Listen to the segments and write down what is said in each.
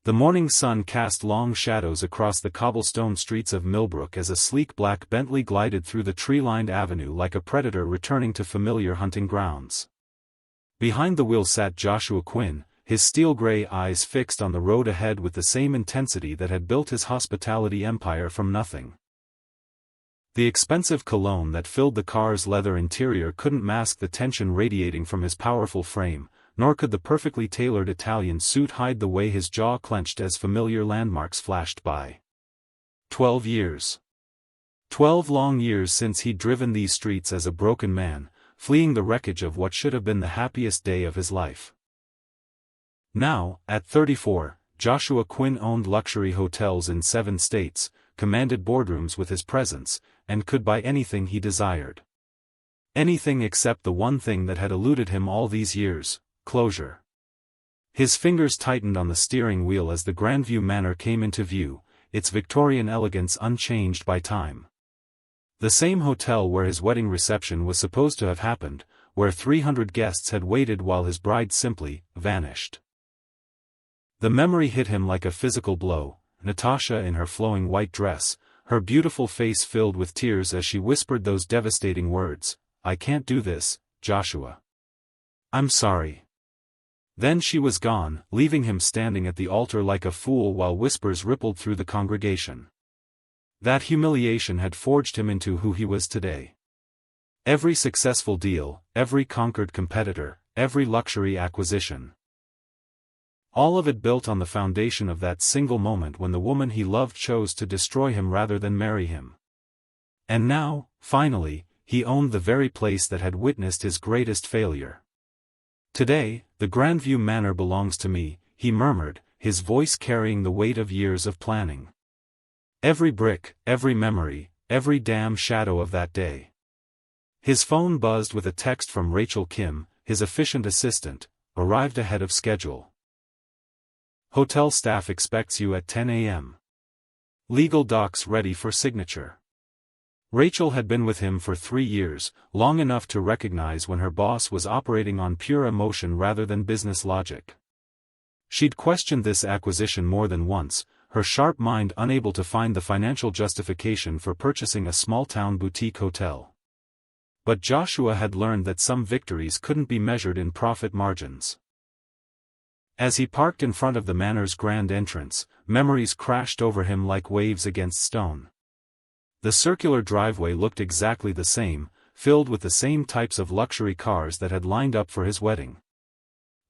The morning sun cast long shadows across the cobblestone streets of Milbrook as a sleek black Bentley glided through the tree-lined avenue like a predator returning to familiar hunting grounds. Behind the wheel sat Joshua Quinn, his steel-gray eyes fixed on the road ahead with the same intensity that had built his hospitality empire from nothing. The expensive cologne that filled the car's leather interior couldn't mask the tension radiating from his powerful frame, nor could the perfectly tailored Italian suit hide the way his jaw clenched as familiar landmarks flashed by. 12 years. 12 long years since he'd driven these streets as a broken man, fleeing the wreckage of what should have been the happiest day of his life. Now, at 34, Joshua Quinn owned luxury hotels in 7 states, commanded boardrooms with his presence, and could buy anything he desired. Anything except the one thing that had eluded him all these years: closure. His fingers tightened on the steering wheel as the Grandview Manor came into view, its Victorian elegance unchanged by time. The same hotel where his wedding reception was supposed to have happened, where 300 guests had waited while his bride simply vanished. The memory hit him like a physical blow. Natasha in her flowing white dress, her beautiful face filled with tears as she whispered those devastating words, "I can't do this, Joshua. I'm sorry." Then she was gone, leaving him standing at the altar like a fool while whispers rippled through the congregation. That humiliation had forged him into who he was today. Every successful deal, every conquered competitor, every luxury acquisition. All of it built on the foundation of that single moment when the woman he loved chose to destroy him rather than marry him. And now, finally, he owned the very place that had witnessed his greatest failure. "Today, the Grandview Manor belongs to me," he murmured, his voice carrying the weight of years of planning. Every brick, every memory, every damn shadow of that day. His phone buzzed with a text from Rachel Kim, his efficient assistant, arrived ahead of schedule. "Hotel staff expects you at 10 a.m. Legal docs ready for signature." Rachel had been with him for 3 years, long enough to recognize when her boss was operating on pure emotion rather than business logic. She'd questioned this acquisition more than once, her sharp mind unable to find the financial justification for purchasing a small-town boutique hotel. But Joshua had learned that some victories couldn't be measured in profit margins. As he parked in front of the manor's grand entrance, memories crashed over him like waves against stone. The circular driveway looked exactly the same, filled with the same types of luxury cars that had lined up for his wedding.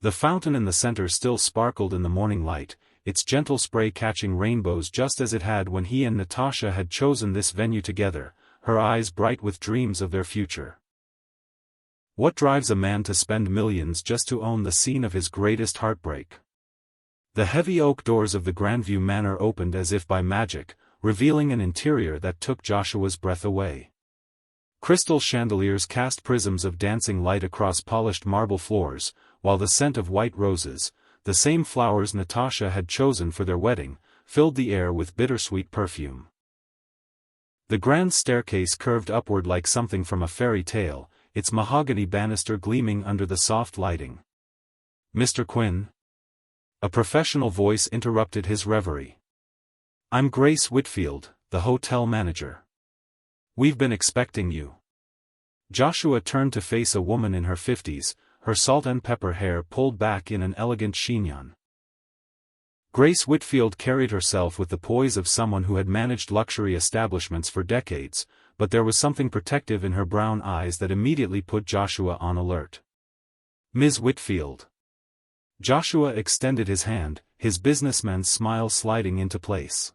The fountain in the center still sparkled in the morning light, its gentle spray catching rainbows just as it had when he and Natasha had chosen this venue together, her eyes bright with dreams of their future. What drives a man to spend millions just to own the scene of his greatest heartbreak? The heavy oak doors of the Grandview Manor opened as if by magic, revealing an interior that took Joshua's breath away. Crystal chandeliers cast prisms of dancing light across polished marble floors, while the scent of white roses, the same flowers Natasha had chosen for their wedding, filled the air with bittersweet perfume. The grand staircase curved upward like something from a fairy tale, its mahogany banister gleaming under the soft lighting. "Mr. Quinn?" A professional voice interrupted his reverie. "I'm Grace Whitfield, the hotel manager. We've been expecting you." Joshua turned to face a woman in her 50s, her salt and pepper hair pulled back in an elegant chignon. Grace Whitfield carried herself with the poise of someone who had managed luxury establishments for decades, but there was something protective in her brown eyes that immediately put Joshua on alert. "Ms. Whitfield." Joshua extended his hand, his businessman's smile sliding into place.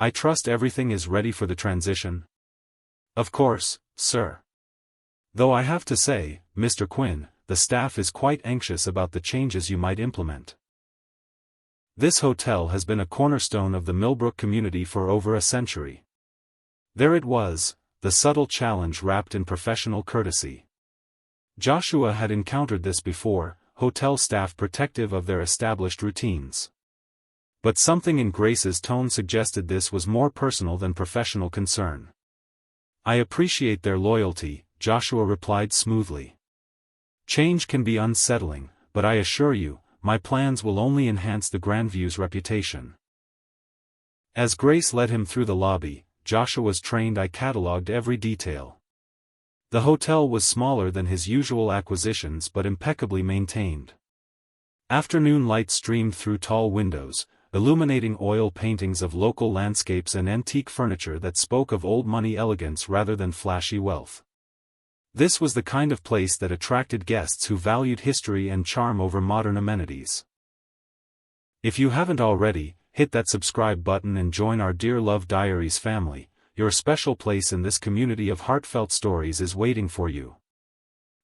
"I trust everything is ready for the transition?" "Of course, sir. Though I have to say, Mr. Quinn, the staff is quite anxious about the changes you might implement. This hotel has been a cornerstone of the Milbrook community for over a century." There it was, the subtle challenge wrapped in professional courtesy. Joshua had encountered this before, hotel staff protective of their established routines. But something in Grace's tone suggested this was more personal than professional concern. "I appreciate their loyalty," Joshua replied smoothly. "Change can be unsettling, but I assure you, my plans will only enhance the Grandview's reputation. As Grace led him through the lobby, Joshua's trained eye catalogued every detail. The hotel was smaller than his usual acquisitions but impeccably maintained. Afternoon light streamed through tall windows, illuminating oil paintings of local landscapes and antique furniture that spoke of old-money elegance rather than flashy wealth. This was the kind of place that attracted guests who valued history and charm over modern amenities. If you haven't already, hit that subscribe button and join our Dear Love Diaries family. Your special place in this community of heartfelt stories is waiting for you.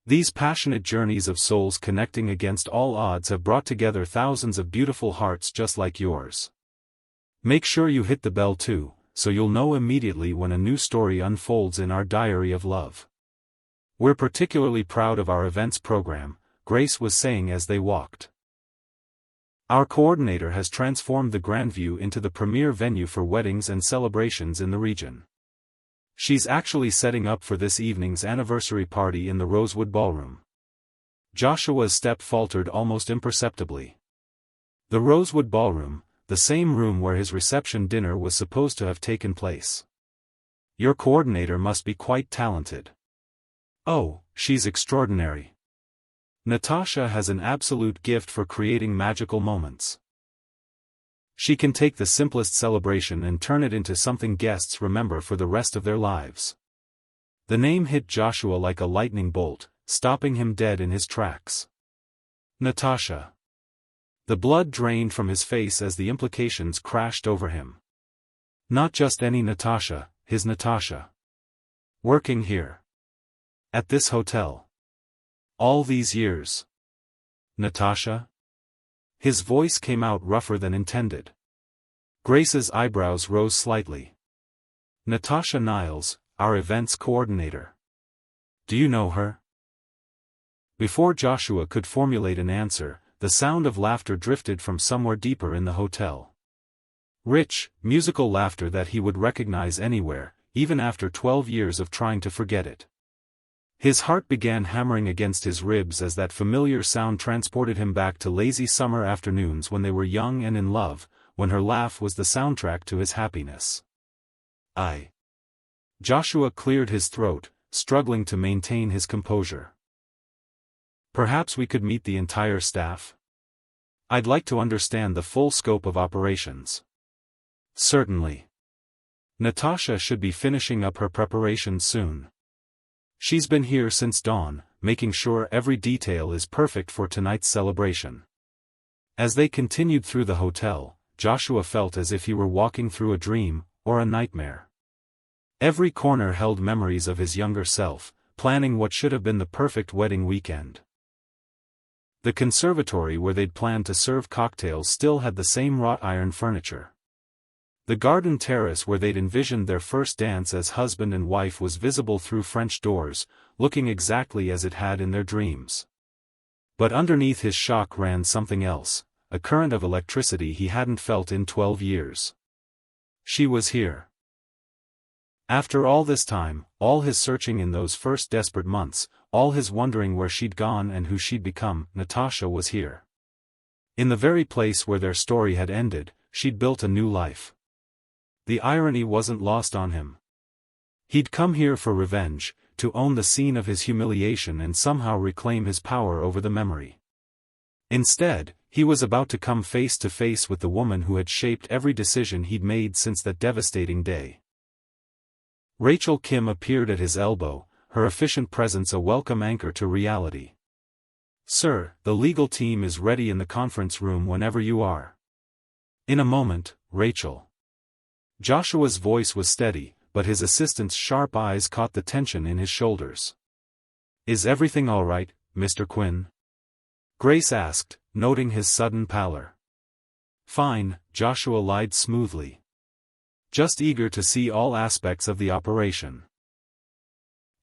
These passionate journeys of souls connecting against all odds have brought together thousands of beautiful hearts just like yours. Make sure you hit the bell too, so you'll know immediately when a new story unfolds in our diary of love. We're particularly proud of our events program, Grace was saying as they walked. Our coordinator has transformed the Grandview into the premier venue for weddings and celebrations in the region. She's actually setting up for this evening's anniversary party in the Rosewood Ballroom. Joshua's step faltered almost imperceptibly. The Rosewood Ballroom, the same room where his reception dinner was supposed to have taken place. Your coordinator must be quite talented. Oh, she's extraordinary. Natasha has an absolute gift for creating magical moments. She can take the simplest celebration and turn it into something guests remember for the rest of their lives. The name hit Joshua like a lightning bolt, stopping him dead in his tracks. Natasha. The blood drained from his face as the implications crashed over him. Not just any Natasha, his Natasha. Working here. At this hotel. All these years. Natasha? His voice came out rougher than intended. Grace's eyebrows rose slightly. Natasha Niles, our events coordinator. Do you know her? Before Joshua could formulate an answer, the sound of laughter drifted from somewhere deeper in the hotel. Rich, musical laughter that he would recognize anywhere, even after 12 years of trying to forget it. His heart began hammering against his ribs as that familiar sound transported him back to lazy summer afternoons when they were young and in love, when her laugh was the soundtrack to his happiness. Joshua cleared his throat, struggling to maintain his composure. Perhaps we could meet the entire staff? I'd like to understand the full scope of operations. Certainly. Natasha should be finishing up her preparations soon. She's been here since dawn, making sure every detail is perfect for tonight's celebration. As they continued through the hotel, Joshua felt as if he were walking through a dream, or a nightmare. Every corner held memories of his younger self, planning what should have been the perfect wedding weekend. The conservatory where they'd planned to serve cocktails still had the same wrought iron furniture. The garden terrace where they'd envisioned their first dance as husband and wife was visible through French doors, looking exactly as it had in their dreams. But underneath his shock ran something else, a current of electricity he hadn't felt in 12 years. She was here. After all this time, all his searching in those first desperate months, all his wondering where she'd gone and who she'd become, Natasha was here. In the very place where their story had ended, she'd built a new life. The irony wasn't lost on him. He'd come here for revenge, to own the scene of his humiliation and somehow reclaim his power over the memory. Instead, he was about to come face to face with the woman who had shaped every decision he'd made since that devastating day. Rachel Kim appeared at his elbow, her efficient presence a welcome anchor to reality. "Sir, the legal team is ready in the conference room whenever you are." "In a moment, Rachel." Joshua's voice was steady, but his assistant's sharp eyes caught the tension in his shoulders. "Is everything all right, Mr. Quinn?" Grace asked, noting his sudden pallor. "Fine," Joshua lied smoothly. "Just eager to see all aspects of the operation."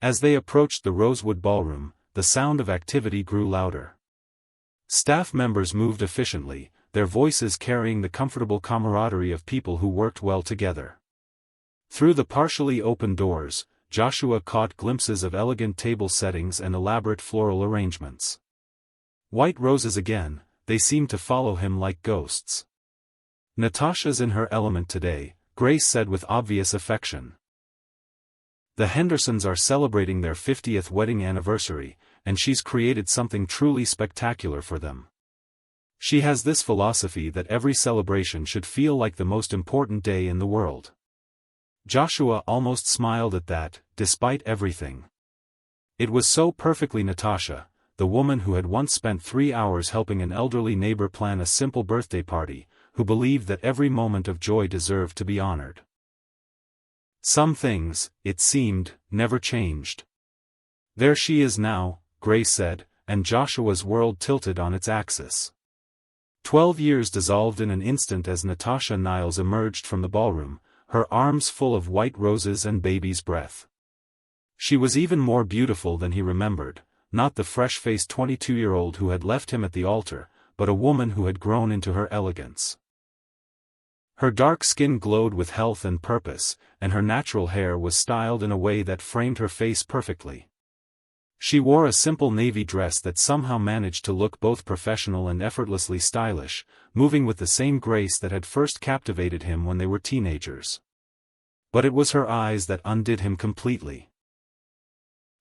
As they approached the Rosewood Ballroom, the sound of activity grew louder. Staff members moved efficiently, their voices carrying the comfortable camaraderie of people who worked well together. Through the partially open doors, Joshua caught glimpses of elegant table settings and elaborate floral arrangements. White roses again, they seemed to follow him like ghosts. "Natasha's in her element today," Grace said with obvious affection. "The Hendersons are celebrating their 50th wedding anniversary, and she's created something truly spectacular for them. She has this philosophy that every celebration should feel like the most important day in the world." Joshua almost smiled at that, despite everything. It was so perfectly Natasha, the woman who had once spent 3 hours helping an elderly neighbor plan a simple birthday party, who believed that every moment of joy deserved to be honored. Some things, it seemed, never changed. "There she is now," Grace said, and Joshua's world tilted on its axis. 12 years dissolved in an instant as Natasha Niles emerged from the ballroom, her arms full of white roses and baby's breath. She was even more beautiful than he remembered, not the fresh-faced 22-year-old who had left him at the altar, but a woman who had grown into her elegance. Her dark skin glowed with health and purpose, and her natural hair was styled in a way that framed her face perfectly. She wore a simple navy dress that somehow managed to look both professional and effortlessly stylish, moving with the same grace that had first captivated him when they were teenagers. But it was her eyes that undid him completely.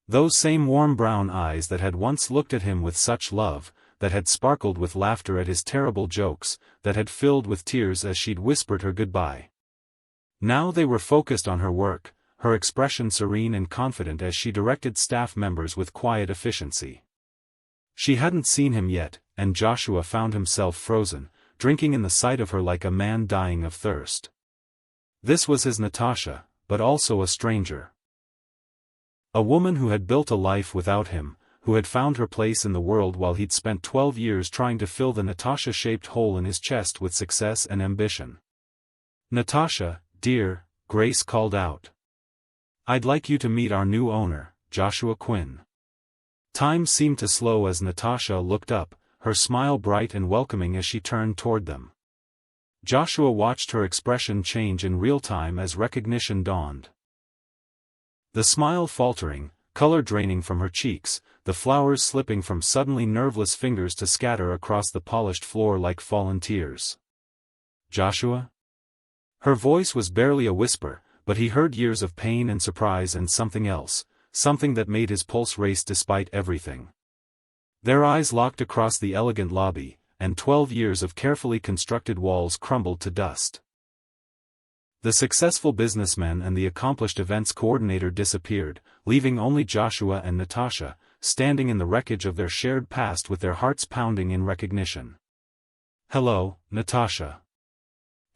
Those same warm brown eyes that had once looked at him with such love, that had sparkled with laughter at his terrible jokes, that had filled with tears as she'd whispered her goodbye. Now they were focused on her work, her expression serene and confident as she directed staff members with quiet efficiency. She hadn't seen him yet, and Joshua found himself frozen, drinking in the sight of her like a man dying of thirst. This was his Natasha, but also a stranger. A woman who had built a life without him, who had found her place in the world while he'd spent 12 years trying to fill the Natasha-shaped hole in his chest with success and ambition. "Natasha, dear," Grace called out. "I'd like you to meet our new owner, Joshua Quinn." Time seemed to slow as Natasha looked up, her smile bright and welcoming as she turned toward them. Joshua watched her expression change in real time as recognition dawned. The smile faltering, color draining from her cheeks, the flowers slipping from suddenly nerveless fingers to scatter across the polished floor like fallen tears. "Joshua?" Her voice was barely a whisper, but he heard years of pain and surprise and something else, something that made his pulse race despite everything. Their eyes locked across the elegant lobby, and 12 years of carefully constructed walls crumbled to dust. The successful businessman and the accomplished events coordinator disappeared, leaving only Joshua and Natasha, standing in the wreckage of their shared past with their hearts pounding in recognition. "Hello, Natasha."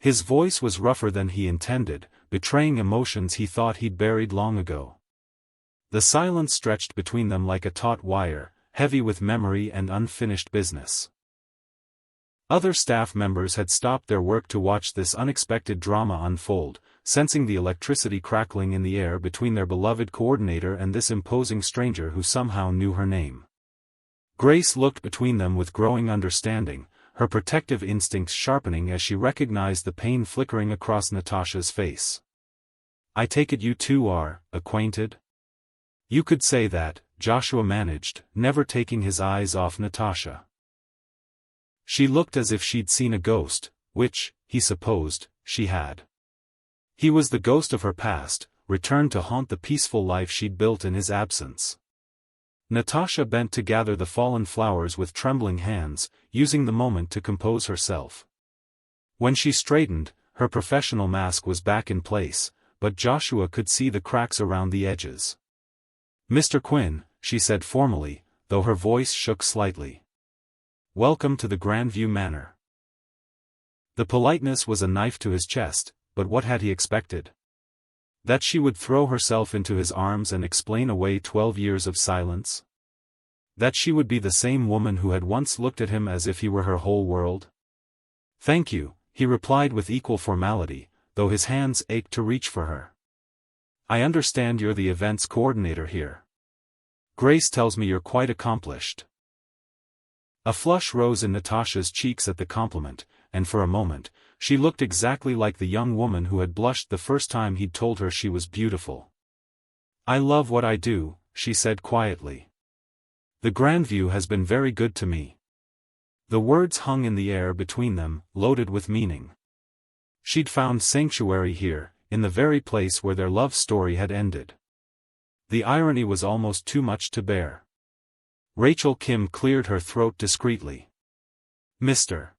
His voice was rougher than he intended, betraying emotions he thought he'd buried long ago. The silence stretched between them like a taut wire, heavy with memory and unfinished business. Other staff members had stopped their work to watch this unexpected drama unfold, sensing the electricity crackling in the air between their beloved coordinator and this imposing stranger who somehow knew her name. Grace looked between them with growing understanding, her protective instincts sharpening as she recognized the pain flickering across Natasha's face. "I take it you two are acquainted?" "You could say that," Joshua managed, never taking his eyes off Natasha. She looked as if she'd seen a ghost, which, he supposed, she had. He was the ghost of her past, returned to haunt the peaceful life she'd built in his absence. Natasha bent to gather the fallen flowers with trembling hands, using the moment to compose herself. When she straightened, her professional mask was back in place, but Joshua could see the cracks around the edges. "Mr. Quinn," she said formally, though her voice shook slightly. "Welcome to the Grandview Manor." The politeness was a knife to his chest, but what had he expected? That she would throw herself into his arms and explain away 12 years of silence? That she would be the same woman who had once looked at him as if he were her whole world? "Thank you," he replied with equal formality, though his hands ached to reach for her. "I understand you're the events coordinator here. Grace tells me you're quite accomplished." A flush rose in Natasha's cheeks at the compliment, and for a moment, she looked exactly like the young woman who had blushed the first time he'd told her she was beautiful. "I love what I do," she said quietly. "The Grandview has been very good to me." The words hung in the air between them, loaded with meaning. She'd found sanctuary here, in the very place where their love story had ended. The irony was almost too much to bear. Rachel Kim cleared her throat discreetly. "Mr.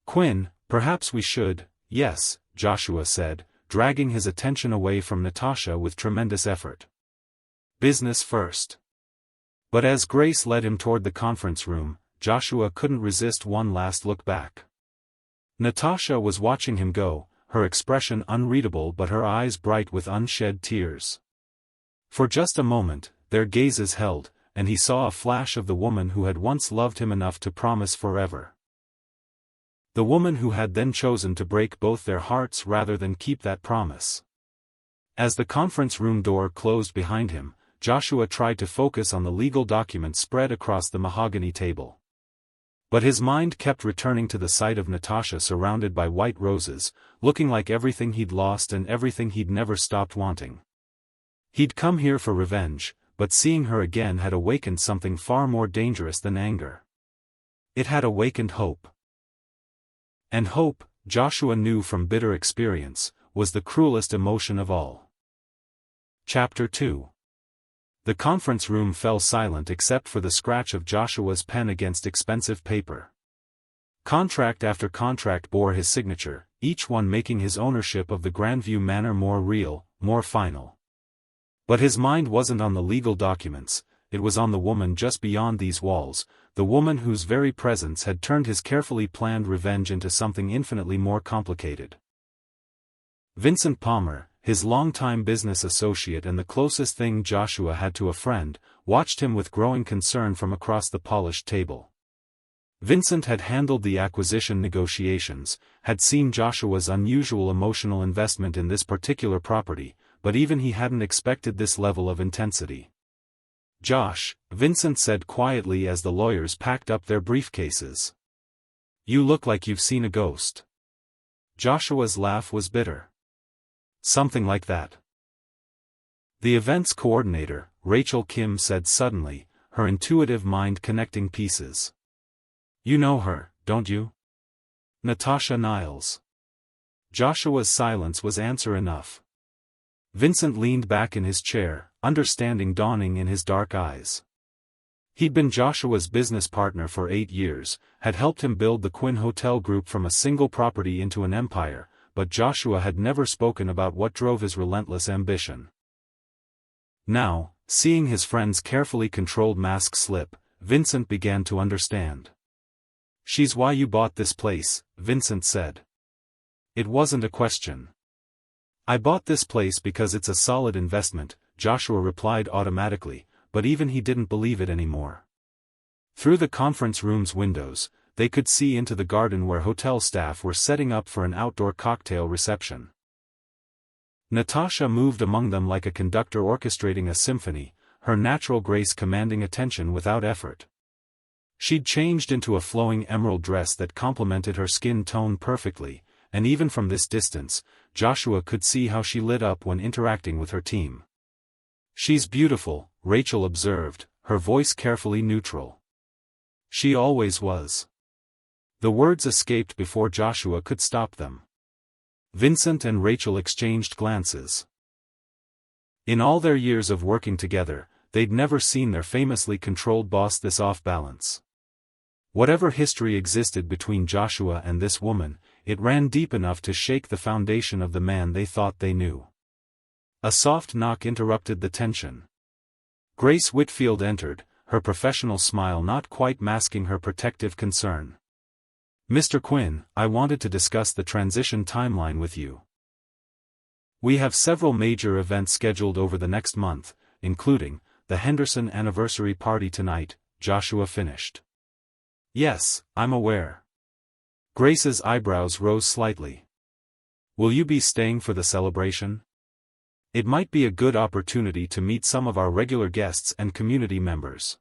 Quinn, perhaps we should." "Yes," Joshua said, dragging his attention away from Natasha with tremendous effort. "Business first." But as Grace led him toward the conference room, Joshua couldn't resist one last look back. Natasha was watching him go, her expression unreadable but her eyes bright with unshed tears. For just a moment, their gazes held, and he saw a flash of the woman who had once loved him enough to promise forever. The woman who had then chosen to break both their hearts rather than keep that promise. As the conference room door closed behind him, Joshua tried to focus on the legal documents spread across the mahogany table. But his mind kept returning to the sight of Natasha surrounded by white roses, looking like everything he'd lost and everything he'd never stopped wanting. He'd come here for revenge, but seeing her again had awakened something far more dangerous than anger. It had awakened hope. And hope, Joshua knew from bitter experience, was the cruelest emotion of all. Chapter 2. The conference room fell silent except for the scratch of Joshua's pen against expensive paper. Contract after contract bore his signature, each one making his ownership of the Grandview Manor more real, more final. But his mind wasn't on the legal documents, it was on the woman just beyond these walls, the woman whose very presence had turned his carefully planned revenge into something infinitely more complicated. Vincent Palmer, his longtime business associate and the closest thing Joshua had to a friend, watched him with growing concern from across the polished table. Vincent had handled the acquisition negotiations, had seen Joshua's unusual emotional investment in this particular property, but even he hadn't expected this level of intensity. "Josh," Vincent said quietly as the lawyers packed up their briefcases. "You look like you've seen a ghost." Joshua's laugh was bitter. "Something like that." The events coordinator, Rachel Kim, said suddenly, her intuitive mind connecting pieces. "You know her, don't you?" "Natasha Niles." Joshua's silence was answer enough. Vincent leaned back in his chair, understanding dawning in his dark eyes. He'd been Joshua's business partner for 8 years, had helped him build the Quinn Hotel Group from a single property into an empire, but Joshua had never spoken about what drove his relentless ambition. Now, seeing his friend's carefully controlled mask slip, Vincent began to understand. "She's why you bought this place," Vincent said. It wasn't a question. "I bought this place because it's a solid investment," Joshua replied automatically, but even he didn't believe it anymore. Through the conference room's windows, they could see into the garden where hotel staff were setting up for an outdoor cocktail reception. Natasha moved among them like a conductor orchestrating a symphony, her natural grace commanding attention without effort. She'd changed into a flowing emerald dress that complemented her skin tone perfectly, and even from this distance, Joshua could see how she lit up when interacting with her team. "She's beautiful," Rachel observed, her voice carefully neutral. "She always was." The words escaped before Joshua could stop them. Vincent and Rachel exchanged glances. In all their years of working together, they'd never seen their famously controlled boss this off balance. Whatever history existed between Joshua and this woman, it ran deep enough to shake the foundation of the man they thought they knew. A soft knock interrupted the tension. Grace Whitfield entered, her professional smile not quite masking her protective concern. "Mr. Quinn, I wanted to discuss the transition timeline with you. We have several major events scheduled over the next month, including the Henderson anniversary party tonight," Joshua finished. "Yes, I'm aware." Grace's eyebrows rose slightly. "Will you be staying for the celebration? It might be a good opportunity to meet some of our regular guests and community members."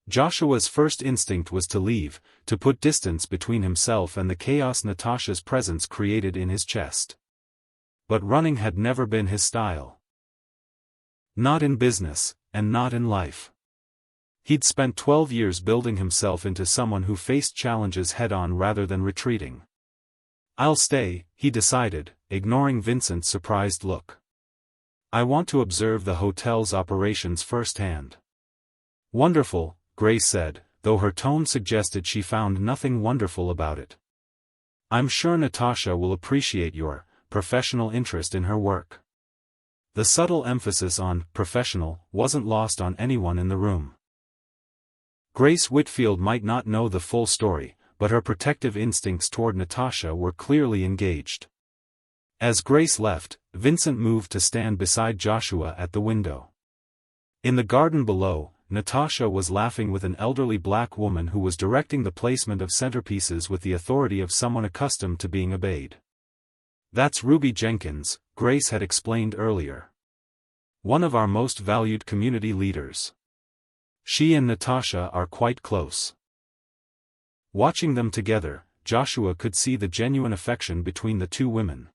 Joshua's first instinct was to leave, to put distance between himself and the chaos Natasha's presence created in his chest. But running had never been his style. Not in business, and not in life. He'd spent 12 years building himself into someone who faced challenges head-on rather than retreating. "I'll stay," he decided, ignoring Vincent's surprised look. "I want to observe the hotel's operations firsthand." "Wonderful," Grace said, though her tone suggested she found nothing wonderful about it. "I'm sure Natasha will appreciate your professional interest in her work." The subtle emphasis on professional wasn't lost on anyone in the room. Grace Whitfield might not know the full story, but her protective instincts toward Natasha were clearly engaged. As Grace left, Vincent moved to stand beside Joshua at the window. In the garden below, Natasha was laughing with an elderly black woman who was directing the placement of centerpieces with the authority of someone accustomed to being obeyed. "That's Ruby Jenkins," Grace had explained earlier. "One of our most valued community leaders. She and Natasha are quite close." Watching them together, Joshua could see the genuine affection between the two women.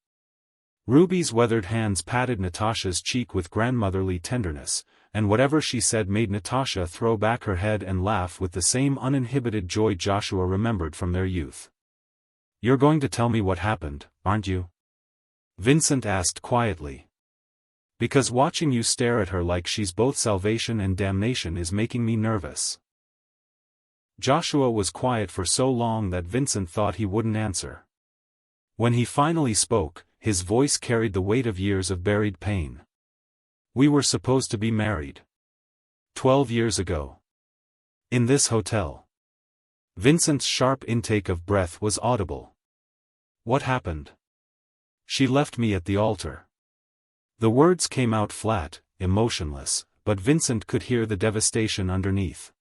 Ruby's weathered hands patted Natasha's cheek with grandmotherly tenderness, and whatever she said made Natasha throw back her head and laugh with the same uninhibited joy Joshua remembered from their youth. "You're going to tell me what happened, aren't you?" Vincent asked quietly. "Because watching you stare at her like she's both salvation and damnation is making me nervous." Joshua was quiet for so long that Vincent thought he wouldn't answer. When he finally spoke, his voice carried the weight of years of buried pain. "We were supposed to be married. 12 years ago. In this hotel." Vincent's sharp intake of breath was audible. "What happened?" "She left me at the altar." The words came out flat, emotionless, but Vincent could hear the devastation underneath.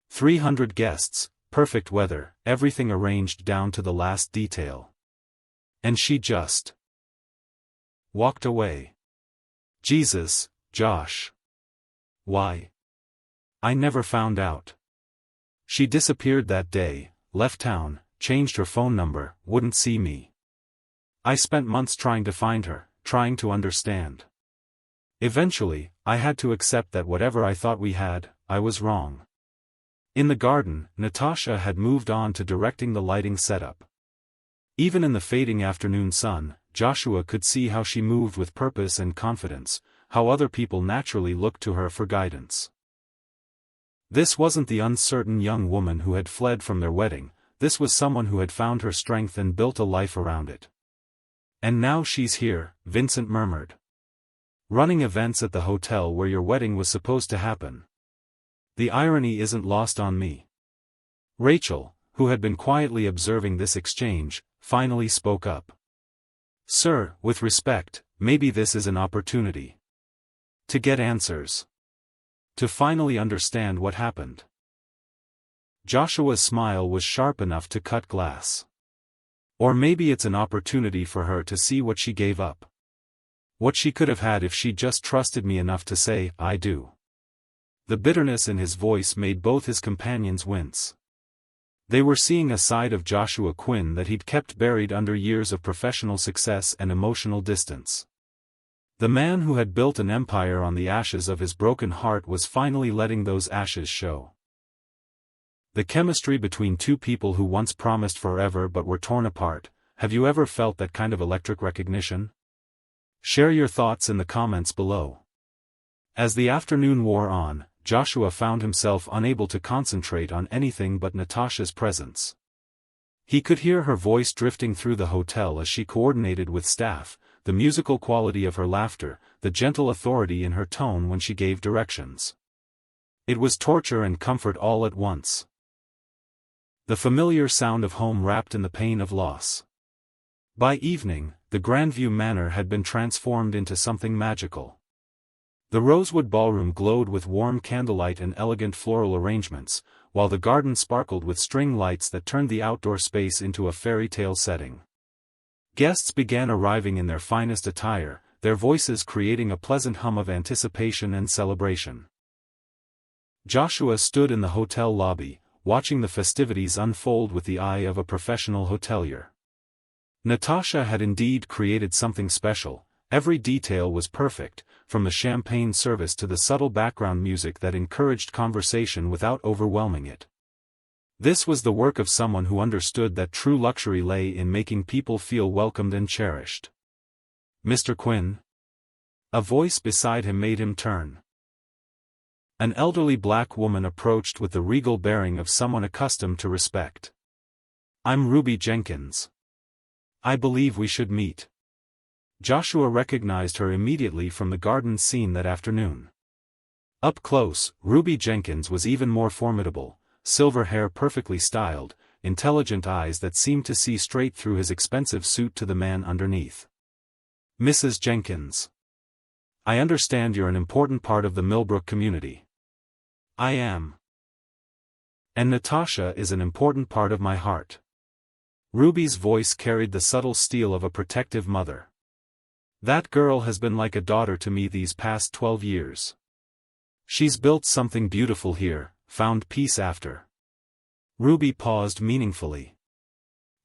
300 guests, perfect weather, everything arranged down to the last detail. And she just walked away. Jesus, Josh. Why? I never found out. She disappeared that day, left town, changed her phone number, wouldn't see me. I spent months trying to find her, trying to understand. Eventually, I had to accept that whatever I thought we had, I was wrong. In the garden, Natasha had moved on to directing the lighting setup. Even in the fading afternoon sun, Joshua could see how she moved with purpose and confidence, how other people naturally looked to her for guidance. This wasn't the uncertain young woman who had fled from their wedding, this was someone who had found her strength and built a life around it. "And now she's here," Vincent murmured. "Running events at the hotel where your wedding was supposed to happen. The irony isn't lost on me." Rachel, who had been quietly observing this exchange, finally spoke up. "Sir, with respect, maybe this is an opportunity to get answers. To finally understand what happened." Joshua's smile was sharp enough to cut glass. "Or maybe it's an opportunity for her to see what she gave up. What she could have had if she just trusted me enough to say, 'I do.'" The bitterness in his voice made both his companions wince. They were seeing a side of Joshua Quinn that he'd kept buried under years of professional success and emotional distance. The man who had built an empire on the ashes of his broken heart was finally letting those ashes show. The chemistry between two people who once promised forever but were torn apart. Have you ever felt that kind of electric recognition? Share your thoughts in the comments below. As the afternoon wore on, Joshua found himself unable to concentrate on anything but Natasha's presence. He could hear her voice drifting through the hotel as she coordinated with staff, the musical quality of her laughter, the gentle authority in her tone when she gave directions. It was torture and comfort all at once. The familiar sound of home wrapped in the pain of loss. By evening, the Grandview Manor had been transformed into something magical. The rosewood ballroom glowed with warm candlelight and elegant floral arrangements, while the garden sparkled with string lights that turned the outdoor space into a fairy tale setting. Guests began arriving in their finest attire, their voices creating a pleasant hum of anticipation and celebration. Joshua stood in the hotel lobby, watching the festivities unfold with the eye of a professional hotelier. Natasha had indeed created something special, Every detail was perfect, from the champagne service to the subtle background music that encouraged conversation without overwhelming it. This was the work of someone who understood that true luxury lay in making people feel welcomed and cherished. "Mr. Quinn?" A voice beside him made him turn. An elderly black woman approached with the regal bearing of someone accustomed to respect. "I'm Ruby Jenkins. I believe we should meet." Joshua recognized her immediately from the garden scene that afternoon. Up close, Ruby Jenkins was even more formidable. Silver hair perfectly styled, intelligent eyes that seemed to see straight through his expensive suit to the man underneath. "Mrs. Jenkins. I understand you're an important part of the Milbrook community." "I am. And Natasha is an important part of my heart." Ruby's voice carried the subtle steel of a protective mother. "That girl has been like a daughter to me these past 12 years. She's built something beautiful here, found peace after." Ruby paused meaningfully.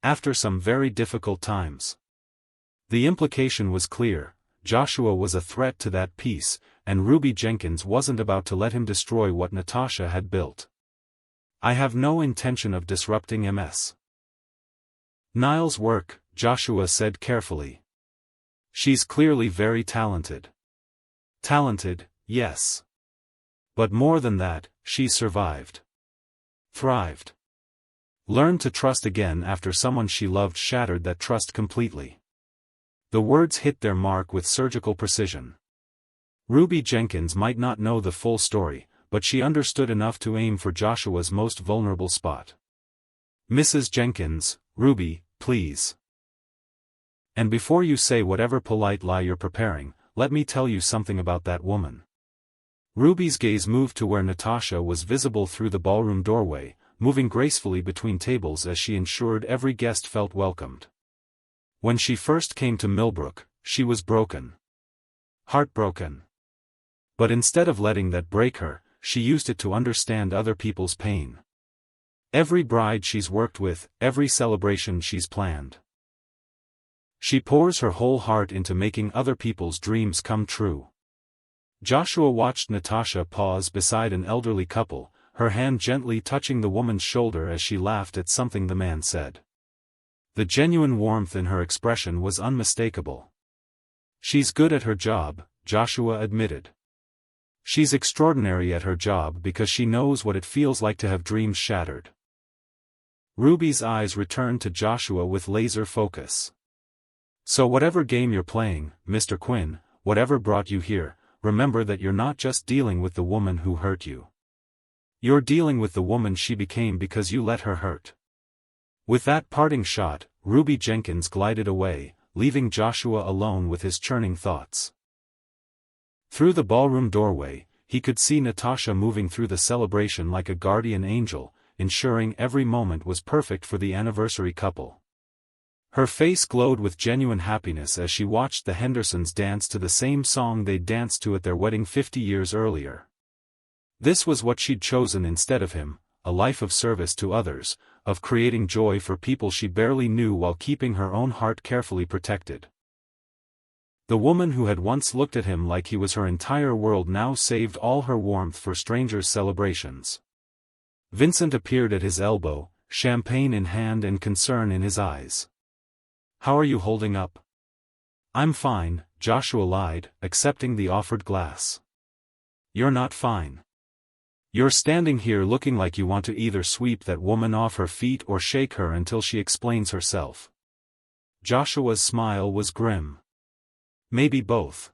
"After some very difficult times." The implication was clear: Joshua was a threat to that peace, and Ruby Jenkins wasn't about to let him destroy what Natasha had built. "I have no intention of disrupting MS. Niall's work," Joshua said carefully. "She's clearly very talented." "Talented, yes. But more than that, she survived. Thrived. Learned to trust again after someone she loved shattered that trust completely." The words hit their mark with surgical precision. Ruby Jenkins might not know the full story, but she understood enough to aim for Joshua's most vulnerable spot. "Mrs. Jenkins, Ruby, please. And before you say whatever polite lie you're preparing, let me tell you something about that woman." Ruby's gaze moved to where Natasha was visible through the ballroom doorway, moving gracefully between tables as she ensured every guest felt welcomed. When she first came to Milbrook, she was broken. Heartbroken. But instead of letting that break her, she used it to understand other people's pain. Every bride she's worked with, every celebration she's planned. She pours her whole heart into making other people's dreams come true. Joshua watched Natasha pause beside an elderly couple, her hand gently touching the woman's shoulder as she laughed at something the man said. The genuine warmth in her expression was unmistakable. "She's good at her job," Joshua admitted. "She's extraordinary at her job because she knows what it feels like to have dreams shattered." Ruby's eyes returned to Joshua with laser focus. "So whatever game you're playing, Mr. Quinn, whatever brought you here, remember that you're not just dealing with the woman who hurt you. You're dealing with the woman she became because you let her hurt." With that parting shot, Ruby Jenkins glided away, leaving Joshua alone with his churning thoughts. Through the ballroom doorway, he could see Natasha moving through the celebration like a guardian angel, ensuring every moment was perfect for the anniversary couple. Her face glowed with genuine happiness as she watched the Hendersons dance to the same song they'd danced to at their wedding 50 years earlier. This was what she'd chosen instead of him, a life of service to others, of creating joy for people she barely knew while keeping her own heart carefully protected. The woman who had once looked at him like he was her entire world now saved all her warmth for strangers' celebrations. Vincent appeared at his elbow, champagne in hand and concern in his eyes. "How are you holding up?" "I'm fine," Joshua lied, accepting the offered glass. "You're not fine. You're standing here looking like you want to either sweep that woman off her feet or shake her until she explains herself." Joshua's smile was grim. "Maybe both.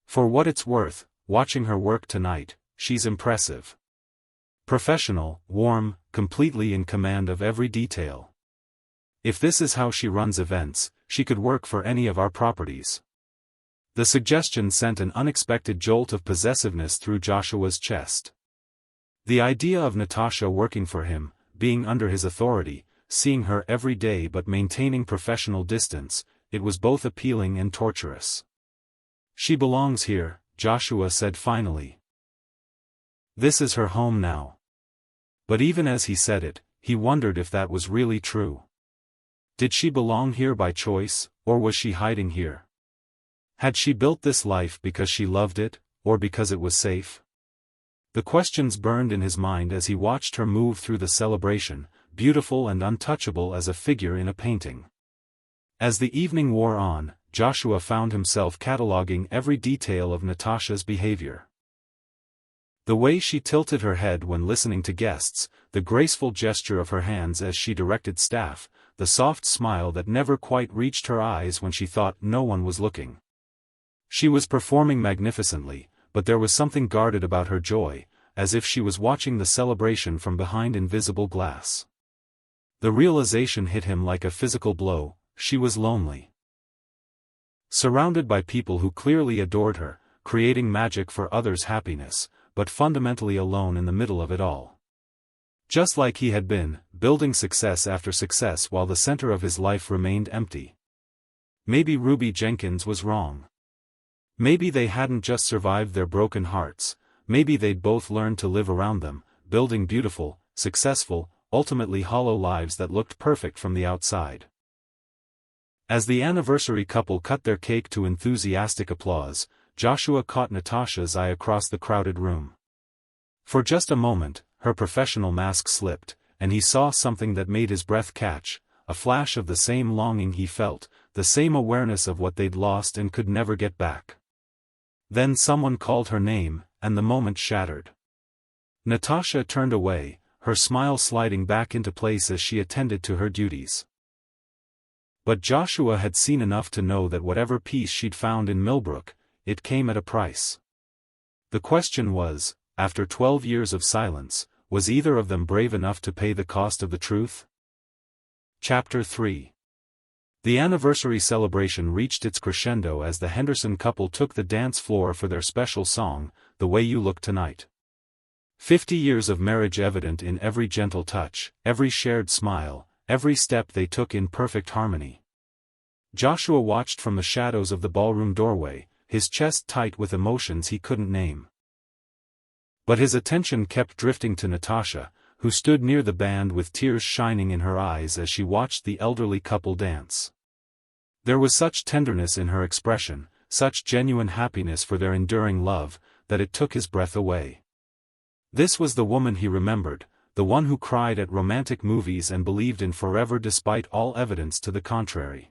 For what it's worth, watching her work tonight, she's impressive. Professional, warm, completely in command of every detail. If this is how she runs events, she could work for any of our properties." The suggestion sent an unexpected jolt of possessiveness through Joshua's chest. The idea of Natasha working for him, being under his authority, seeing her every day but maintaining professional distance, it was both appealing and torturous. "She belongs here," Joshua said finally. "This is her home now." But even as he said it, he wondered if that was really true. Did she belong here by choice, or was she hiding here? Had she built this life because she loved it, or because it was safe? The questions burned in his mind as he watched her move through the celebration, beautiful and untouchable as a figure in a painting. As the evening wore on, Joshua found himself cataloging every detail of Natasha's behavior. The way she tilted her head when listening to guests, the graceful gesture of her hands as she directed staff, the soft smile that never quite reached her eyes when she thought no one was looking. She was performing magnificently, but there was something guarded about her joy, as if she was watching the celebration from behind invisible glass. The realization hit him like a physical blow: she was lonely. Surrounded by people who clearly adored her, creating magic for others' happiness, but fundamentally alone in the middle of it all. Just like he had been, building success after success while the center of his life remained empty. Maybe Ruby Jenkins was wrong. Maybe they hadn't just survived their broken hearts, maybe they'd both learned to live around them, building beautiful, successful, ultimately hollow lives that looked perfect from the outside. As the anniversary couple cut their cake to enthusiastic applause, Joshua caught Natasha's eye across the crowded room. For just a moment, her professional mask slipped, and he saw something that made his breath catch, a flash of the same longing he felt, the same awareness of what they'd lost and could never get back. Then someone called her name, and the moment shattered. Natasha turned away, her smile sliding back into place as she attended to her duties. But Joshua had seen enough to know that whatever peace she'd found in Milbrook, it came at a price. The question was, after 12 years of silence, was either of them brave enough to pay the cost of the truth? Chapter 3. The anniversary celebration reached its crescendo as the Henderson couple took the dance floor for their special song, "The Way You Look Tonight." 50 years of marriage evident in every gentle touch, every shared smile, every step they took in perfect harmony. Joshua watched from the shadows of the ballroom doorway, his chest tight with emotions he couldn't name. But his attention kept drifting to Natasha, who stood near the band with tears shining in her eyes as she watched the elderly couple dance. There was such tenderness in her expression, such genuine happiness for their enduring love, that it took his breath away. This was the woman he remembered, the one who cried at romantic movies and believed in forever despite all evidence to the contrary.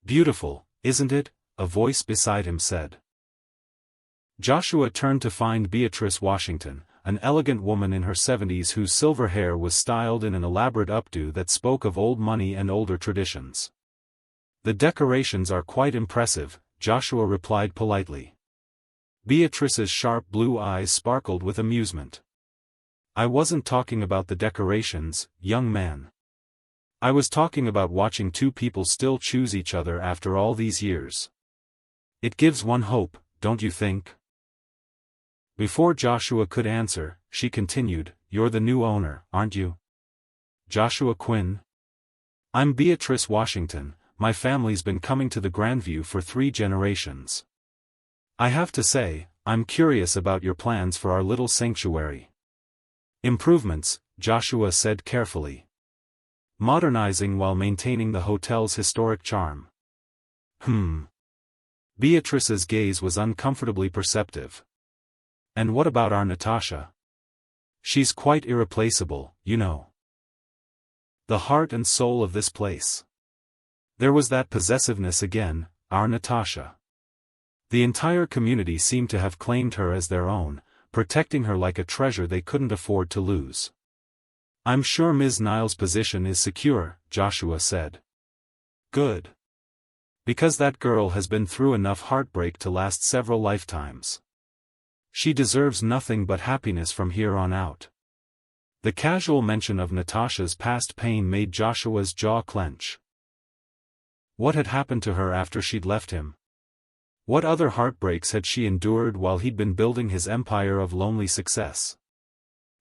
"Beautiful, isn't it?" a voice beside him said. Joshua turned to find Beatrice Washington, an elegant woman in her 70s whose silver hair was styled in an elaborate updo that spoke of old money and older traditions. "The decorations are quite impressive," Joshua replied politely. Beatrice's sharp blue eyes sparkled with amusement. "I wasn't talking about the decorations, young man. I was talking about watching two people still choose each other after all these years. It gives one hope, don't you think?" Before Joshua could answer, she continued, "You're the new owner, aren't you? Joshua Quinn?" "I'm Beatrice Washington. My family's been coming to the Grandview for 3 generations. I have to say, I'm curious about your plans for our little sanctuary." "Improvements," Joshua said carefully. "Modernizing while maintaining the hotel's historic charm." Beatrice's gaze was uncomfortably perceptive. "And what about our Natasha? She's quite irreplaceable, you know. The heart and soul of this place." There was that possessiveness again, our Natasha. The entire community seemed to have claimed her as their own, protecting her like a treasure they couldn't afford to lose. "I'm sure Ms. Niles' position is secure," Joshua said. "Good. Because that girl has been through enough heartbreak to last several lifetimes. She deserves nothing but happiness from here on out." The casual mention of Natasha's past pain made Joshua's jaw clench. What had happened to her after she'd left him? What other heartbreaks had she endured while he'd been building his empire of lonely success?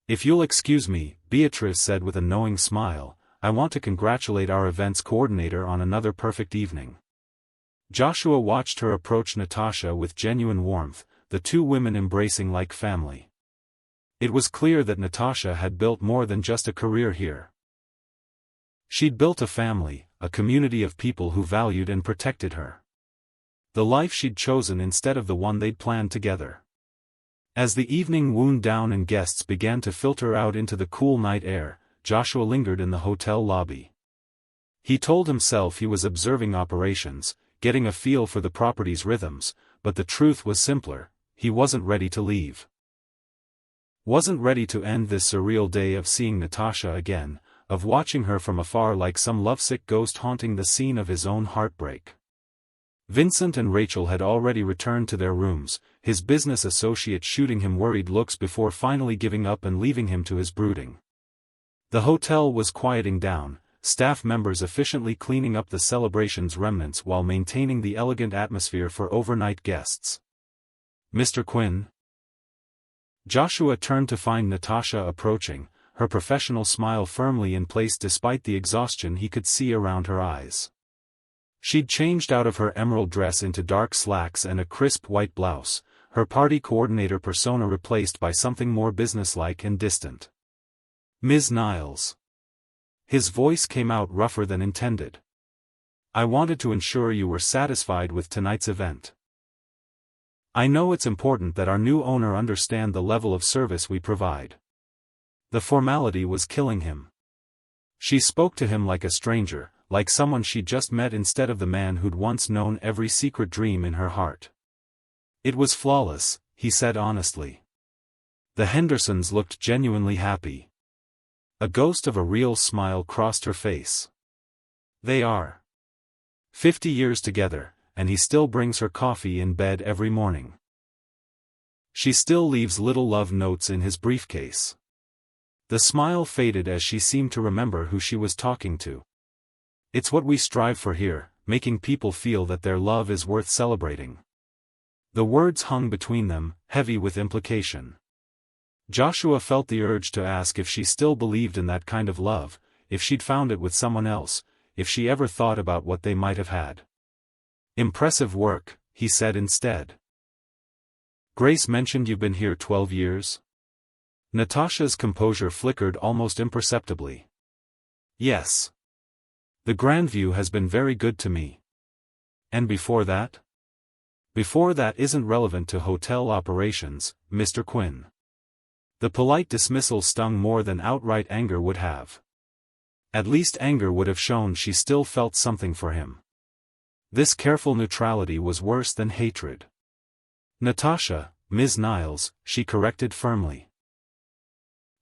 "If you'll excuse me," Beatrice said with a knowing smile, "I want to congratulate our events coordinator on another perfect evening." Joshua watched her approach Natasha with genuine warmth, the two women embracing like family. It was clear that Natasha had built more than just a career here. She'd built a family, a community of people who valued and protected her. The life she'd chosen instead of the one they'd planned together. As the evening wound down and guests began to filter out into the cool night air, Joshua lingered in the hotel lobby. He told himself he was observing operations, getting a feel for the property's rhythms, but the truth was simpler: he wasn't ready to leave. Wasn't ready to end this surreal day of seeing Natasha again, of watching her from afar like some lovesick ghost haunting the scene of his own heartbreak. Vincent and Rachel had already returned to their rooms, his business associate shooting him worried looks before finally giving up and leaving him to his brooding. The hotel was quieting down, staff members efficiently cleaning up the celebration's remnants while maintaining the elegant atmosphere for overnight guests. "Mr. Quinn?" Joshua turned to find Natasha approaching, her professional smile firmly in place despite the exhaustion he could see around her eyes. She'd changed out of her emerald dress into dark slacks and a crisp white blouse, her party coordinator persona replaced by something more businesslike and distant. "Ms. Niles." His voice came out rougher than intended. "I wanted to ensure you were satisfied with tonight's event. I know it's important that our new owner understand the level of service we provide." The formality was killing him. She spoke to him like a stranger, like someone she'd just met instead of the man who'd once known every secret dream in her heart. "It was flawless," he said honestly. The Hendersons looked genuinely happy. A ghost of a real smile crossed her face. "They are 50 years together, and he still brings her coffee in bed every morning. She still leaves little love notes in his briefcase." The smile faded as she seemed to remember who she was talking to. "It's what we strive for here, making people feel that their love is worth celebrating." The words hung between them, heavy with implication. Joshua felt the urge to ask if she still believed in that kind of love, if she'd found it with someone else, if she ever thought about what they might have had. "Impressive work," he said instead. "Grace mentioned you've been here 12 years? Natasha's composure flickered almost imperceptibly. "Yes. The Grandview has been very good to me." "And before that?" "Before that isn't relevant to hotel operations, Mr. Quinn." The polite dismissal stung more than outright anger would have. At least anger would have shown she still felt something for him. This careful neutrality was worse than hatred. "Natasha, Ms. Niles," she corrected firmly.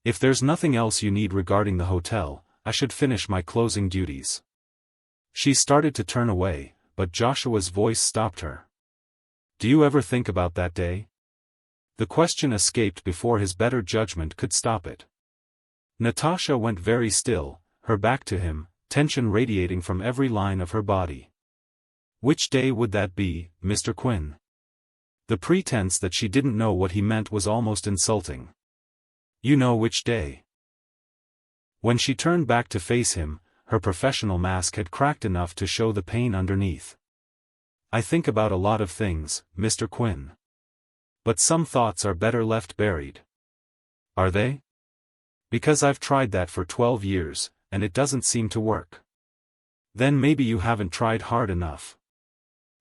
"If there's nothing else you need regarding the hotel, I should finish my closing duties." She started to turn away, but Joshua's voice stopped her. "Do you ever think about that day?" The question escaped before his better judgment could stop it. Natasha went very still, her back to him, tension radiating from every line of her body. "Which day would that be, Mr. Quinn?" The pretense that she didn't know what he meant was almost insulting. "You know which day." When she turned back to face him, her professional mask had cracked enough to show the pain underneath. "I think about a lot of things, Mr. Quinn. But some thoughts are better left buried." "Are they?" "Because I've tried that for 12 years, and it doesn't seem to work." "Then maybe you haven't tried hard enough."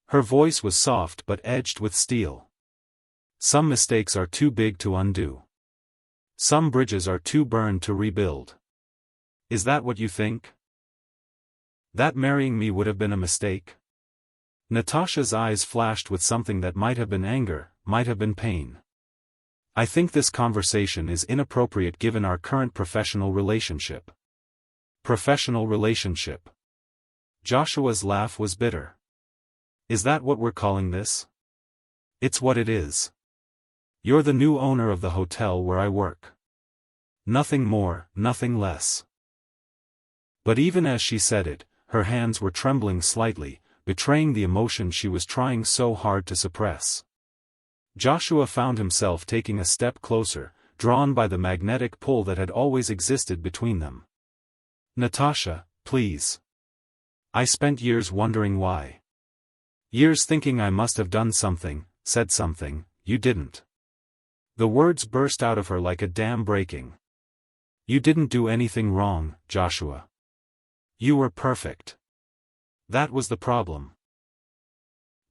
Her voice was soft but edged with steel. "Some mistakes are too big to undo. Some bridges are too burned to rebuild." "Is that what you think?" "That marrying me would have been a mistake?" Natasha's eyes flashed with something that might have been anger, might have been pain. "I think this conversation is inappropriate given our current professional relationship." "Professional relationship?" Joshua's laugh was bitter. "Is that what we're calling this?" "It's what it is. You're the new owner of the hotel where I work. Nothing more, nothing less." But even as she said it, her hands were trembling slightly, betraying the emotion she was trying so hard to suppress. Joshua found himself taking a step closer, drawn by the magnetic pull that had always existed between them. "Natasha, please. I spent years wondering why. Years thinking I must have done something, said something, you didn't." The words burst out of her like a dam breaking. "You didn't do anything wrong, Joshua. You were perfect. That was the problem."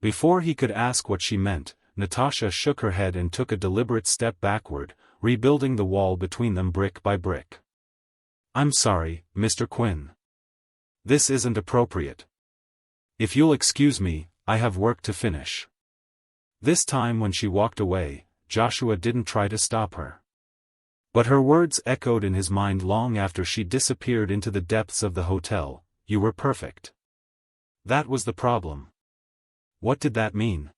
Before he could ask what she meant, Natasha shook her head and took a deliberate step backward, rebuilding the wall between them brick by brick. "I'm sorry, Mr. Quinn. This isn't appropriate. If you'll excuse me, I have work to finish." This time when she walked away, Joshua didn't try to stop her. But her words echoed in his mind long after she disappeared into the depths of the hotel. "You were perfect." That was the problem. What did that mean?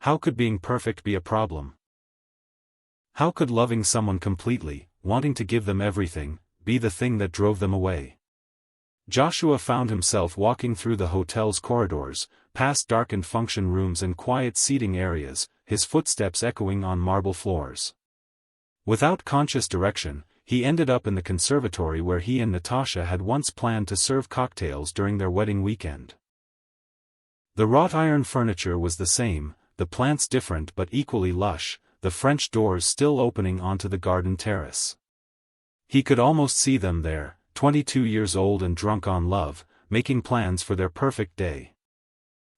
How could being perfect be a problem? How could loving someone completely, wanting to give them everything, be the thing that drove them away? Joshua found himself walking through the hotel's corridors, past darkened function rooms and quiet seating areas, his footsteps echoing on marble floors. Without conscious direction, he ended up in the conservatory where he and Natasha had once planned to serve cocktails during their wedding weekend. The wrought iron furniture was the same, the plants different but equally lush, the French doors still opening onto the garden terrace. He could almost see them there, 22 years old and drunk on love, making plans for their perfect day.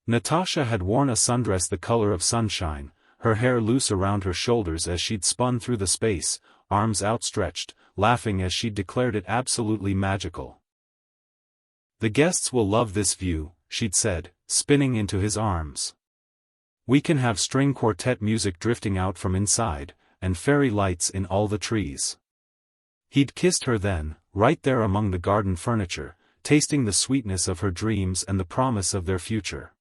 Natasha had worn a sundress the color of sunshine, her hair loose around her shoulders as she'd spun through the space, arms outstretched, laughing as she'd declared it absolutely magical. "The guests will love this view," she'd said, spinning into his arms. "We can have string quartet music drifting out from inside, and fairy lights in all the trees." He'd kissed her then, right there among the garden furniture, tasting the sweetness of her dreams and the promise of their future.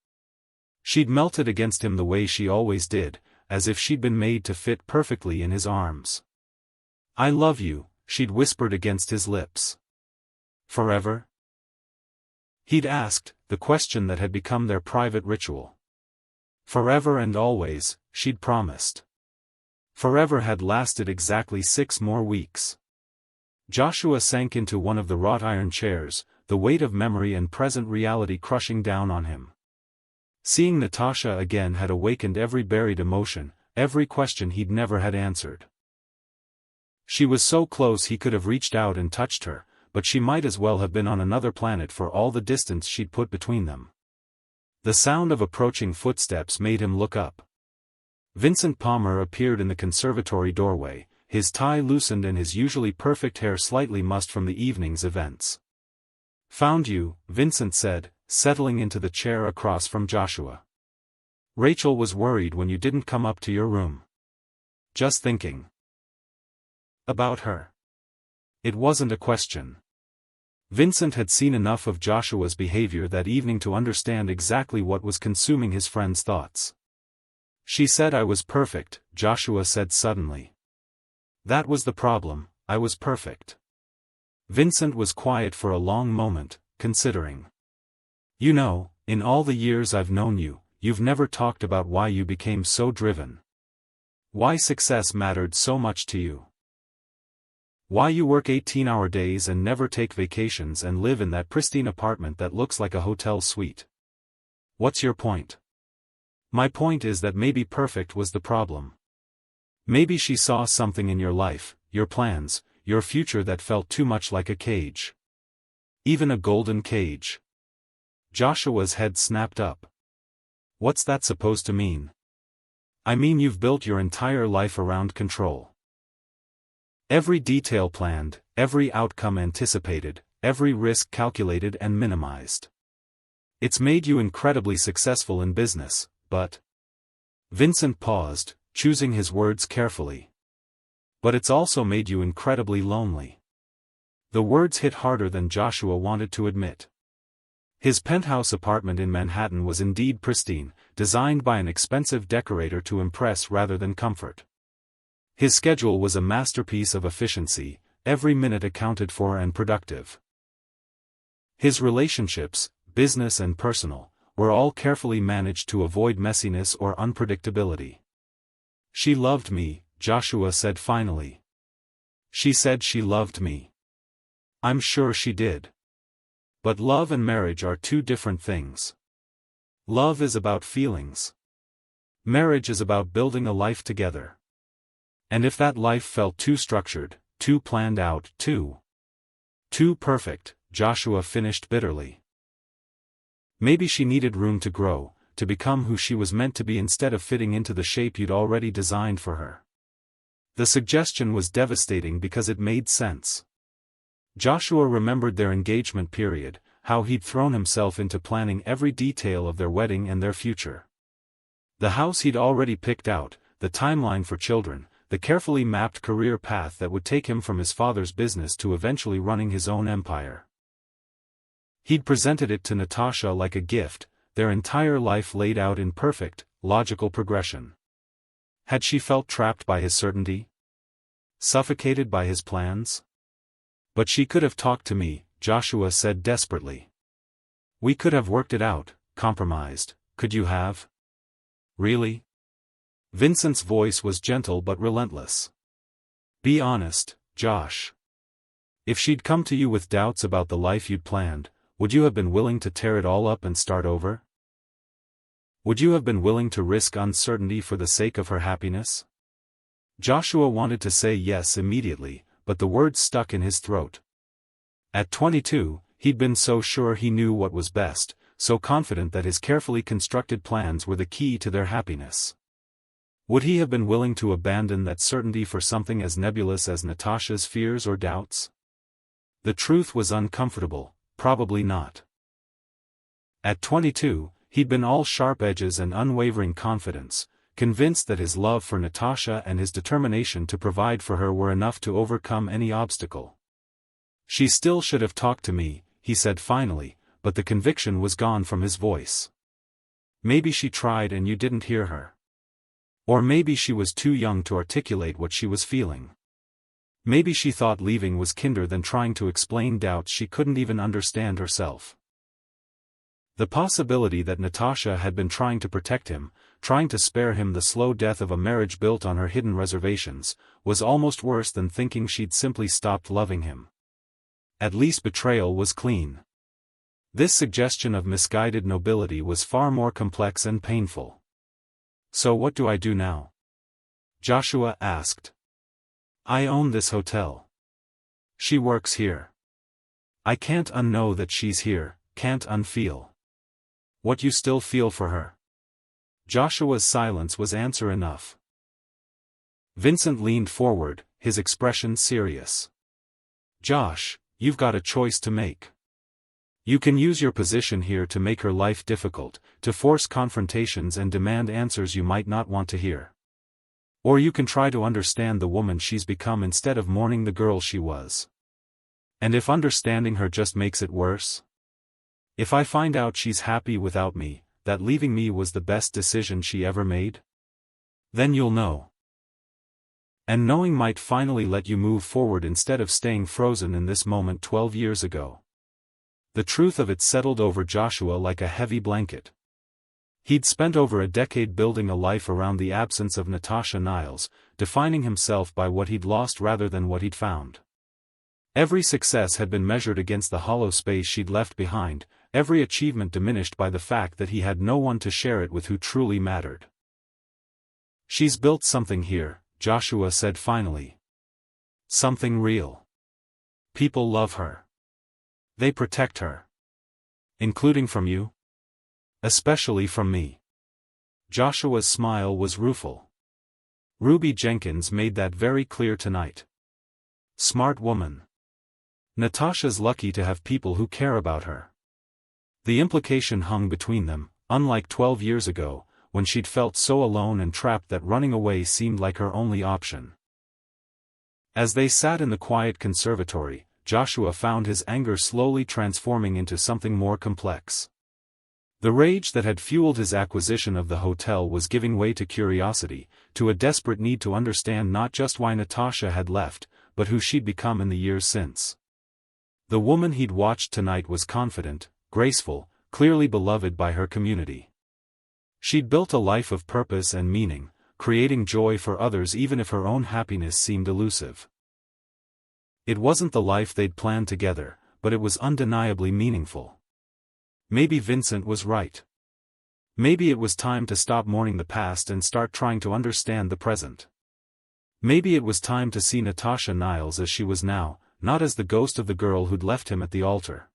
She'd melted against him the way she always did, as if she'd been made to fit perfectly in his arms. "I love you," she'd whispered against his lips. "Forever?" He'd asked, the question that had become their private ritual. "Forever and always," she'd promised. Forever had lasted exactly 6 more weeks. Joshua sank into one of the wrought iron chairs, the weight of memory and present reality crushing down on him. Seeing Natasha again had awakened every buried emotion, every question he'd never had answered. She was so close he could have reached out and touched her, but she might as well have been on another planet for all the distance she'd put between them. The sound of approaching footsteps made him look up. Vincent Palmer appeared in the conservatory doorway, his tie loosened and his usually perfect hair slightly mussed from the evening's events. "Found you," Vincent said, settling into the chair across from Joshua. "Rachel was worried when you didn't come up to your room." "Just thinking about her." It wasn't a question. Vincent had seen enough of Joshua's behavior that evening to understand exactly what was consuming his friend's thoughts. "She said I was perfect," Joshua said suddenly. "That was the problem, I was perfect." Vincent was quiet for a long moment, considering. "You know, in all the years I've known you, you've never talked about why you became so driven. Why success mattered so much to you. Why you work 18-hour days and never take vacations and live in that pristine apartment that looks like a hotel suite. What's your point?" "My point is that maybe perfect was the problem. Maybe she saw something in your life, your plans, your future that felt too much like a cage. Even a golden cage." Joshua's head snapped up. "What's that supposed to mean?" "I mean you've built your entire life around control. Every detail planned, every outcome anticipated, every risk calculated and minimized. It's made you incredibly successful in business, but..." Vincent paused, choosing his words carefully. "But it's also made you incredibly lonely." The words hit harder than Joshua wanted to admit. His penthouse apartment in Manhattan was indeed pristine, designed by an expensive decorator to impress rather than comfort. His schedule was a masterpiece of efficiency, every minute accounted for and productive. His relationships, business and personal, were all carefully managed to avoid messiness or unpredictability. "She loved me," Joshua said finally. "She said she loved me. I'm sure she did. But love and marriage are 2 different things. Love is about feelings. Marriage is about building a life together. And if that life felt too structured, too planned out, too perfect," Joshua finished bitterly. "Maybe she needed room to grow, to become who she was meant to be instead of fitting into the shape you'd already designed for her. The suggestion was devastating because it made sense. Joshua remembered their engagement period, how he'd thrown himself into planning every detail of their wedding and their future. The house he'd already picked out, the timeline for children, the carefully mapped career path that would take him from his father's business to eventually running his own empire. He'd presented it to Natasha like a gift, their entire life laid out in perfect, logical progression. Had she felt trapped by his certainty? Suffocated by his plans? But she could have talked to me, Joshua said desperately. We could have worked it out, compromised, could you have? Really? Vincent's voice was gentle but relentless. Be honest, Josh. If she'd come to you with doubts about the life you'd planned, would you have been willing to tear it all up and start over? Would you have been willing to risk uncertainty for the sake of her happiness? Joshua wanted to say yes immediately, but the words stuck in his throat. At 22, he'd been so sure he knew what was best, so confident that his carefully constructed plans were the key to their happiness. Would he have been willing to abandon that certainty for something as nebulous as Natasha's fears or doubts? The truth was uncomfortable, probably not. At 22, he'd been all sharp edges and unwavering confidence, convinced that his love for Natasha and his determination to provide for her were enough to overcome any obstacle. She still should have talked to me, he said finally, but the conviction was gone from his voice. Maybe she tried and you didn't hear her. Or maybe she was too young to articulate what she was feeling. Maybe she thought leaving was kinder than trying to explain doubts she couldn't even understand herself. The possibility that Natasha had been trying to protect him, trying to spare him the slow death of a marriage built on her hidden reservations, was almost worse than thinking she'd simply stopped loving him. At least betrayal was clean. This suggestion of misguided nobility was far more complex and painful. So what do I do now? Joshua asked. I own this hotel. She works here. I can't unknow that she's here, can't unfeel. What you still feel for her? Joshua's silence was answer enough. Vincent leaned forward, his expression serious. Josh, you've got a choice to make. You can use your position here to make her life difficult, to force confrontations and demand answers you might not want to hear. Or you can try to understand the woman she's become instead of mourning the girl she was. And if understanding her just makes it worse? If I find out she's happy without me, that leaving me was the best decision she ever made? Then you'll know. And knowing might finally let you move forward instead of staying frozen in this moment 12 years ago. The truth of it settled over Joshua like a heavy blanket. He'd spent over a decade building a life around the absence of Natasha Niles, defining himself by what he'd lost rather than what he'd found. Every success had been measured against the hollow space she'd left behind, every achievement diminished by the fact that he had no one to share it with who truly mattered. She's built something here, Joshua said finally. Something real. People love her. They protect her. Including from you? Especially from me. Joshua's smile was rueful. Ruby Jenkins made that very clear tonight. Smart woman. Natasha's lucky to have people who care about her. The implication hung between them, unlike 12 years ago, when she'd felt so alone and trapped that running away seemed like her only option. As they sat in the quiet conservatory, Joshua found his anger slowly transforming into something more complex. The rage that had fueled his acquisition of the hotel was giving way to curiosity, to a desperate need to understand not just why Natasha had left, but who she'd become in the years since. The woman he'd watched tonight was confident, graceful, clearly beloved by her community. She'd built a life of purpose and meaning, creating joy for others even if her own happiness seemed elusive. It wasn't the life they'd planned together, but it was undeniably meaningful. Maybe Vincent was right. Maybe it was time to stop mourning the past and start trying to understand the present. Maybe it was time to see Natasha Niles as she was now, not as the ghost of the girl who'd left him at the altar.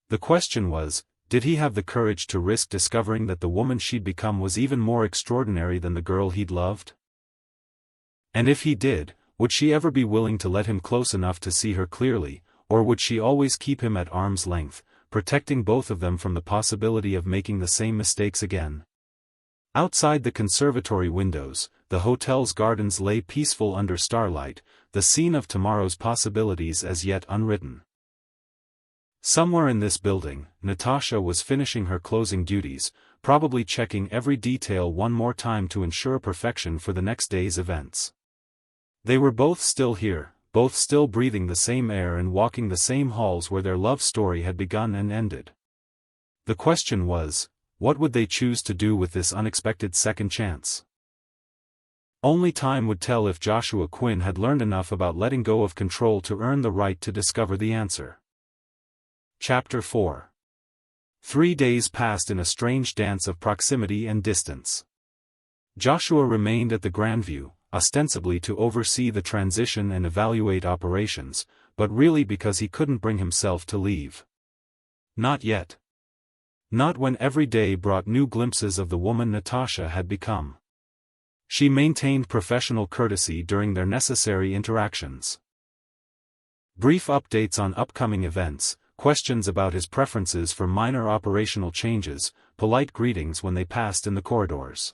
The question was, Did he have the courage to risk discovering that the woman she'd become was even more extraordinary than the girl he'd loved? And if he did, would she ever be willing to let him close enough to see her clearly, or would she always keep him at arm's length, protecting both of them from the possibility of making the same mistakes again? Outside the conservatory windows, the hotel's gardens lay peaceful under starlight, the scene of tomorrow's possibilities as yet unwritten. Somewhere in this building, Natasha was finishing her closing duties, probably checking every detail one more time to ensure perfection for the next day's events. They were both still here, both still breathing the same air and walking the same halls where their love story had begun and ended. The question was, what would they choose to do with this unexpected second chance? Only time would tell if Joshua Quinn had learned enough about letting go of control to earn the right to discover the answer. Chapter 4. 3 days passed in a strange dance of proximity and distance. Joshua remained at the Grandview, ostensibly to oversee the transition and evaluate operations, but really because he couldn't bring himself to leave. Not yet. Not when every day brought new glimpses of the woman Natasha had become. She maintained professional courtesy during their necessary interactions. Brief updates on upcoming events, questions about his preferences for minor operational changes, polite greetings when they passed in the corridors.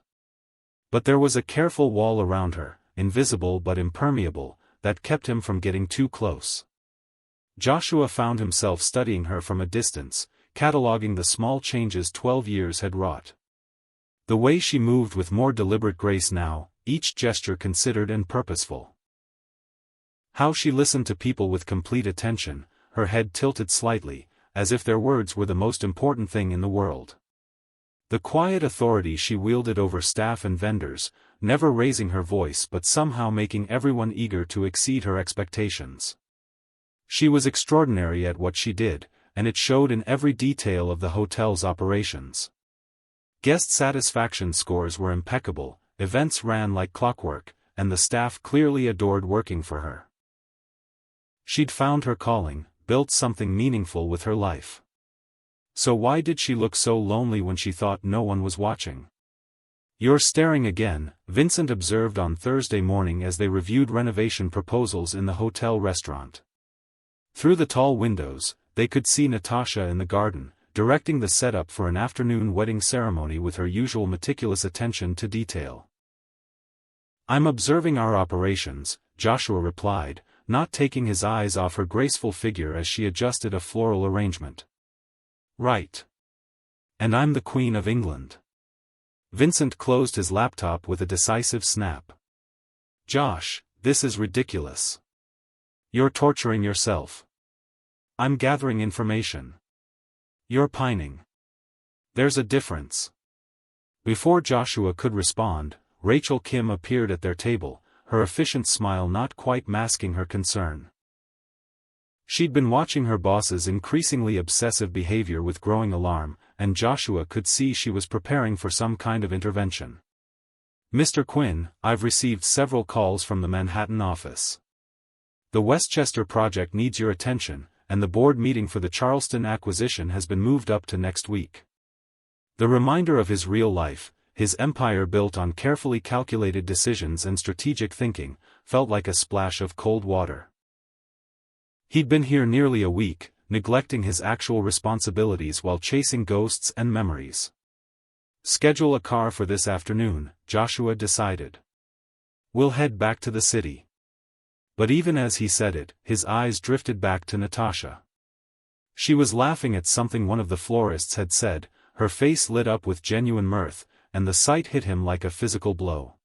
But there was a careful wall around her, invisible but impermeable, that kept him from getting too close. Joshua found himself studying her from a distance, cataloging the small changes 12 years had wrought. The way she moved with more deliberate grace now, each gesture considered and purposeful. How she listened to people with complete attention, her head tilted slightly, as if their words were the most important thing in the world. The quiet authority she wielded over staff and vendors, never raising her voice but somehow making everyone eager to exceed her expectations. She was extraordinary at what she did, and it showed in every detail of the hotel's operations. Guest satisfaction scores were impeccable, events ran like clockwork, and the staff clearly adored working for her. She'd found her calling, built something meaningful with her life. So why did she look so lonely when she thought no one was watching? "You're staring again," Vincent observed on Thursday morning as they reviewed renovation proposals in the hotel restaurant. Through the tall windows, they could see Natasha in the garden, directing the setup for an afternoon wedding ceremony with her usual meticulous attention to detail. "I'm observing our operations," Joshua replied, not taking his eyes off her graceful figure as she adjusted a floral arrangement. "Right. And I'm the Queen of England." Vincent closed his laptop with a decisive snap. "Josh, this is ridiculous. You're torturing yourself." "I'm gathering information." "You're pining." "There's a difference." Before Joshua could respond, Rachel Kim appeared at their table, her efficient smile not quite masking her concern. She'd been watching her boss's increasingly obsessive behavior with growing alarm, and Joshua could see she was preparing for some kind of intervention. "Mr. Quinn, I've received several calls from the Manhattan office. The Westchester project needs your attention, and the board meeting for the Charleston acquisition has been moved up to next week." The reminder of his real life, his empire built on carefully calculated decisions and strategic thinking, felt like a splash of cold water. He'd been here nearly a week, neglecting his actual responsibilities while chasing ghosts and memories. "Schedule a car for this afternoon," Joshua decided. "We'll head back to the city." But even as he said it, his eyes drifted back to Natasha. She was laughing at something one of the florists had said, her face lit up with genuine mirth, and the sight hit him like a physical blow.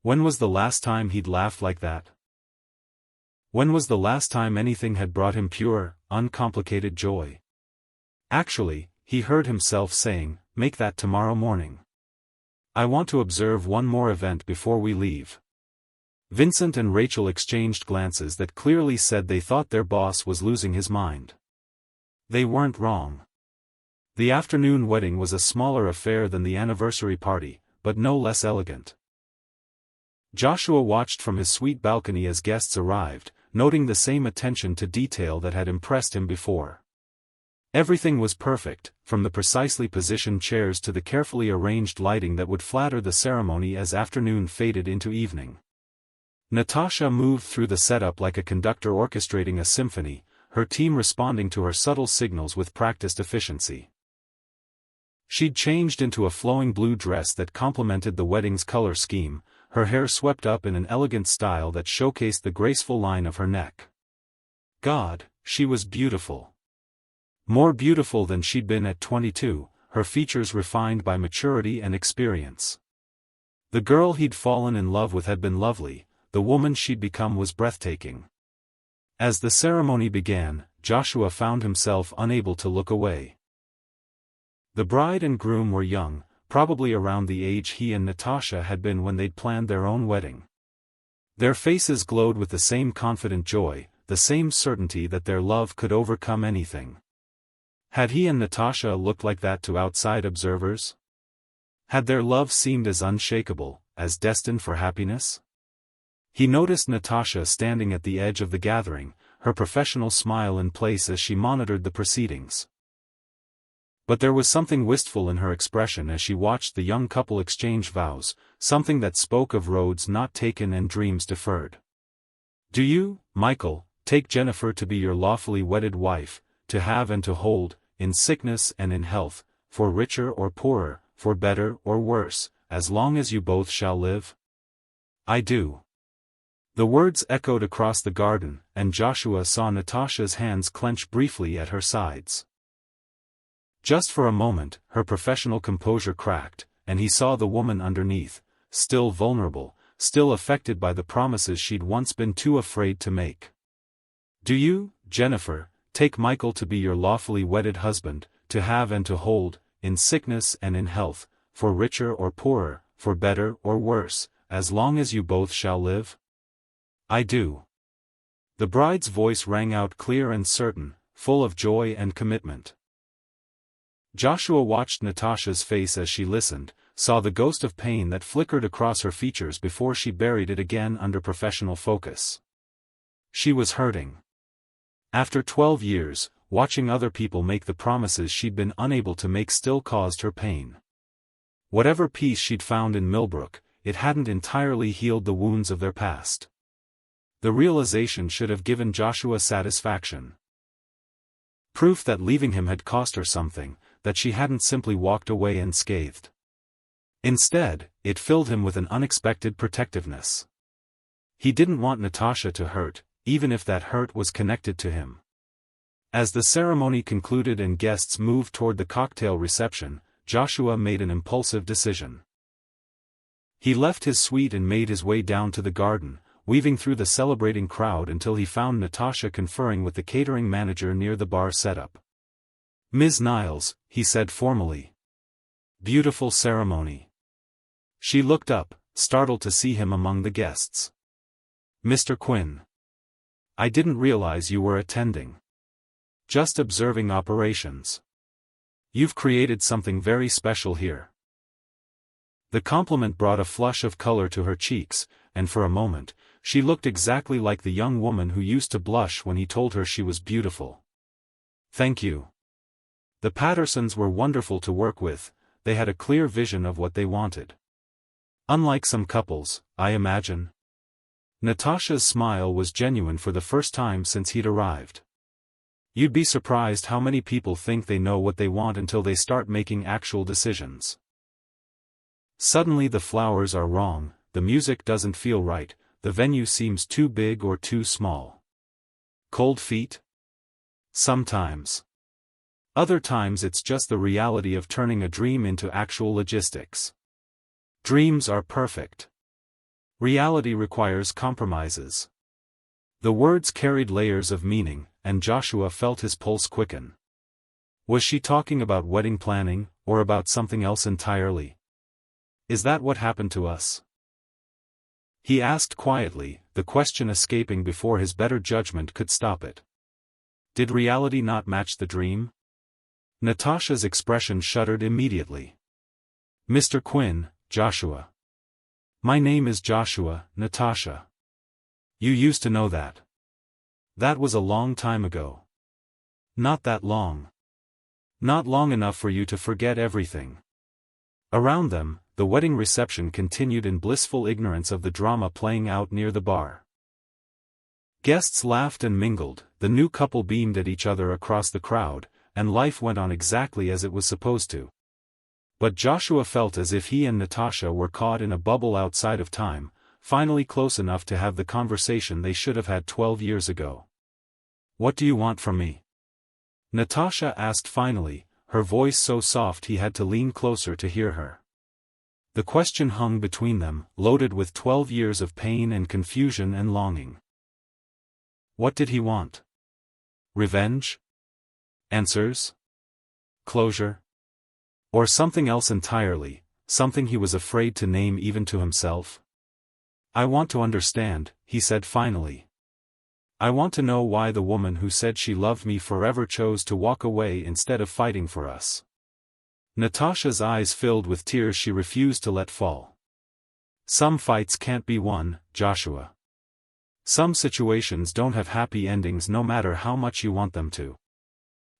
When was the last time he'd laughed like that? When was the last time anything had brought him pure, uncomplicated joy? Actually, he heard himself saying, "Make that tomorrow morning. I want to observe one more event before we leave." Vincent and Rachel exchanged glances that clearly said they thought their boss was losing his mind. They weren't wrong. The afternoon wedding was a smaller affair than the anniversary party, but no less elegant. Joshua watched from his suite balcony as guests arrived, noting the same attention to detail that had impressed him before. Everything was perfect, from the precisely positioned chairs to the carefully arranged lighting that would flatter the ceremony as afternoon faded into evening. Natasha moved through the setup like a conductor orchestrating a symphony, her team responding to her subtle signals with practiced efficiency. She'd changed into a flowing blue dress that complemented the wedding's color scheme, her hair swept up in an elegant style that showcased the graceful line of her neck. God, she was beautiful. More beautiful than she'd been at 22, her features refined by maturity and experience. The girl he'd fallen in love with had been lovely, the woman she'd become was breathtaking. As the ceremony began, Joshua found himself unable to look away. The bride and groom were young, probably around the age he and Natasha had been when they'd planned their own wedding. Their faces glowed with the same confident joy, the same certainty that their love could overcome anything. Had he and Natasha looked like that to outside observers? Had their love seemed as unshakable, as destined for happiness? He noticed Natasha standing at the edge of the gathering, her professional smile in place as she monitored the proceedings. But there was something wistful in her expression as she watched the young couple exchange vows, something that spoke of roads not taken and dreams deferred. "Do you, Michael, take Jennifer to be your lawfully wedded wife, to have and to hold, in sickness and in health, for richer or poorer, for better or worse, as long as you both shall live?" "I do." The words echoed across the garden, and Joshua saw Natasha's hands clench briefly at her sides. Just for a moment, her professional composure cracked, and he saw the woman underneath, still vulnerable, still affected by the promises she'd once been too afraid to make. "Do you, Jennifer, take Michael to be your lawfully wedded husband, to have and to hold, in sickness and in health, for richer or poorer, for better or worse, as long as you both shall live?" "I do." The bride's voice rang out clear and certain, full of joy and commitment. Joshua watched Natasha's face as she listened, saw the ghost of pain that flickered across her features before she buried it again under professional focus. She was hurting. After 12 years, watching other people make the promises she'd been unable to make still caused her pain. Whatever peace she'd found in Milbrook, it hadn't entirely healed the wounds of their past. The realization should have given Joshua satisfaction. Proof that leaving him had cost her something, that she hadn't simply walked away unscathed. Instead, it filled him with an unexpected protectiveness. He didn't want Natasha to hurt, even if that hurt was connected to him. As the ceremony concluded and guests moved toward the cocktail reception, Joshua made an impulsive decision. He left his suite and made his way down to the garden, weaving through the celebrating crowd until he found Natasha conferring with the catering manager near the bar setup. "Ms. Niles," he said formally. "Beautiful ceremony." She looked up, startled to see him among the guests. "Mr. Quinn. I didn't realize you were attending. Just observing operations. You've created something very special here." The compliment brought a flush of color to her cheeks, and for a moment, she looked exactly like the young woman who used to blush when he told her she was beautiful. "Thank you. The Pattersons were wonderful to work with, they had a clear vision of what they wanted. Unlike some couples, I imagine." Natasha's smile was genuine for the first time since he'd arrived. "You'd be surprised how many people think they know what they want until they start making actual decisions. Suddenly the flowers are wrong, the music doesn't feel right, the venue seems too big or too small. Cold feet? Sometimes. Other times it's just the reality of turning a dream into actual logistics. Dreams are perfect. Reality requires compromises." The words carried layers of meaning, and Joshua felt his pulse quicken. Was she talking about wedding planning, or about something else entirely? "Is that what happened to us?" he asked quietly, the question escaping before his better judgment could stop it. Did reality not match the dream? Natasha's expression shuddered immediately. "Mr. Quinn, Joshua. My name is Joshua, Natasha. You used to know that. That was a long time ago." "Not that long." Not long enough for you to forget everything. Around them, the wedding reception continued in blissful ignorance of the drama playing out near the bar. Guests laughed and mingled, the new couple beamed at each other across the crowd, and life went on exactly as it was supposed to. But Joshua felt as if he and Natasha were caught in a bubble outside of time, finally close enough to have the conversation they should have had 12 years ago. "What do you want from me?" Natasha asked finally, her voice so soft he had to lean closer to hear her. The question hung between them, loaded with 12 years of pain and confusion and longing. What did he want? Revenge? Answers? Closure? Or something else entirely, something he was afraid to name even to himself? "I want to understand," he said finally. "I want to know why the woman who said she loved me forever chose to walk away instead of fighting for us." Natasha's eyes filled with tears she refused to let fall. "Some fights can't be won, Joshua. Some situations don't have happy endings no matter how much you want them to."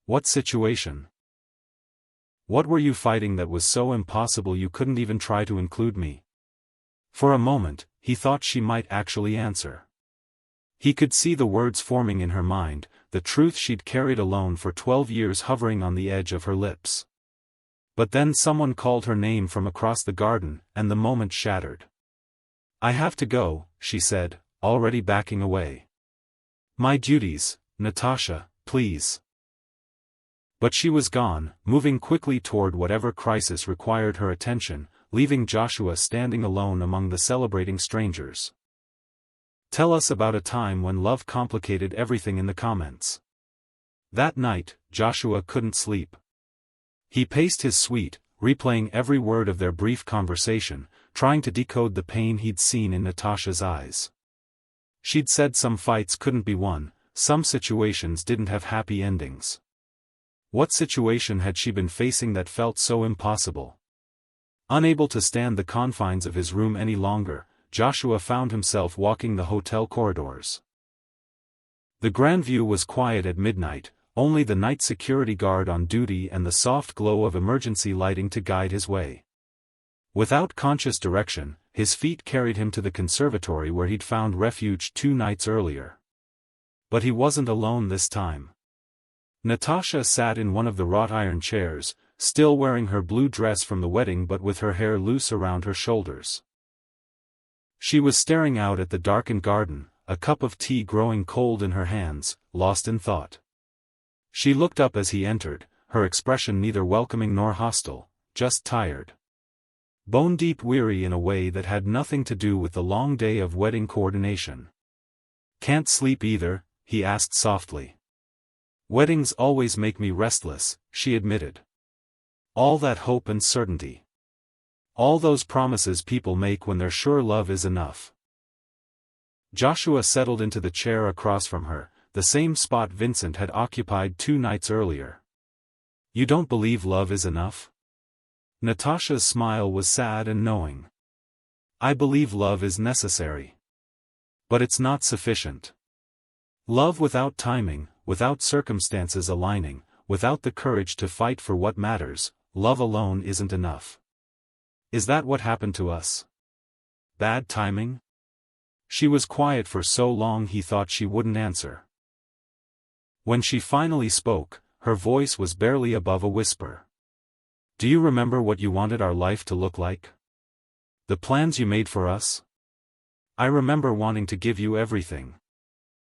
"What situation? What were you fighting that was so impossible you couldn't even try to include me?" For a moment, he thought she might actually answer. He could see the words forming in her mind, the truth she'd carried alone for 12 years hovering on the edge of her lips. But then someone called her name from across the garden, and the moment shattered. "I have to go," she said, already backing away. "My duties, Natasha, please." But she was gone, moving quickly toward whatever crisis required her attention, leaving Joshua standing alone among the celebrating strangers. "Tell us about a time when love complicated everything," in the comments. That night, Joshua couldn't sleep. He paced his suite, replaying every word of their brief conversation, trying to decode the pain he'd seen in Natasha's eyes. She'd said some fights couldn't be won, some situations didn't have happy endings. What situation had she been facing that felt so impossible? Unable to stand the confines of his room any longer, Joshua found himself walking the hotel corridors. The grand view was quiet at midnight, only the night security guard on duty and the soft glow of emergency lighting to guide his way. Without conscious direction, his feet carried him to the conservatory where he'd found refuge 2 nights earlier. But he wasn't alone this time. Natasha sat in one of the wrought iron chairs, still wearing her blue dress from the wedding but with her hair loose around her shoulders. She was staring out at the darkened garden, a cup of tea growing cold in her hands, lost in thought. She looked up as he entered, her expression neither welcoming nor hostile, just tired. Bone-deep weary in a way that had nothing to do with the long day of wedding coordination. "Can't sleep either?" he asked softly. "Weddings always make me restless," she admitted. "All that hope and certainty. All those promises people make when they're sure love is enough." Joshua settled into the chair across from her, the same spot Vincent had occupied 2 nights earlier. "You don't believe love is enough?" Natasha's smile was sad and knowing. "I believe love is necessary. But it's not sufficient. Love without timing, without circumstances aligning, without the courage to fight for what matters, love alone isn't enough." Is that what happened to us? Bad timing? She was quiet for so long he thought she wouldn't answer. When she finally spoke, her voice was barely above a whisper. "Do you remember what you wanted our life to look like? The plans you made for us? I remember wanting to give you everything.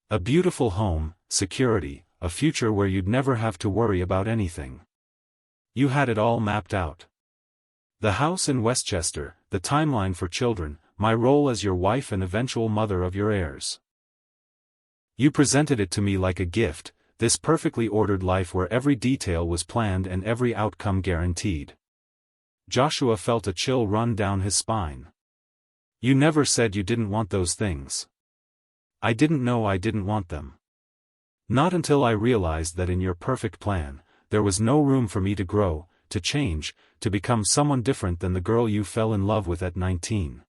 A beautiful home, security, a future where you'd never have to worry about anything. You had it all mapped out. The house in Westchester, the timeline for children, my role as your wife and eventual mother of your heirs. You presented it to me like a gift, this perfectly ordered life where every detail was planned and every outcome guaranteed." Joshua felt a chill run down his spine. "You never said you didn't want those things. I didn't know I didn't want them. Not until I realized that in your perfect plan, there was no room for me to grow, to change, to become someone different than the girl you fell in love with at 19.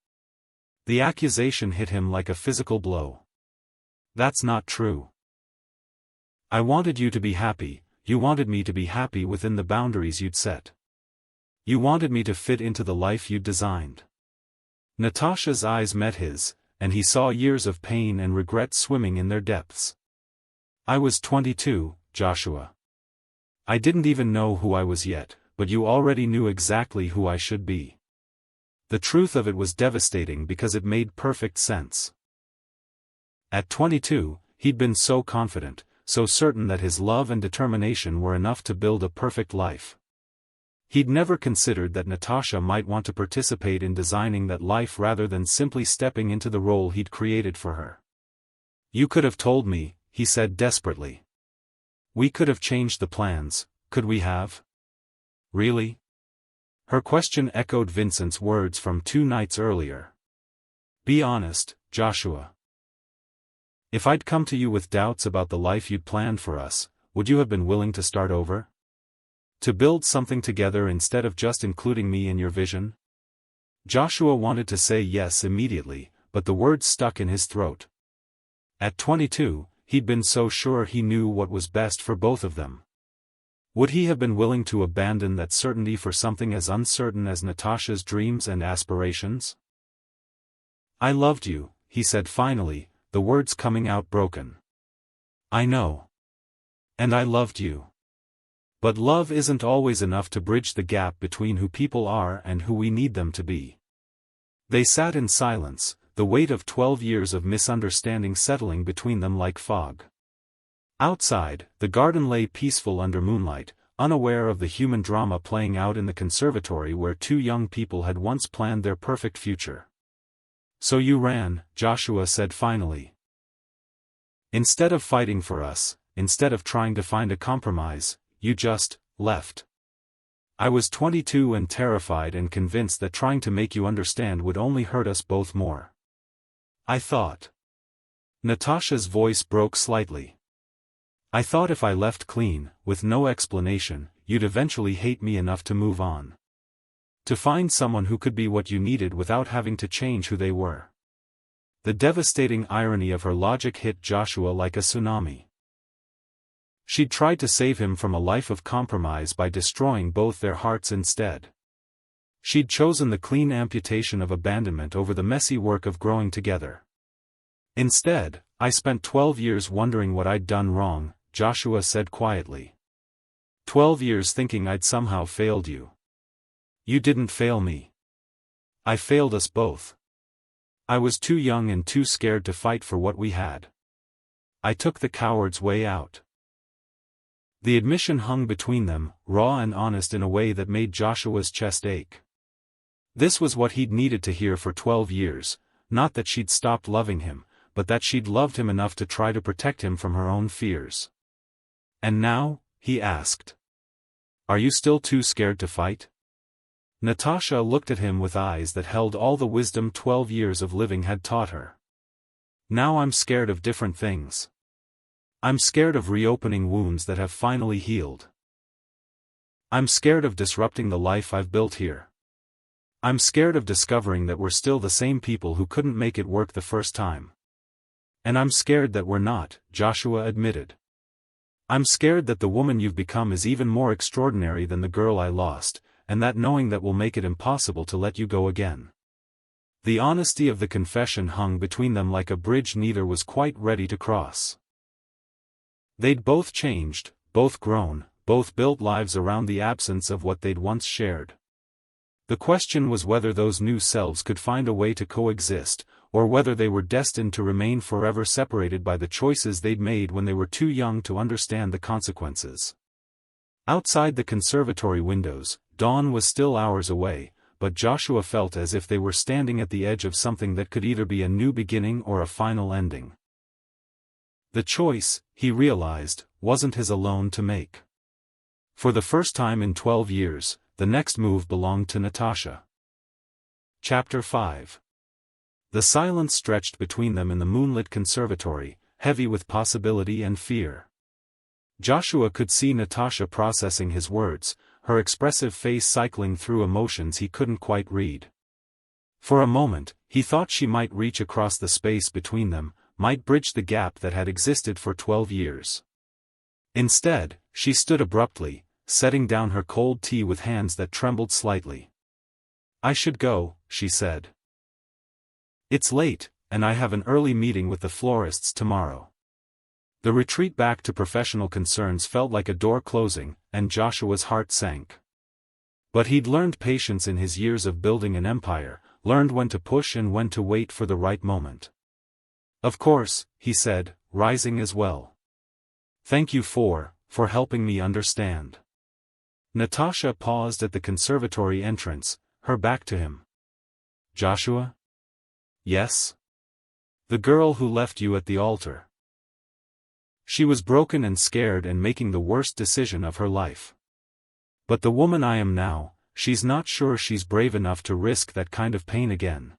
The accusation hit him like a physical blow. "That's not true. I wanted you to be happy, you wanted me to be happy within the boundaries you'd set. You wanted me to fit into the life you'd designed. Natasha's eyes met his, and he saw years of pain and regret swimming in their depths. I was 22, Joshua. I didn't even know who I was yet, but you already knew exactly who I should be. The truth of it was devastating because it made perfect sense. At 22, he'd been so confident, so certain that his love and determination were enough to build a perfect life. He'd never considered that Natasha might want to participate in designing that life rather than simply stepping into the role he'd created for her. You could have told me, he said desperately. We could have changed the plans, could we have? Really? Her question echoed Vincent's words from 2 nights earlier. Be honest, Joshua. If I'd come to you with doubts about the life you'd planned for us, would you have been willing to start over? To build something together instead of just including me in your vision? Joshua wanted to say yes immediately, but the words stuck in his throat. At 22, he'd been so sure he knew what was best for both of them. Would he have been willing to abandon that certainty for something as uncertain as Natasha's dreams and aspirations? I loved you, he said finally, the words coming out broken. I know. And I loved you. But love isn't always enough to bridge the gap between who people are and who we need them to be. They sat in silence, the weight of 12 years of misunderstanding settling between them like fog. Outside, the garden lay peaceful under moonlight, unaware of the human drama playing out in the conservatory where 2 young people had once planned their perfect future. So you ran, Joshua said finally. Instead of fighting for us, instead of trying to find a compromise, you just left. I was 22 and terrified and convinced that trying to make you understand would only hurt us both more. I thought. Natasha's voice broke slightly. I thought if I left clean, with no explanation, you'd eventually hate me enough to move on. To find someone who could be what you needed without having to change who they were. The devastating irony of her logic hit Joshua like a tsunami. She'd tried to save him from a life of compromise by destroying both their hearts instead. She'd chosen the clean amputation of abandonment over the messy work of growing together. Instead, I spent 12 years wondering what I'd done wrong, Joshua said quietly. 12 years thinking I'd somehow failed you. You didn't fail me. I failed us both. I was too young and too scared to fight for what we had. I took the coward's way out. The admission hung between them, raw and honest in a way that made Joshua's chest ache. This was what he'd needed to hear for 12 years, not that she'd stopped loving him, but that she'd loved him enough to try to protect him from her own fears. And now, he asked. Are you still too scared to fight? Natasha looked at him with eyes that held all the wisdom 12 years of living had taught her. Now I'm scared of different things. I'm scared of reopening wounds that have finally healed. I'm scared of disrupting the life I've built here. I'm scared of discovering that we're still the same people who couldn't make it work the first time. And I'm scared that we're not, Joshua admitted. I'm scared that the woman you've become is even more extraordinary than the girl I lost, and that knowing that will make it impossible to let you go again. The honesty of the confession hung between them like a bridge neither was quite ready to cross. They'd both changed, both grown, both built lives around the absence of what they'd once shared. The question was whether those new selves could find a way to coexist, or whether they were destined to remain forever separated by the choices they'd made when they were too young to understand the consequences. Outside the conservatory windows, dawn was still hours away, but Joshua felt as if they were standing at the edge of something that could either be a new beginning or a final ending. The choice, he realized, wasn't his alone to make. For the first time in 12 years, the next move belonged to Natasha. Chapter 5. The silence stretched between them in the moonlit conservatory, heavy with possibility and fear. Joshua could see Natasha processing his words, her expressive face cycling through emotions he couldn't quite read. For a moment, he thought she might reach across the space between them, might bridge the gap that had existed for 12 years. Instead, she stood abruptly, setting down her cold tea with hands that trembled slightly. "I should go," she said. "It's late, and I have an early meeting with the florists tomorrow." The retreat back to professional concerns felt like a door closing, and Joshua's heart sank. But he'd learned patience in his years of building an empire, learned when to push and when to wait for the right moment. "Of course," he said, rising as well. "Thank you for helping me understand." Natasha paused at the conservatory entrance, her back to him. "Joshua?" "Yes?" "The girl who left you at the altar." She was broken and scared and making the worst decision of her life. "But the woman I am now, she's not sure she's brave enough to risk that kind of pain again."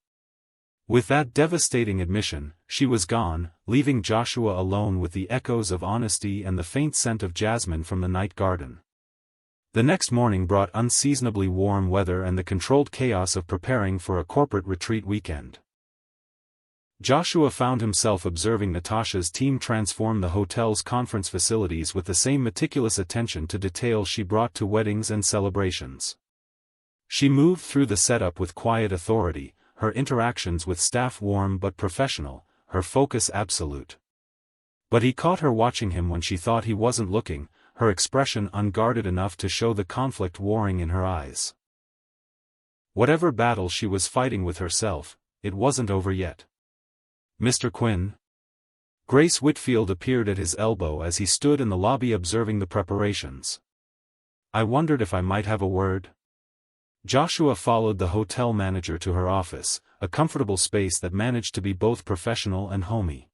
With that devastating admission, she was gone, leaving Joshua alone with the echoes of honesty and the faint scent of jasmine from the night garden. The next morning brought unseasonably warm weather and the controlled chaos of preparing for a corporate retreat weekend. Joshua found himself observing Natasha's team transform the hotel's conference facilities with the same meticulous attention to detail she brought to weddings and celebrations. She moved through the setup with quiet authority, her interactions with staff warm but professional, her focus absolute. But he caught her watching him when she thought he wasn't looking, her expression unguarded enough to show the conflict warring in her eyes. Whatever battle she was fighting with herself, it wasn't over yet. "Mr. Quinn?" Grace Whitfield appeared at his elbow as he stood in the lobby observing the preparations. "I wondered if I might have a word." Joshua followed the hotel manager to her office, a comfortable space that managed to be both professional and homey.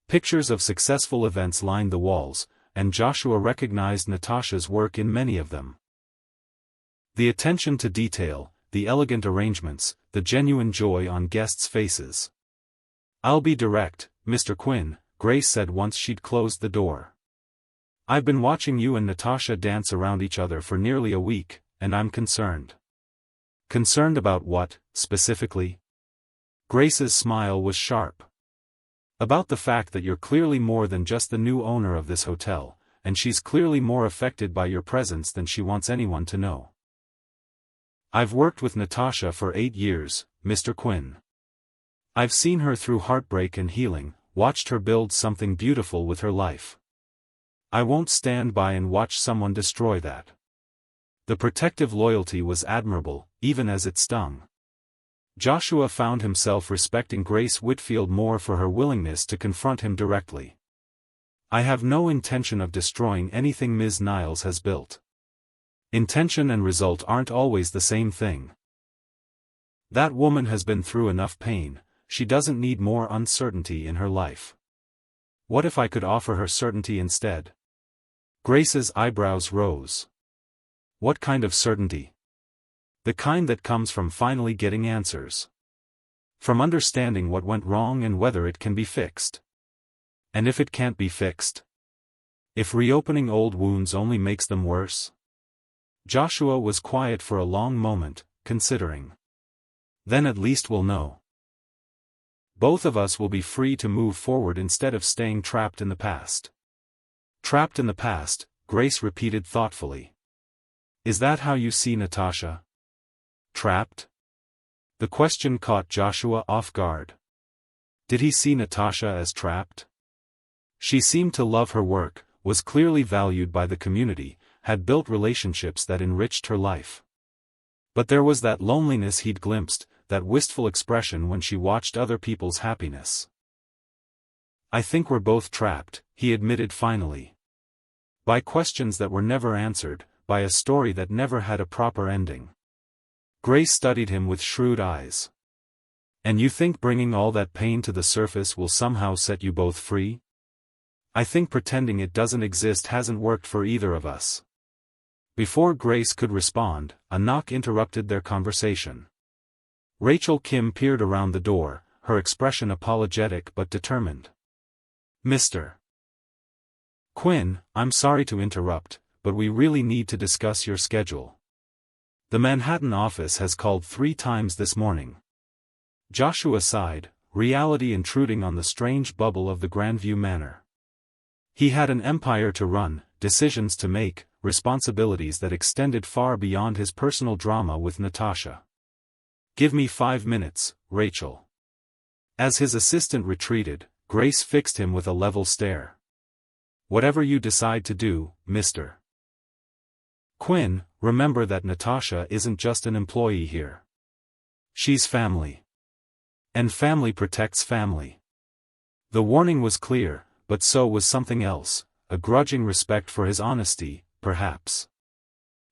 Pictures of successful events lined the walls, and Joshua recognized Natasha's work in many of them. The attention to detail, the elegant arrangements, the genuine joy on guests' faces. "I'll be direct, Mr. Quinn," Grace said once she'd closed the door. "I've been watching you and Natasha dance around each other for nearly a week, and I'm concerned." "Concerned about what, specifically?" Grace's smile was sharp. "About the fact that you're clearly more than just the new owner of this hotel, and she's clearly more affected by your presence than she wants anyone to know." "I've worked with Natasha for 8 years, Mr. Quinn. I've seen her through heartbreak and healing, watched her build something beautiful with her life. I won't stand by and watch someone destroy that." The protective loyalty was admirable, even as it stung. Joshua found himself respecting Grace Whitfield more for her willingness to confront him directly. "I have no intention of destroying anything Ms. Niles has built. Intention and result aren't always the same thing. That woman has been through enough pain, she doesn't need more uncertainty in her life. What if I could offer her certainty instead?" Grace's eyebrows rose. "What kind of certainty?" "The kind that comes from finally getting answers. From understanding what went wrong and whether it can be fixed. And if it can't be fixed? If reopening old wounds only makes them worse?" Joshua was quiet for a long moment, considering. "Then at least we'll know. Both of us will be free to move forward instead of staying trapped in the past." "Trapped in the past," Grace repeated thoughtfully. "Is that how you see Natasha? Trapped?" The question caught Joshua off guard. Did he see Natasha as trapped? She seemed to love her work, was clearly valued by the community, had built relationships that enriched her life. But there was that loneliness he'd glimpsed, that wistful expression when she watched other people's happiness. "I think we're both trapped," he admitted finally. "By questions that were never answered, by a story that never had a proper ending." Grace studied him with shrewd eyes. "And you think bringing all that pain to the surface will somehow set you both free?" "I think pretending it doesn't exist hasn't worked for either of us." Before Grace could respond, a knock interrupted their conversation. Rachel Kim peered around the door, her expression apologetic but determined. "Mr. Quinn, I'm sorry to interrupt, but we really need to discuss your schedule. The Manhattan office has called 3 times this morning." Joshua sighed, reality intruding on the strange bubble of the Grandview Manor. He had an empire to run, decisions to make, responsibilities that extended far beyond his personal drama with Natasha. "Give me 5 minutes, Rachel." As his assistant retreated, Grace fixed him with a level stare. "Whatever you decide to do, Mr. Quinn, remember that Natasha isn't just an employee here. She's family. And family protects family." The warning was clear, but so was something else, a grudging respect for his honesty, perhaps.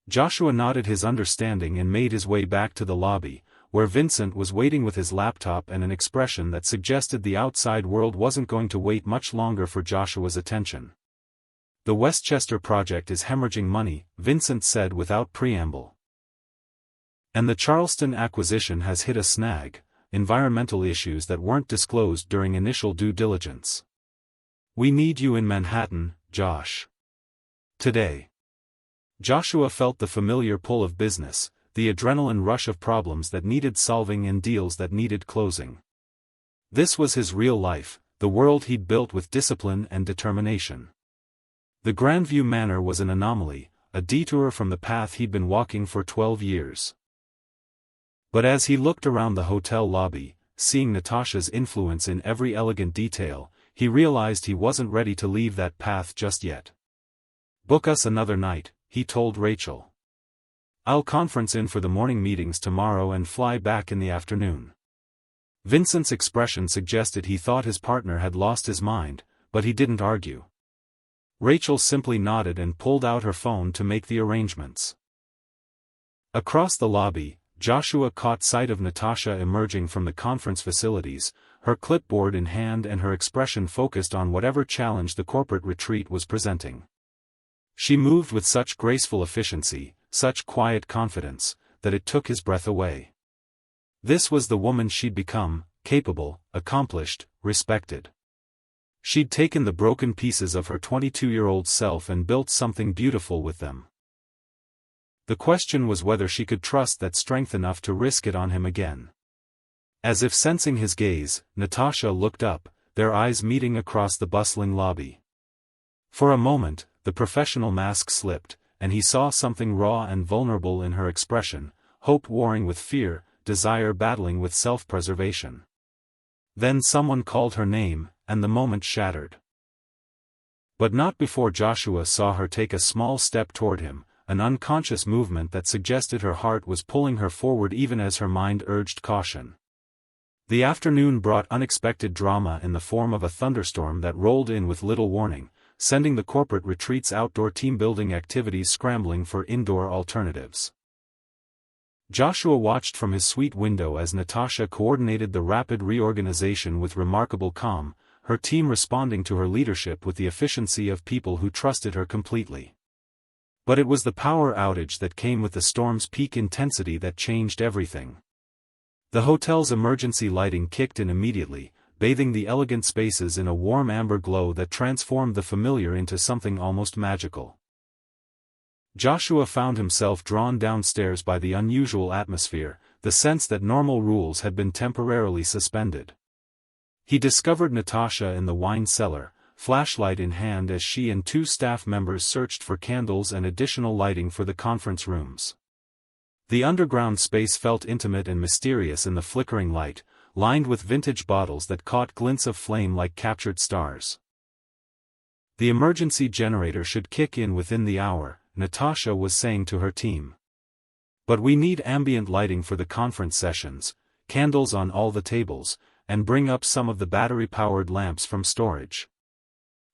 Joshua nodded his understanding and made his way back to the lobby, where Vincent was waiting with his laptop and an expression that suggested the outside world wasn't going to wait much longer for Joshua's attention. "The Westchester project is hemorrhaging money," Vincent said without preamble. "And the Charleston acquisition has hit a snag, environmental issues that weren't disclosed during initial due diligence. We need you in Manhattan, Josh. Today." Joshua felt the familiar pull of business, the adrenaline rush of problems that needed solving and deals that needed closing. This was his real life, the world he'd built with discipline and determination. The Grandview Manor was an anomaly, a detour from the path he'd been walking for 12 years. But as he looked around the hotel lobby, seeing Natasha's influence in every elegant detail, he realized he wasn't ready to leave that path just yet. "Book us another night," he told Rachel. "I'll conference in for the morning meetings tomorrow and fly back in the afternoon." Vincent's expression suggested he thought his partner had lost his mind, but he didn't argue. Rachel simply nodded and pulled out her phone to make the arrangements. Across the lobby, Joshua caught sight of Natasha emerging from the conference facilities, her clipboard in hand and her expression focused on whatever challenge the corporate retreat was presenting. She moved with such graceful efficiency, such quiet confidence, that it took his breath away. This was the woman she'd become, capable, accomplished, respected. She'd taken the broken pieces of her 22-year-old self and built something beautiful with them. The question was whether she could trust that strength enough to risk it on him again. As if sensing his gaze, Natasha looked up, their eyes meeting across the bustling lobby. For a moment, the professional mask slipped, and he saw something raw and vulnerable in her expression, hope warring with fear, desire battling with self-preservation. Then someone called her name, and the moment shattered. But not before Joshua saw her take a small step toward him, an unconscious movement that suggested her heart was pulling her forward even as her mind urged caution. The afternoon brought unexpected drama in the form of a thunderstorm that rolled in with little warning, sending the corporate retreat's outdoor team-building activities scrambling for indoor alternatives. Joshua watched from his suite window as Natasha coordinated the rapid reorganization with remarkable calm, her team responding to her leadership with the efficiency of people who trusted her completely. But it was the power outage that came with the storm's peak intensity that changed everything. The hotel's emergency lighting kicked in immediately, bathing the elegant spaces in a warm amber glow that transformed the familiar into something almost magical. Joshua found himself drawn downstairs by the unusual atmosphere, the sense that normal rules had been temporarily suspended. He discovered Natasha in the wine cellar, flashlight in hand as she and 2 staff members searched for candles and additional lighting for the conference rooms. The underground space felt intimate and mysterious in the flickering light, lined with vintage bottles that caught glints of flame like captured stars. The emergency generator should kick in within the hour, Natasha was saying to her team. But we need ambient lighting for the conference sessions, candles on all the tables, and bring up some of the battery-powered lamps from storage.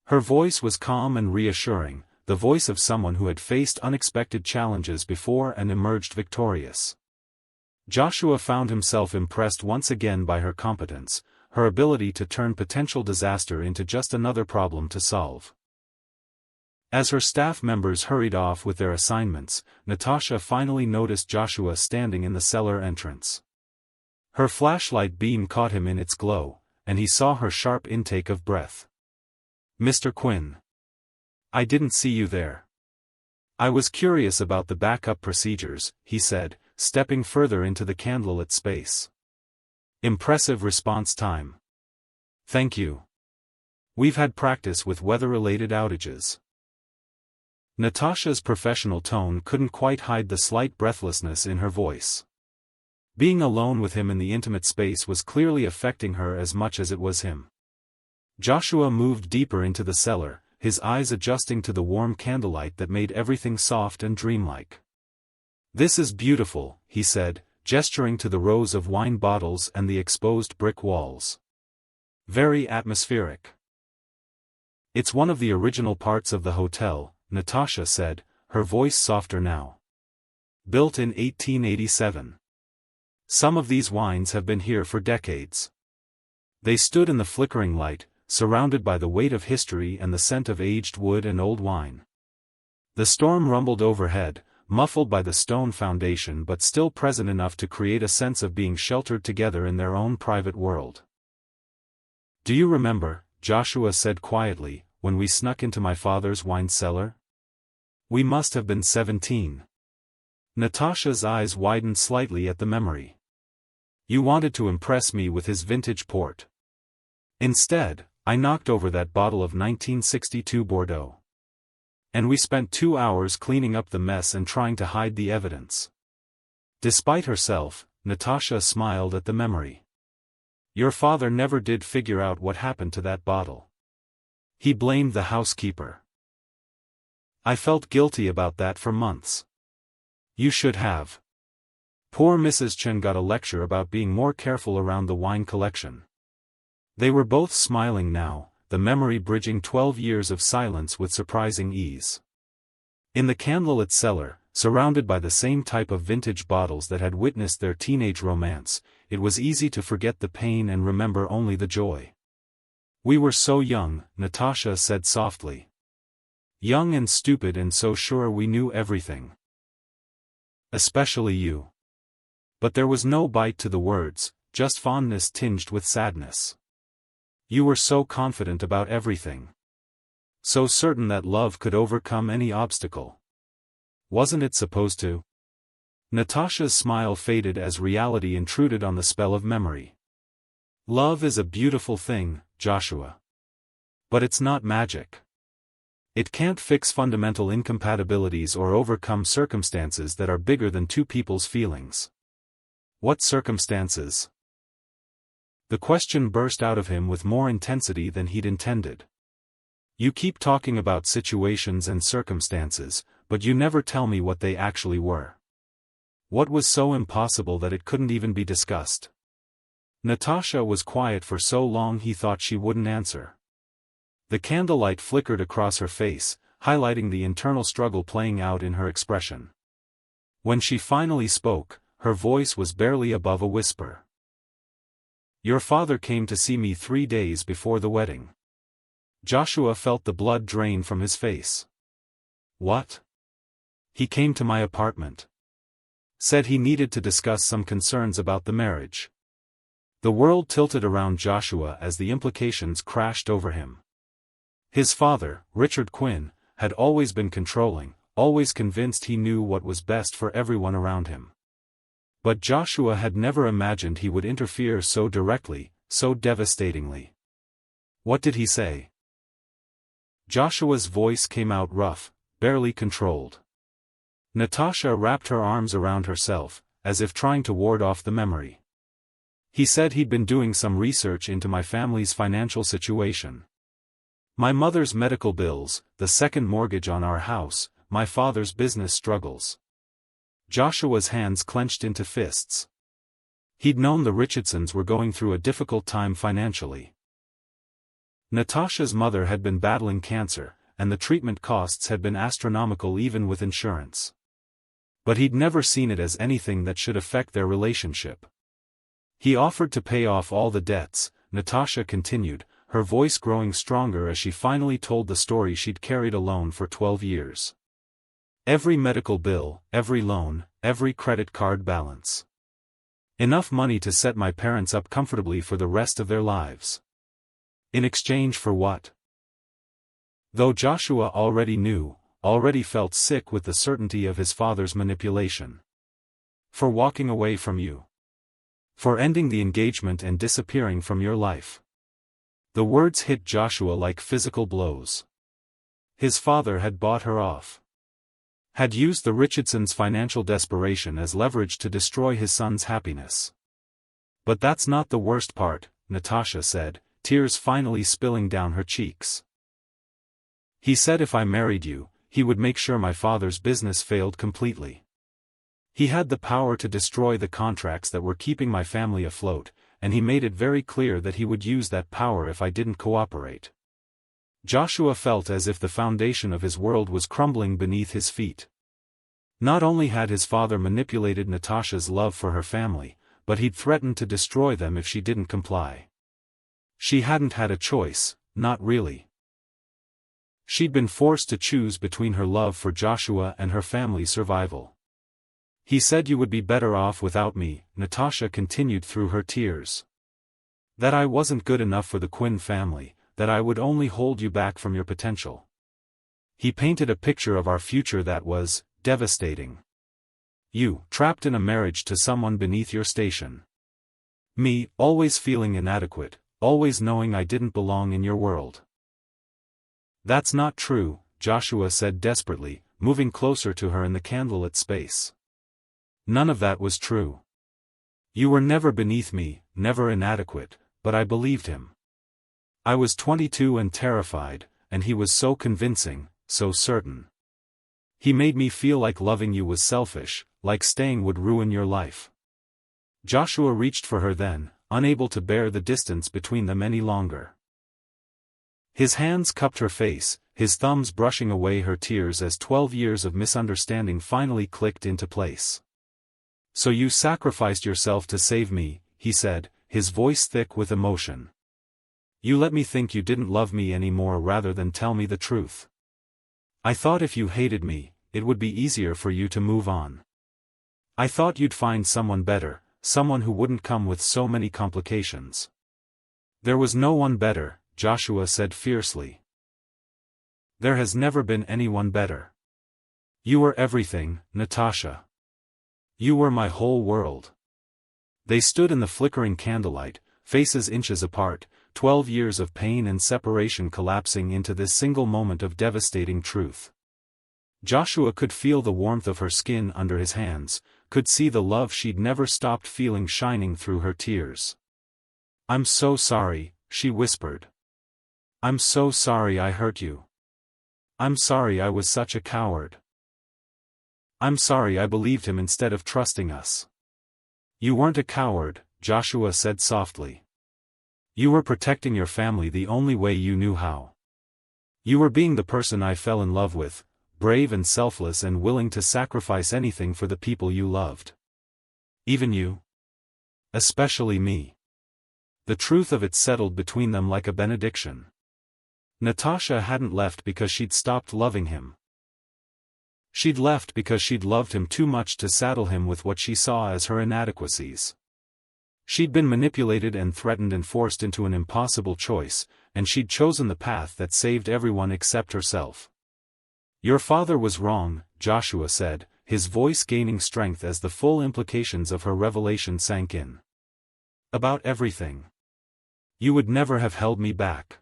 Her voice was calm and reassuring, the voice of someone who had faced unexpected challenges before and emerged victorious. Joshua found himself impressed once again by her competence, her ability to turn potential disaster into just another problem to solve. As her staff members hurried off with their assignments, Natasha finally noticed Joshua standing in the cellar entrance. Her flashlight beam caught him in its glow, and he saw her sharp intake of breath. "Mr. Quinn. I didn't see you there. I was curious about the backup procedures," he said, stepping further into the candlelit space. "Impressive response time. Thank you." We've had practice with weather-related outages. Natasha's professional tone couldn't quite hide the slight breathlessness in her voice. Being alone with him in the intimate space was clearly affecting her as much as it was him. Joshua moved deeper into the cellar, his eyes adjusting to the warm candlelight that made everything soft and dreamlike. "This is beautiful," he said, gesturing to the rows of wine bottles and the exposed brick walls. "Very atmospheric." "It's one of the original parts of the hotel," Natasha said, her voice softer now. "Built in 1887. Some of these wines have been here for decades." They stood in the flickering light, surrounded by the weight of history and the scent of aged wood and old wine. The storm rumbled overhead, muffled by the stone foundation but still present enough to create a sense of being sheltered together in their own private world. "Do you remember," Joshua said quietly, "when we snuck into my father's wine cellar? We must have been 17. Natasha's eyes widened slightly at the memory. "You wanted to impress me with his vintage port. Instead, I knocked over that bottle of 1962 Bordeaux. And we spent 2 hours cleaning up the mess and trying to hide the evidence." Despite herself, Natasha smiled at the memory. "Your father never did figure out what happened to that bottle. He blamed the housekeeper. I felt guilty about that for months." "You should have." Poor Mrs. Chen got a lecture about being more careful around the wine collection. They were both smiling now, the memory bridging 12 years of silence with surprising ease. In the candlelit cellar, surrounded by the same type of vintage bottles that had witnessed their teenage romance, it was easy to forget the pain and remember only the joy. "We were so young," Natasha said softly. "Young and stupid and so sure we knew everything. Especially you." But there was no bite to the words, just fondness tinged with sadness. "You were so confident about everything. So certain that love could overcome any obstacle. Wasn't it supposed to?" Natasha's smile faded as reality intruded on the spell of memory. "Love is a beautiful thing, Joshua. But it's not magic. It can't fix fundamental incompatibilities or overcome circumstances that are bigger than two people's feelings." "What circumstances?" The question burst out of him with more intensity than he'd intended. "You keep talking about situations and circumstances, but you never tell me what they actually were. What was so impossible that it couldn't even be discussed?" Natasha was quiet for so long he thought she wouldn't answer. The candlelight flickered across her face, highlighting the internal struggle playing out in her expression. When she finally spoke, her voice was barely above a whisper. "Your father came to see me 3 days before the wedding." Joshua felt the blood drain from his face. "What?" "He came to my apartment. Said he needed to discuss some concerns about the marriage." The world tilted around Joshua as the implications crashed over him. His father, Richard Quinn, had always been controlling, always convinced he knew what was best for everyone around him. But Joshua had never imagined he would interfere so directly, so devastatingly. "What did he say?" Joshua's voice came out rough, barely controlled. Natasha wrapped her arms around herself, as if trying to ward off the memory. "He said he'd been doing some research into my family's financial situation. My mother's medical bills, the second mortgage on our house, my father's business struggles." Joshua's hands clenched into fists. He'd known the Richardsons were going through a difficult time financially. Natasha's mother had been battling cancer, and the treatment costs had been astronomical even with insurance. But he'd never seen it as anything that should affect their relationship. "He offered to pay off all the debts," Natasha continued, her voice growing stronger as she finally told the story she'd carried alone for 12 years. "Every medical bill, every loan, every credit card balance. Enough money to set my parents up comfortably for the rest of their lives. In exchange for what?" Though Joshua already knew, already felt sick with the certainty of his father's manipulation. "For walking away from you. For ending the engagement and disappearing from your life. The words hit Joshua like physical blows. His father had bought her off. Had used the Richardsons' financial desperation as leverage to destroy his son's happiness. But that's not the worst part, Natasha said, tears finally spilling down her cheeks. He said if I married you, he would make sure my father's business failed completely. He had the power to destroy the contracts that were keeping my family afloat, and he made it very clear that he would use that power if I didn't cooperate. Joshua felt as if the foundation of his world was crumbling beneath his feet. Not only had his father manipulated Natasha's love for her family, but he'd threatened to destroy them if she didn't comply. She hadn't had a choice, not really. She'd been forced to choose between her love for Joshua and her family's survival. He said you would be better off without me, Natasha continued through her tears. That I wasn't good enough for the Quinn family, that I would only hold you back from your potential. He painted a picture of our future that was devastating. You, trapped in a marriage to someone beneath your station. Me, always feeling inadequate, always knowing I didn't belong in your world. That's not true, Joshua said desperately, moving closer to her in the candlelit space. None of that was true. You were never beneath me, never inadequate, but I believed him. I was 22 and terrified, and he was so convincing, so certain. He made me feel like loving you was selfish, like staying would ruin your life. Joshua reached for her then, unable to bear the distance between them any longer. His hands cupped her face, his thumbs brushing away her tears as 12 years of misunderstanding finally clicked into place. So you sacrificed yourself to save me, he said, his voice thick with emotion. You let me think you didn't love me anymore rather than tell me the truth. I thought if you hated me, it would be easier for you to move on. I thought you'd find someone better, someone who wouldn't come with so many complications. There was no one better, Joshua said fiercely. There has never been anyone better. You were everything, Natasha. You were my whole world. They stood in the flickering candlelight, faces inches apart, 12 years of pain and separation collapsing into this single moment of devastating truth. Joshua could feel the warmth of her skin under his hands, could see the love she'd never stopped feeling shining through her tears. I'm so sorry, she whispered. I'm so sorry I hurt you. I'm sorry I was such a coward. I'm sorry I believed him instead of trusting us. You weren't a coward, Joshua said softly. You were protecting your family the only way you knew how. You were being the person I fell in love with, brave and selfless and willing to sacrifice anything for the people you loved. Even you. Especially me. The truth of it settled between them like a benediction. Natasha hadn't left because she'd stopped loving him. She'd left because she'd loved him too much to saddle him with what she saw as her inadequacies. She'd been manipulated and threatened and forced into an impossible choice, and she'd chosen the path that saved everyone except herself. Your father was wrong, Joshua said, his voice gaining strength as the full implications of her revelation sank in. About everything. You would never have held me back.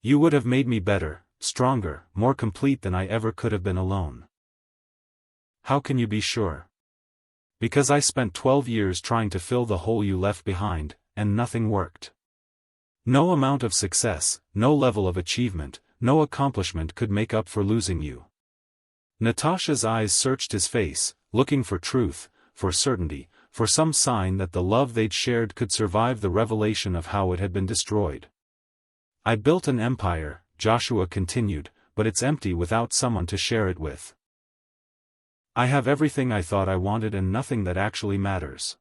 You would have made me better, stronger, more complete than I ever could have been alone. How can you be sure? Because I spent 12 years trying to fill the hole you left behind, and nothing worked. No amount of success, no level of achievement, no accomplishment could make up for losing you. Natasha's eyes searched his face, looking for truth, for certainty, for some sign that the love they'd shared could survive the revelation of how it had been destroyed. I built an empire, Joshua continued, but it's empty without someone to share it with. I have everything I thought I wanted and nothing that actually matters.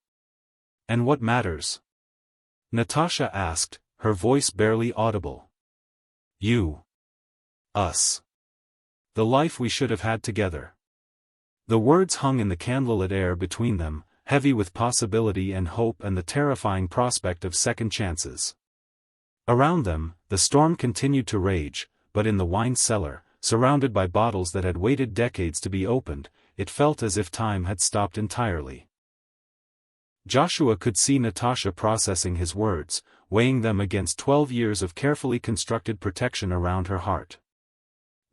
And what matters? Natasha asked, her voice barely audible. You. Us. The life we should have had together. The words hung in the candlelit air between them, heavy with possibility and hope and the terrifying prospect of second chances. Around them, the storm continued to rage, but in the wine cellar, surrounded by bottles that had waited decades to be opened, it felt as if time had stopped entirely. Joshua could see Natasha processing his words, weighing them against 12 years of carefully constructed protection around her heart.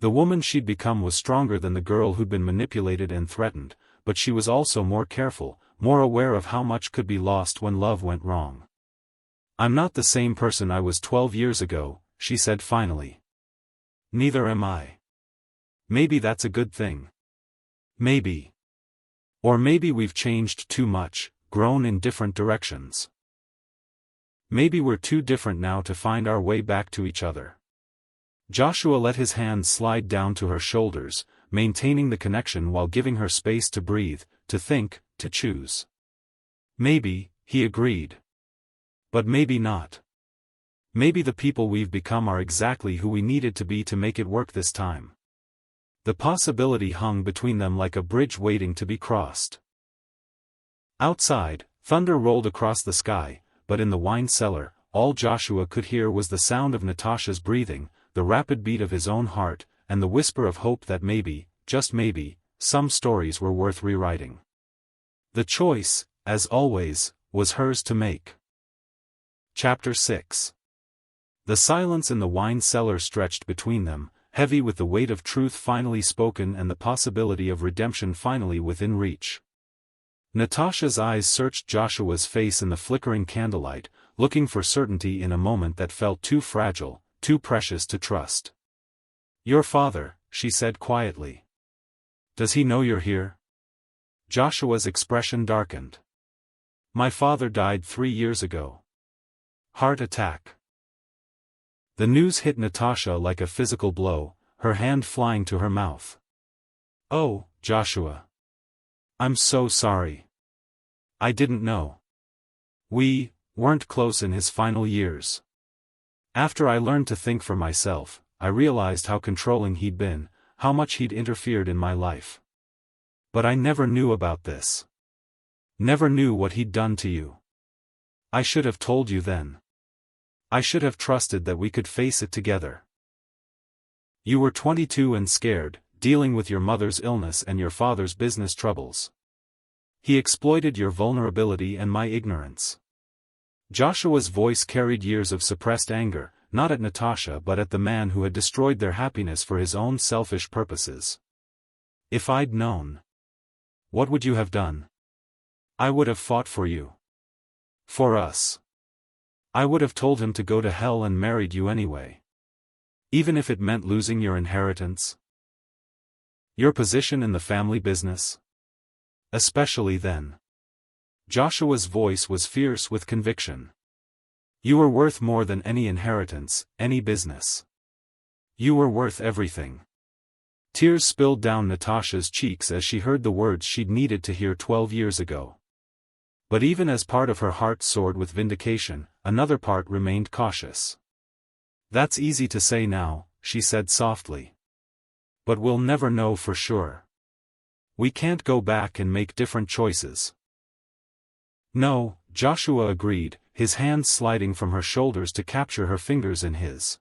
The woman she'd become was stronger than the girl who'd been manipulated and threatened, but she was also more careful, more aware of how much could be lost when love went wrong. "I'm not the same person I was 12 years ago," she said finally. "Neither am I. Maybe that's a good thing. Maybe. Or maybe we've changed too much, grown in different directions. Maybe we're too different now to find our way back to each other." Joshua let his hands slide down to her shoulders, maintaining the connection while giving her space to breathe, to think, to choose. "Maybe," he agreed. "But maybe not. Maybe the people we've become are exactly who we needed to be to make it work this time." The possibility hung between them like a bridge waiting to be crossed. Outside, thunder rolled across the sky, but in the wine cellar, all Joshua could hear was the sound of Natasha's breathing, the rapid beat of his own heart, and the whisper of hope that maybe, just maybe, some stories were worth rewriting. The choice, as always, was hers to make. Chapter 6. The silence in the wine cellar stretched between them, heavy with the weight of truth finally spoken and the possibility of redemption finally within reach. Natasha's eyes searched Joshua's face in the flickering candlelight, looking for certainty in a moment that felt too fragile, too precious to trust. "Your father," she said quietly. "Does he know you're here?" Joshua's expression darkened. "My father died 3 years ago. Heart attack." The news hit Natasha like a physical blow, her hand flying to her mouth. "Oh, Joshua. I'm so sorry. I didn't know. We weren't close in his final years. After I learned to think for myself, I realized how controlling he'd been, how much he'd interfered in my life. But I never knew about this. Never knew what he'd done to you. I should have told you then. I should have trusted that we could face it together. You were 22 and scared, dealing with your mother's illness and your father's business troubles. He exploited your vulnerability and my ignorance." Joshua's voice carried years of suppressed anger, not at Natasha but at the man who had destroyed their happiness for his own selfish purposes. "If I'd known. What would you have done? I would have fought for you. For us. I would have told him to go to hell and married you anyway. Even if it meant losing your inheritance. Your position in the family business. Especially then." Joshua's voice was fierce with conviction. "You were worth more than any inheritance, any business. You were worth everything." Tears spilled down Natasha's cheeks as she heard the words she'd needed to hear 12 years ago. But even as part of her heart soared with vindication, another part remained cautious. "That's easy to say now," she said softly. "But we'll never know for sure. We can't go back and make different choices." "No," Joshua agreed, his hands sliding from her shoulders to capture her fingers in his.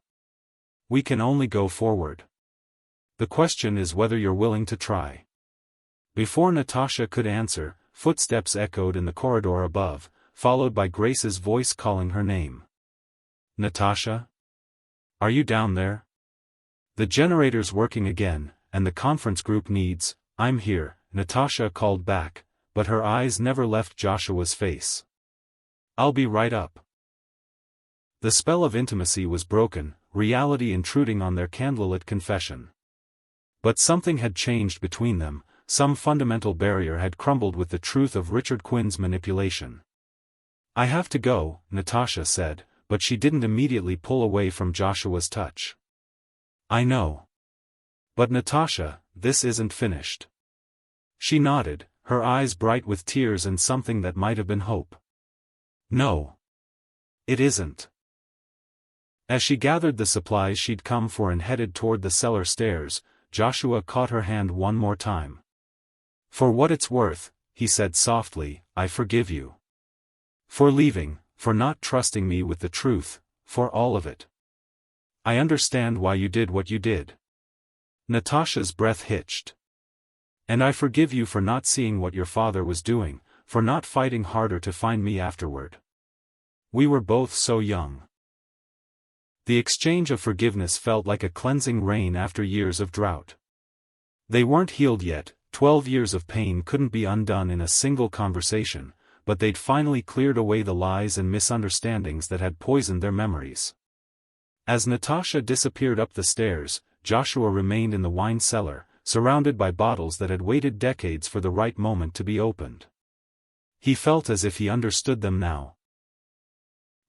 "We can only go forward. The question is whether you're willing to try." Before Natasha could answer, footsteps echoed in the corridor above, followed by Grace's voice calling her name. "Natasha? Are you down there? The generator's working again, and the conference group needs." "I'm here," Natasha called back, but her eyes never left Joshua's face. "I'll be right up." The spell of intimacy was broken, reality intruding on their candlelit confession. But something had changed between them, some fundamental barrier had crumbled with the truth of Richard Quinn's manipulation. "I have to go," Natasha said, but she didn't immediately pull away from Joshua's touch. "I know. But Natasha, this isn't finished." She nodded, her eyes bright with tears and something that might have been hope. "No. It isn't." As she gathered the supplies she'd come for and headed toward the cellar stairs, Joshua caught her hand one more time. "For what it's worth," he said softly, "I forgive you. For leaving, for not trusting me with the truth, for all of it. I understand why you did what you did." Natasha's breath hitched. "And I forgive you for not seeing what your father was doing, for not fighting harder to find me afterward. We were both so young. The exchange of forgiveness felt like a cleansing rain after years of drought. They weren't healed yet, 12 years of pain couldn't be undone in a single conversation, but they'd finally cleared away the lies and misunderstandings that had poisoned their memories. As Natasha disappeared up the stairs, Joshua remained in the wine cellar, surrounded by bottles that had waited decades for the right moment to be opened. He felt as if he understood them now.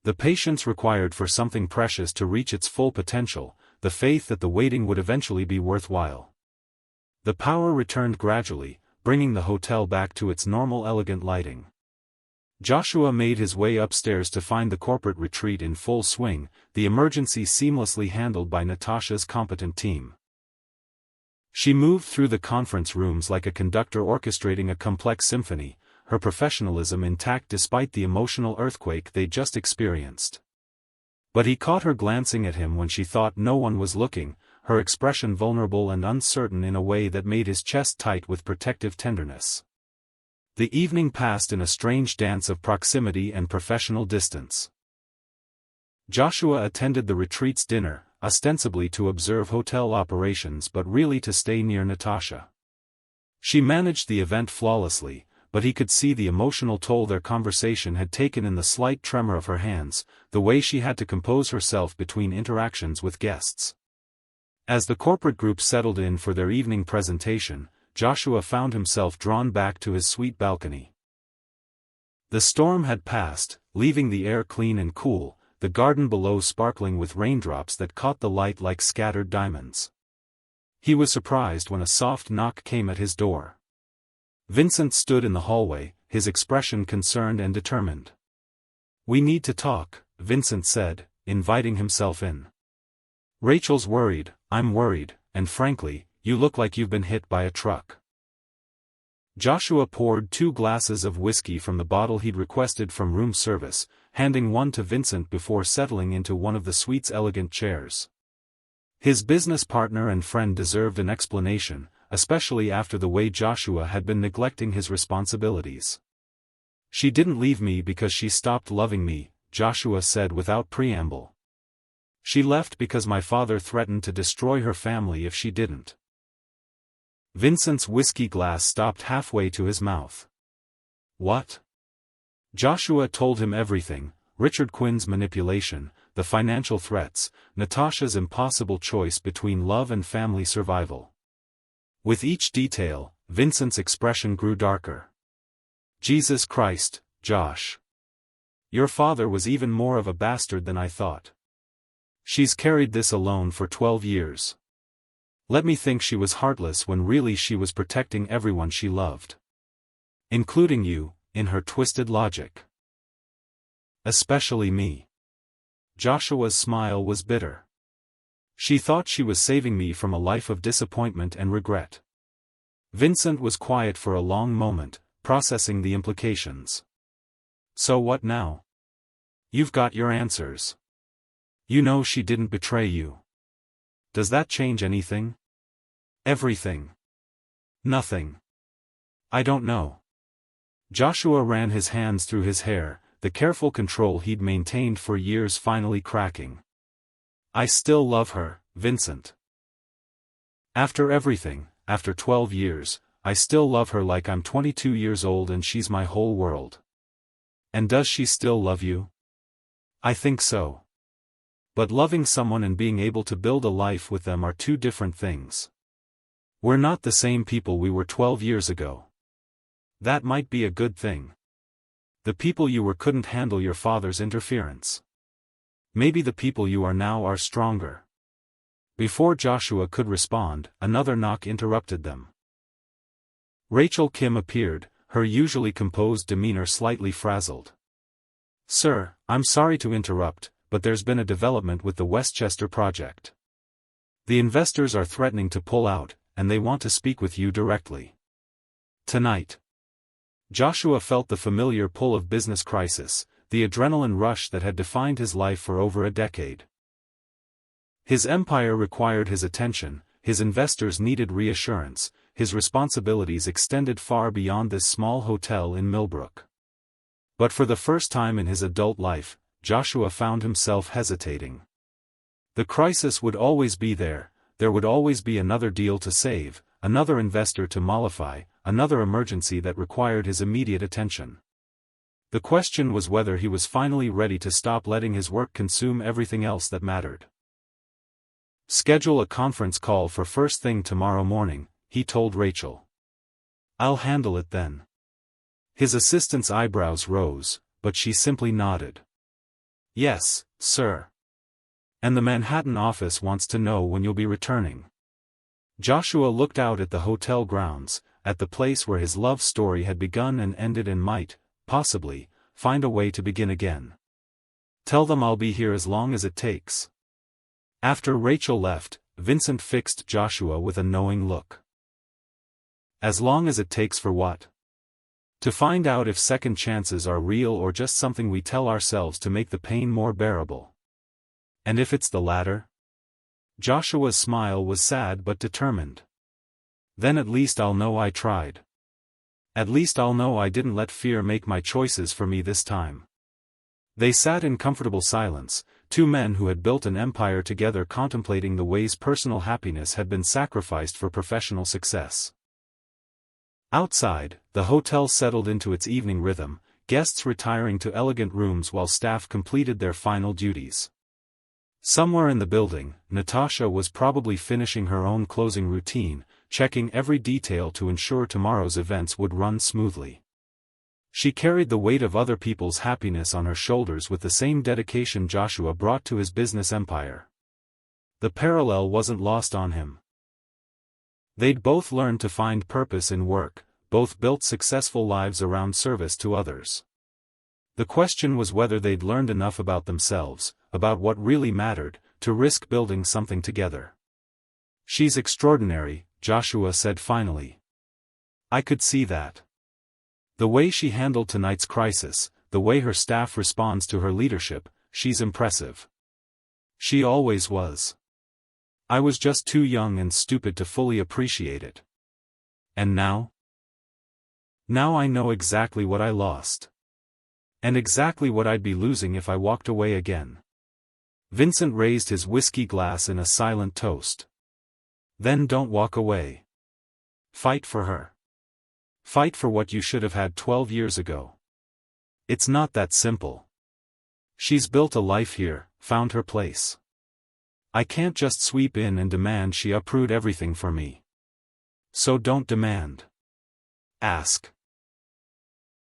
The patience required for something precious to reach its full potential, the faith that the waiting would eventually be worthwhile. The power returned gradually, bringing the hotel back to its normal elegant lighting. Joshua made his way upstairs to find the corporate retreat in full swing, the emergency seamlessly handled by Natasha's competent team. She moved through the conference rooms like a conductor orchestrating a complex symphony, her professionalism intact despite the emotional earthquake they'd just experienced. But he caught her glancing at him when she thought no one was looking, her expression vulnerable and uncertain in a way that made his chest tight with protective tenderness. The evening passed in a strange dance of proximity and professional distance. Joshua attended the retreat's dinner, ostensibly to observe hotel operations but really to stay near Natasha. She managed the event flawlessly, but he could see the emotional toll their conversation had taken in the slight tremor of her hands, the way she had to compose herself between interactions with guests. As the corporate group settled in for their evening presentation, Joshua found himself drawn back to his suite balcony. The storm had passed, leaving the air clean and cool, the garden below sparkling with raindrops that caught the light like scattered diamonds. He was surprised when a soft knock came at his door. Vincent stood in the hallway, his expression concerned and determined. "We need to talk," Vincent said, inviting himself in. "Rachel's worried, I'm worried, and frankly, you look like you've been hit by a truck." Joshua poured 2 glasses of whiskey from the bottle he'd requested from room service, handing one to Vincent before settling into one of the suite's elegant chairs. His business partner and friend deserved an explanation, especially after the way Joshua had been neglecting his responsibilities. "She didn't leave me because she stopped loving me," Joshua said without preamble. "She left because my father threatened to destroy her family if she didn't." Vincent's whiskey glass stopped halfway to his mouth. "What?" Joshua told him everything: Richard Quinn's manipulation, the financial threats, Natasha's impossible choice between love and family survival. With each detail, Vincent's expression grew darker. "Jesus Christ, Josh. Your father was even more of a bastard than I thought. She's carried this alone for 12 years. Let me think she was heartless when really she was protecting everyone she loved. Including you, in her twisted logic. Especially me." Joshua's smile was bitter. "She thought she was saving me from a life of disappointment and regret." Vincent was quiet for a long moment, processing the implications. "So what now? You've got your answers. You know she didn't betray you. Does that change anything?" "Everything." "Nothing. I don't know." Joshua ran his hands through his hair, the careful control he'd maintained for years finally cracking. "I still love her, Vincent. After everything, after 12 years, I still love her like I'm 22 years old and she's my whole world." "And does she still love you?" "I think so. But loving someone and being able to build a life with them are 2 different things. We're not the same people we were 12 years ago. That might be a good thing. The people you were couldn't handle your father's interference. Maybe the people you are now are stronger." Before Joshua could respond, another knock interrupted them. Rachel Kim appeared, her usually composed demeanor slightly frazzled. "Sir, I'm sorry to interrupt, but there's been a development with the Westchester project. The investors are threatening to pull out, and they want to speak with you directly. Tonight." Joshua felt the familiar pull of business crisis, the adrenaline rush that had defined his life for over a decade. His empire required his attention, his investors needed reassurance, his responsibilities extended far beyond this small hotel in Milbrook. But for the first time in his adult life, Joshua found himself hesitating. The crisis would always be there would always be another deal to save, another investor to mollify, another emergency that required his immediate attention. The question was whether he was finally ready to stop letting his work consume everything else that mattered. "Schedule a conference call for first thing tomorrow morning," he told Rachel. "I'll handle it then." His assistant's eyebrows rose, but she simply nodded. "Yes, sir. And the Manhattan office wants to know when you'll be returning." Joshua looked out at the hotel grounds, at the place where his love story had begun and ended and might, possibly, find a way to begin again. "Tell them I'll be here as long as it takes." After Rachel left, Vincent fixed Joshua with a knowing look. "As long as it takes for what?" "To find out if second chances are real or just something we tell ourselves to make the pain more bearable." "And if it's the latter?" Joshua's smile was sad but determined. "Then at least I'll know I tried. At least I'll know I didn't let fear make my choices for me this time." They sat in comfortable silence, two men who had built an empire together contemplating the ways personal happiness had been sacrificed for professional success. Outside, the hotel settled into its evening rhythm, guests retiring to elegant rooms while staff completed their final duties. Somewhere in the building, Natasha was probably finishing her own closing routine, checking every detail to ensure tomorrow's events would run smoothly. She carried the weight of other people's happiness on her shoulders with the same dedication Joshua brought to his business empire. The parallel wasn't lost on him. They'd both learned to find purpose in work, both built successful lives around service to others. The question was whether they'd learned enough about themselves, about what really mattered, to risk building something together. "She's extraordinary," Joshua said finally. "I could see that. The way she handled tonight's crisis, the way her staff responds to her leadership, she's impressive. She always was. I was just too young and stupid to fully appreciate it. And now? Now I know exactly what I lost. And exactly what I'd be losing if I walked away again." Vincent raised his whiskey glass in a silent toast. "Then don't walk away. Fight for her. Fight for what you should have had 12 years ago. It's not that simple. She's built a life here, found her place. I can't just sweep in and demand she uproot everything for me. So don't demand. Ask.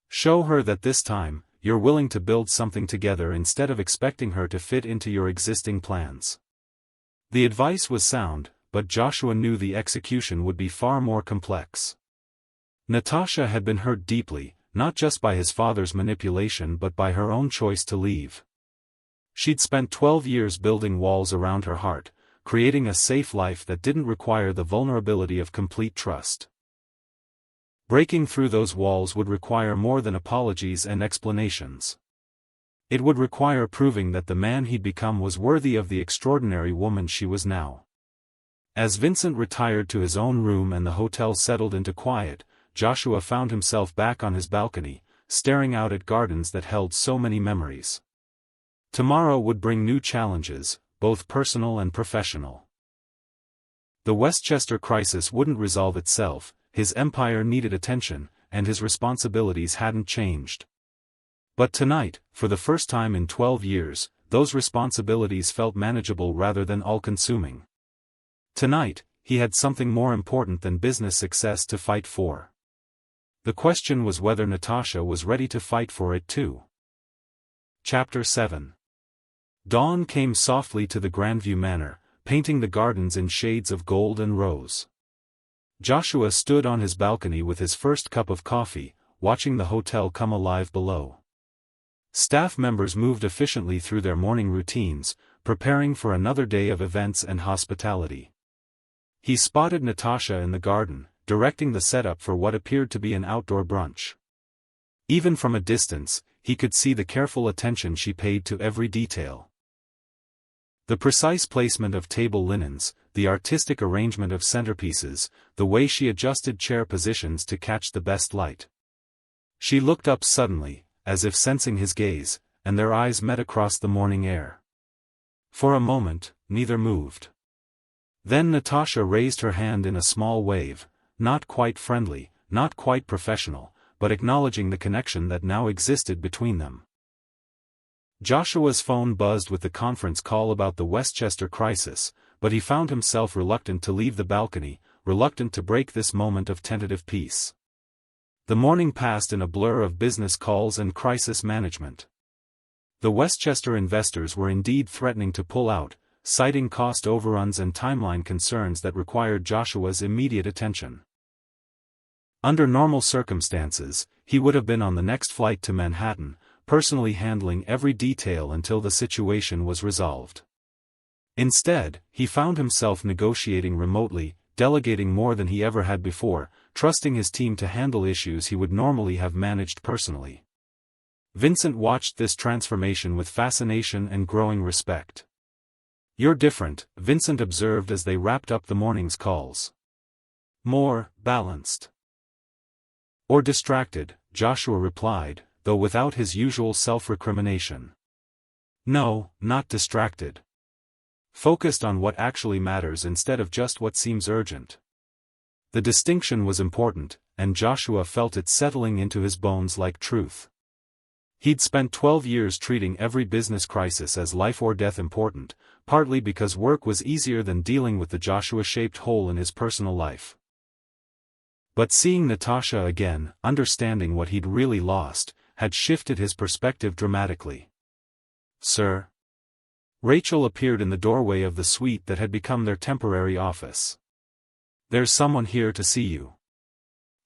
Show her that this time, you're willing to build something together instead of expecting her to fit into your existing plans." The advice was sound, but Joshua knew the execution would be far more complex. Natasha had been hurt deeply, not just by his father's manipulation but by her own choice to leave. She'd spent 12 years building walls around her heart, creating a safe life that didn't require the vulnerability of complete trust. Breaking through those walls would require more than apologies and explanations. It would require proving that the man he'd become was worthy of the extraordinary woman she was now. As Vincent retired to his own room and the hotel settled into quiet, Joshua found himself back on his balcony, staring out at gardens that held so many memories. Tomorrow would bring new challenges, both personal and professional. The Westchester crisis wouldn't resolve itself, his empire needed attention, and his responsibilities hadn't changed. But tonight, for the first time in 12 years, those responsibilities felt manageable rather than all-consuming. Tonight, he had something more important than business success to fight for. The question was whether Natasha was ready to fight for it too. Chapter 7. Dawn came softly to the Grandview Manor, painting the gardens in shades of gold and rose. Joshua stood on his balcony with his first cup of coffee, watching the hotel come alive below. Staff members moved efficiently through their morning routines, preparing for another day of events and hospitality. He spotted Natasha in the garden, directing the setup for what appeared to be an outdoor brunch. Even from a distance, he could see the careful attention she paid to every detail. The precise placement of table linens, the artistic arrangement of centerpieces, the way she adjusted chair positions to catch the best light. She looked up suddenly, as if sensing his gaze, and their eyes met across the morning air. For a moment, neither moved. Then Natasha raised her hand in a small wave, not quite friendly, not quite professional, but acknowledging the connection that now existed between them. Joshua's phone buzzed with the conference call about the Westchester crisis, but he found himself reluctant to leave the balcony, reluctant to break this moment of tentative peace. The morning passed in a blur of business calls and crisis management. The Westchester investors were indeed threatening to pull out, citing cost overruns and timeline concerns that required Joshua's immediate attention. Under normal circumstances, he would have been on the next flight to Manhattan, personally handling every detail until the situation was resolved. Instead, he found himself negotiating remotely, delegating more than he ever had before, trusting his team to handle issues he would normally have managed personally. Vincent watched this transformation with fascination and growing respect. "You're different," Vincent observed as they wrapped up the morning's calls. "More balanced." "Or distracted," Joshua replied, though without his usual self-recrimination. "No, not distracted. Focused on what actually matters instead of just what seems urgent." The distinction was important, and Joshua felt it settling into his bones like truth. He'd spent 12 years treating every business crisis as life or death important, partly because work was easier than dealing with the Joshua-shaped hole in his personal life. But seeing Natasha again, understanding what he'd really lost, had shifted his perspective dramatically. "Sir?" Rachel appeared in the doorway of the suite that had become their temporary office. "There's someone here to see you."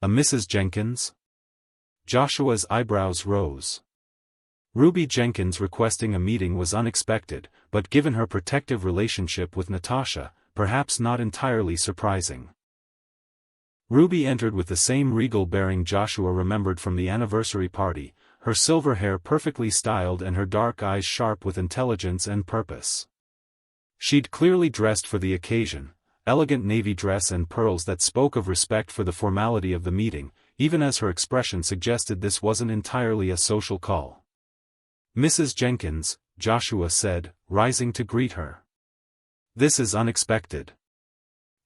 "A Mrs. Jenkins?" Joshua's eyebrows rose. Ruby Jenkins requesting a meeting was unexpected, but given her protective relationship with Natasha, perhaps not entirely surprising. Ruby entered with the same regal bearing Joshua remembered from the anniversary party, her silver hair perfectly styled and her dark eyes sharp with intelligence and purpose. She'd clearly dressed for the occasion, elegant navy dress and pearls that spoke of respect for the formality of the meeting, even as her expression suggested this wasn't entirely a social call. "Mrs. Jenkins," Joshua said, rising to greet her. "This is unexpected."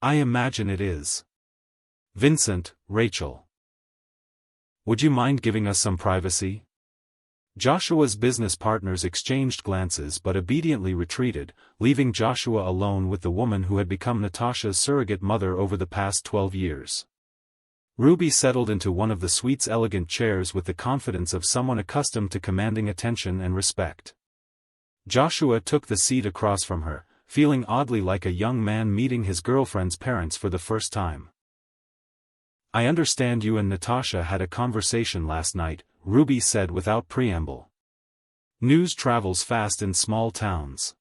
"I imagine it is." "Vincent, Rachel. Would you mind giving us some privacy?" Joshua's business partners exchanged glances but obediently retreated, leaving Joshua alone with the woman who had become Natasha's surrogate mother over the past 12 years. Ruby settled into one of the suite's elegant chairs with the confidence of someone accustomed to commanding attention and respect. Joshua took the seat across from her, feeling oddly like a young man meeting his girlfriend's parents for the first time. "I understand you and Natasha had a conversation last night," Ruby said without preamble. "News travels fast in small towns."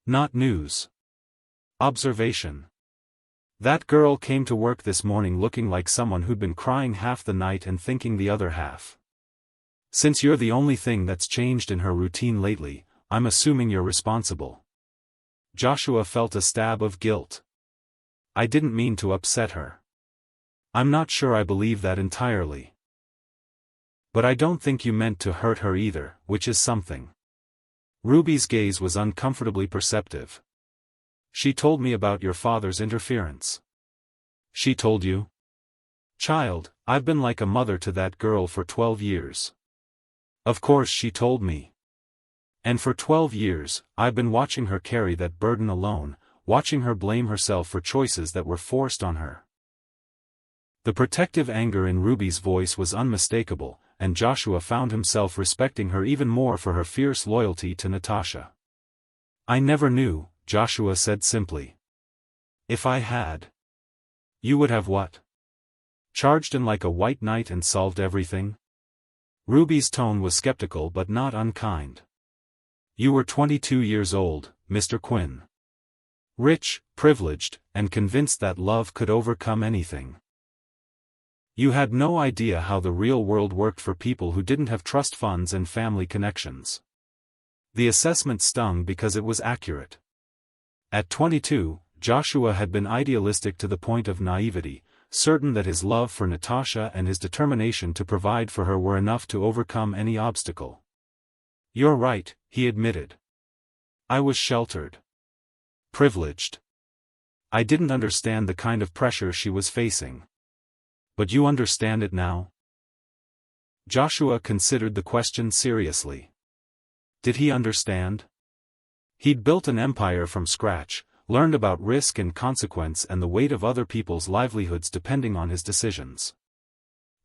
"Not news. Observation. That girl came to work this morning looking like someone who'd been crying half the night and thinking the other half. Since you're the only thing that's changed in her routine lately, I'm assuming you're responsible." Joshua felt a stab of guilt. "I didn't mean to upset her. I'm not sure I believe that entirely. But I don't think you meant to hurt her either, which is something." Ruby's gaze was uncomfortably perceptive. "She told me about your father's interference." "She told you?" "Child, I've been like a mother to that girl for 12 years. Of course she told me. And for 12 years, I've been watching her carry that burden alone, watching her blame herself for choices that were forced on her." The protective anger in Ruby's voice was unmistakable, and Joshua found himself respecting her even more for her fierce loyalty to Natasha. "I never knew," Joshua said simply. "If I had." "You would have what? Charged in like a white knight and solved everything?" Ruby's tone was skeptical but not unkind. "You were 22 years old, Mr. Quinn. Rich, privileged, and convinced that love could overcome anything. You had no idea how the real world worked for people who didn't have trust funds and family connections. The assessment stung because it was accurate. At 22, Joshua had been idealistic to the point of naivety, certain that his love for Natasha and his determination to provide for her were enough to overcome any obstacle. "You're right," he admitted. "I was sheltered. Privileged. I didn't understand the kind of pressure she was facing. But you understand it now?" Joshua considered the question seriously. Did he understand? He'd built an empire from scratch, learned about risk and consequence and the weight of other people's livelihoods depending on his decisions.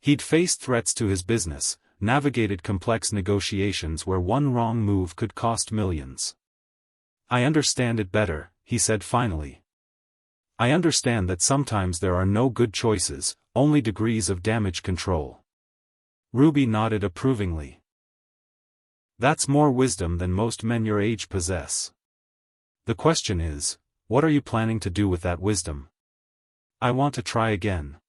He'd faced threats to his business, navigated complex negotiations where one wrong move could cost millions. "I understand it better," he said finally. "I understand that sometimes there are no good choices, only degrees of damage control." Ruby nodded approvingly. "That's more wisdom than most men your age possess. The question is, what are you planning to do with that wisdom?" "I want to try again.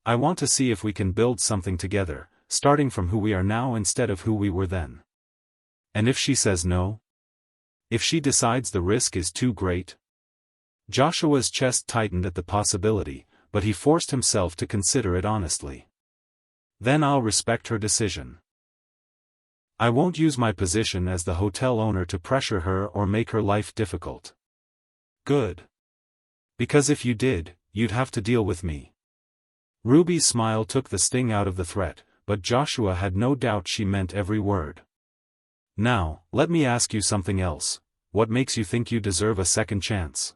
I want to see if we can build something together, starting from who we are now instead of who we were then." "And if she says no? If she decides the risk is too great?" Joshua's chest tightened at the possibility, but he forced himself to consider it honestly. "Then I'll respect her decision. I won't use my position as the hotel owner to pressure her or make her life difficult." "Good. Because if you did, you'd have to deal with me." Ruby's smile took the sting out of the threat, but Joshua had no doubt she meant every word. "Now, let me ask you something else. What makes you think you deserve a second chance?"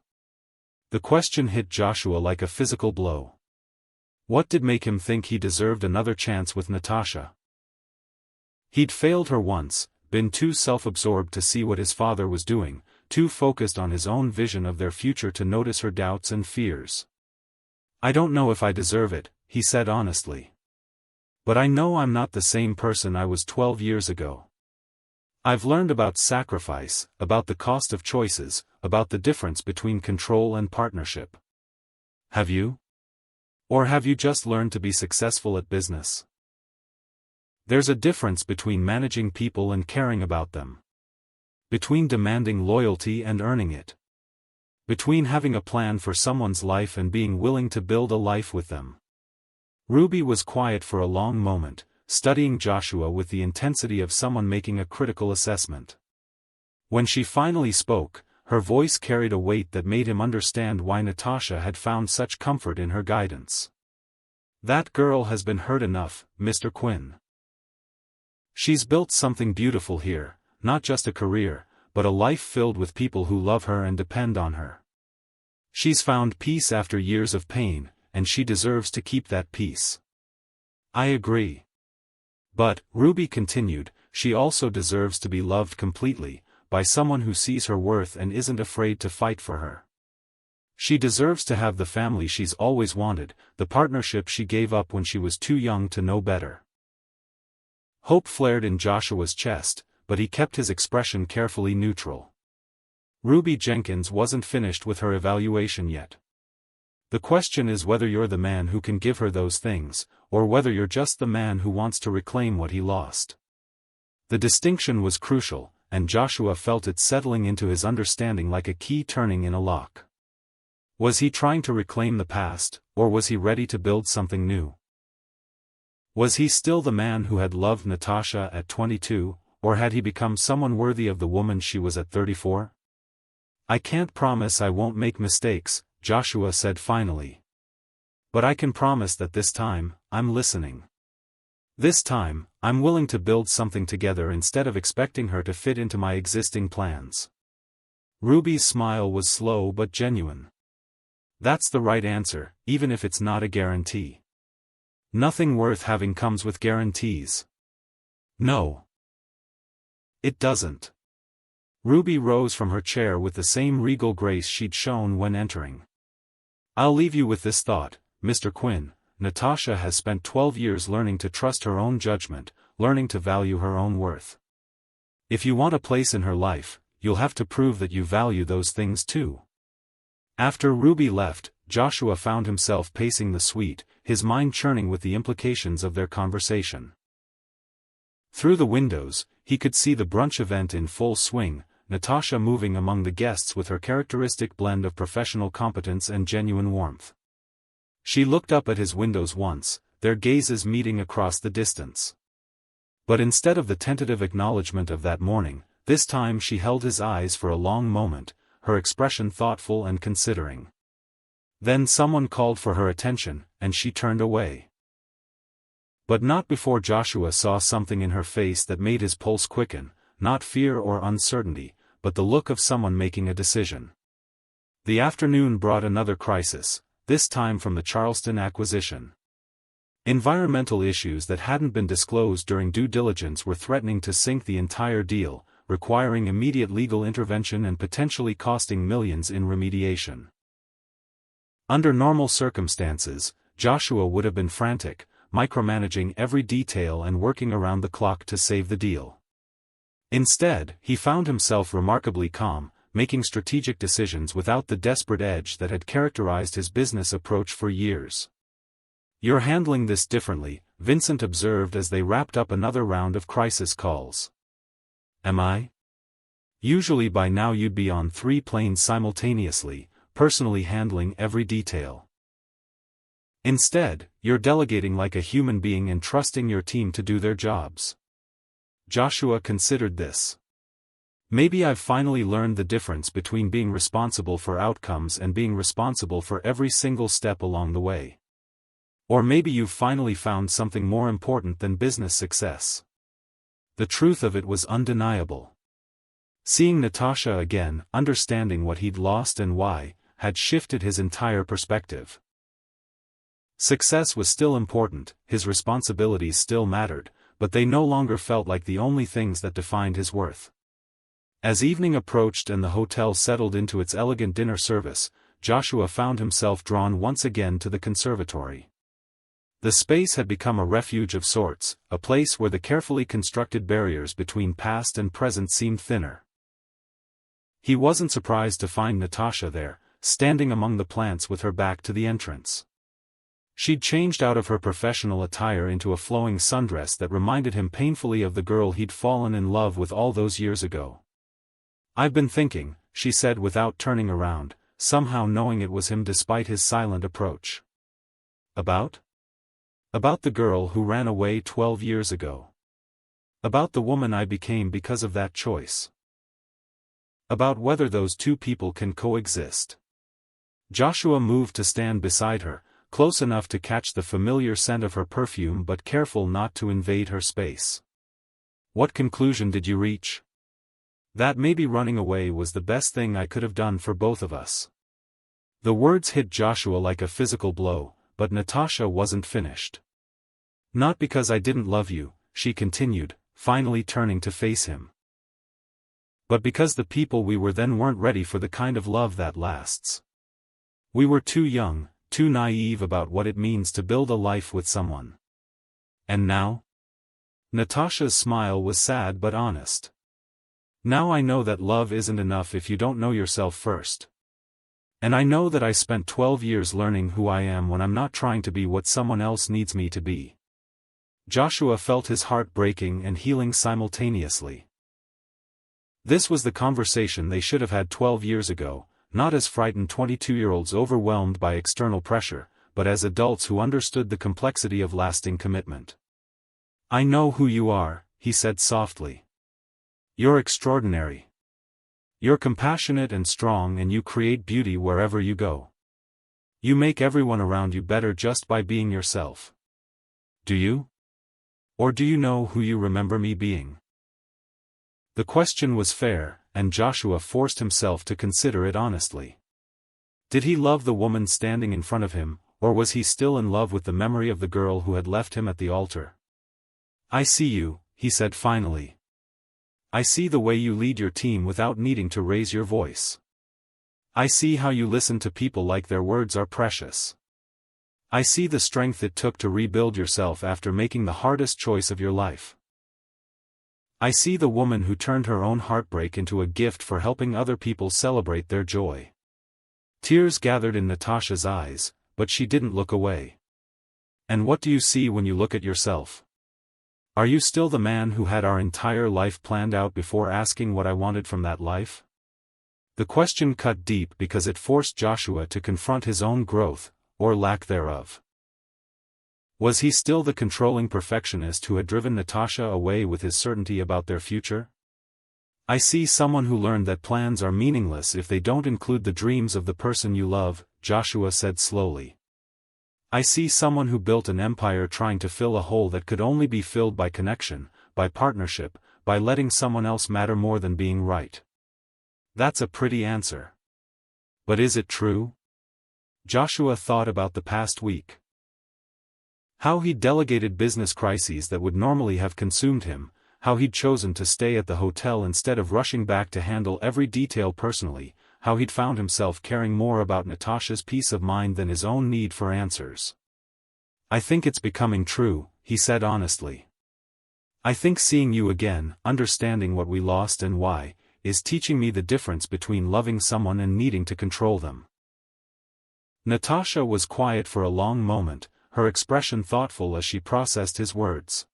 The question hit Joshua like a physical blow. What did make him think he deserved another chance with Natasha? He'd failed her once, been too self-absorbed to see what his father was doing, too focused on his own vision of their future to notice her doubts and fears. "I don't know if I deserve it," he said honestly. "But I know I'm not the same person I was 12 years ago. I've learned about sacrifice, about the cost of choices, about the difference between control and partnership." "Have you? Or have you just learned to be successful at business?" "There's a difference between managing people and caring about them. Between demanding loyalty and earning it. Between having a plan for someone's life and being willing to build a life with them." Ruby was quiet for a long moment, studying Joshua with the intensity of someone making a critical assessment. When she finally spoke, her voice carried a weight that made him understand why Natasha had found such comfort in her guidance. "That girl has been hurt enough, Mr. Quinn. She's built something beautiful here, not just a career, but a life filled with people who love her and depend on her. She's found peace after years of pain, and she deserves to keep that peace." "I agree. But," Ruby continued, "she also deserves to be loved completely, by someone who sees her worth and isn't afraid to fight for her. She deserves to have the family she's always wanted, the partnership she gave up when she was too young to know better." Hope flared in Joshua's chest, but he kept his expression carefully neutral. Ruby Jenkins wasn't finished with her evaluation yet. "The question is whether you're the man who can give her those things, or whether you're just the man who wants to reclaim what he lost." The distinction was crucial, and Joshua felt it settling into his understanding like a key turning in a lock. Was he trying to reclaim the past, or was he ready to build something new? Was he still the man who had loved Natasha at 22, or had he become someone worthy of the woman she was at 34? "I can't promise I won't make mistakes," Joshua said finally. "But I can promise that this time, I'm listening. This time, I'm willing to build something together instead of expecting her to fit into my existing plans." Ruby's smile was slow but genuine. "That's the right answer, even if it's not a guarantee. Nothing worth having comes with guarantees." "No. It doesn't." Ruby rose from her chair with the same regal grace she'd shown when entering. "I'll leave you with this thought, Mr. Quinn. Natasha has spent 12 years learning to trust her own judgment, learning to value her own worth. If you want a place in her life, you'll have to prove that you value those things too." After Ruby left, Joshua found himself pacing the suite, his mind churning with the implications of their conversation. Through the windows, he could see the brunch event in full swing, Natasha moving among the guests with her characteristic blend of professional competence and genuine warmth. She looked up at his windows once, their gazes meeting across the distance. But instead of the tentative acknowledgement of that morning, this time she held his eyes for a long moment, her expression thoughtful and considering. Then someone called for her attention, and she turned away. But not before Joshua saw something in her face that made his pulse quicken, not fear or uncertainty, but the look of someone making a decision. The afternoon brought another crisis, this time from the Charleston acquisition. Environmental issues that hadn't been disclosed during due diligence were threatening to sink the entire deal, requiring immediate legal intervention and potentially costing millions in remediation. Under normal circumstances, Joshua would have been frantic, micromanaging every detail and working around the clock to save the deal. Instead, he found himself remarkably calm, making strategic decisions without the desperate edge that had characterized his business approach for years. "You're handling this differently," Vincent observed as they wrapped up another round of crisis calls. "Am I? Usually by now you'd be on 3 planes simultaneously, personally handling every detail. Instead, you're delegating like a human being and trusting your team to do their jobs." Joshua considered this. "Maybe I've finally learned the difference between being responsible for outcomes and being responsible for every single step along the way. Or maybe you've finally found something more important than business success." The truth of it was undeniable. Seeing Natasha again, understanding what he'd lost and why, had shifted his entire perspective. Success was still important, his responsibilities still mattered, but they no longer felt like the only things that defined his worth. As evening approached and the hotel settled into its elegant dinner service, Joshua found himself drawn once again to the conservatory. The space had become a refuge of sorts, a place where the carefully constructed barriers between past and present seemed thinner. He wasn't surprised to find Natasha there, standing among the plants with her back to the entrance. She'd changed out of her professional attire into a flowing sundress that reminded him painfully of the girl he'd fallen in love with all those years ago. "I've been thinking," she said without turning around, somehow knowing it was him despite his silent approach. "About? About the girl who ran away 12 years ago. About the woman I became because of that choice. About whether those two people can coexist." Joshua moved to stand beside her, close enough to catch the familiar scent of her perfume but careful not to invade her space. "What conclusion did you reach?" "That maybe running away was the best thing I could have done for both of us." The words hit Joshua like a physical blow, but Natasha wasn't finished. "Not because I didn't love you," she continued, finally turning to face him. "But because the people we were then weren't ready for the kind of love that lasts. We were too young, too naive about what it means to build a life with someone. And now?" Natasha's smile was sad but honest. "Now I know that love isn't enough if you don't know yourself first. And I know that I spent 12 years learning who I am when I'm not trying to be what someone else needs me to be." Joshua felt his heart breaking and healing simultaneously. This was the conversation they should have had 12 years ago, not as frightened 22-year-olds overwhelmed by external pressure, but as adults who understood the complexity of lasting commitment. "I know who you are," he said softly. "You're extraordinary. You're compassionate and strong and you create beauty wherever you go. You make everyone around you better just by being yourself. Do you? Or do you know who you remember me being?" The question was fair, and Joshua forced himself to consider it honestly. Did he love the woman standing in front of him, or was he still in love with the memory of the girl who had left him at the altar? "I see you," he said finally. "I see the way you lead your team without needing to raise your voice. I see how you listen to people like their words are precious. I see the strength it took to rebuild yourself after making the hardest choice of your life. I see the woman who turned her own heartbreak into a gift for helping other people celebrate their joy." Tears gathered in Natasha's eyes, but she didn't look away. "And what do you see when you look at yourself?" Are you still the man who had our entire life planned out before asking what I wanted from that life? The question cut deep because it forced Joshua to confront his own growth, or lack thereof. Was he still the controlling perfectionist who had driven Natasha away with his certainty about their future? I see someone who learned that plans are meaningless if they don't include the dreams of the person you love, Joshua said slowly. I see someone who built an empire trying to fill a hole that could only be filled by connection, by partnership, by letting someone else matter more than being right. That's a pretty answer. But is it true? Joshua thought about the past week. How he'd delegated business crises that would normally have consumed him, how he'd chosen to stay at the hotel instead of rushing back to handle every detail personally, how he'd found himself caring more about Natasha's peace of mind than his own need for answers. I think it's becoming true, he said honestly. I think seeing you again, understanding what we lost and why, is teaching me the difference between loving someone and needing to control them. Natasha was quiet for a long moment, her expression thoughtful as she processed his words.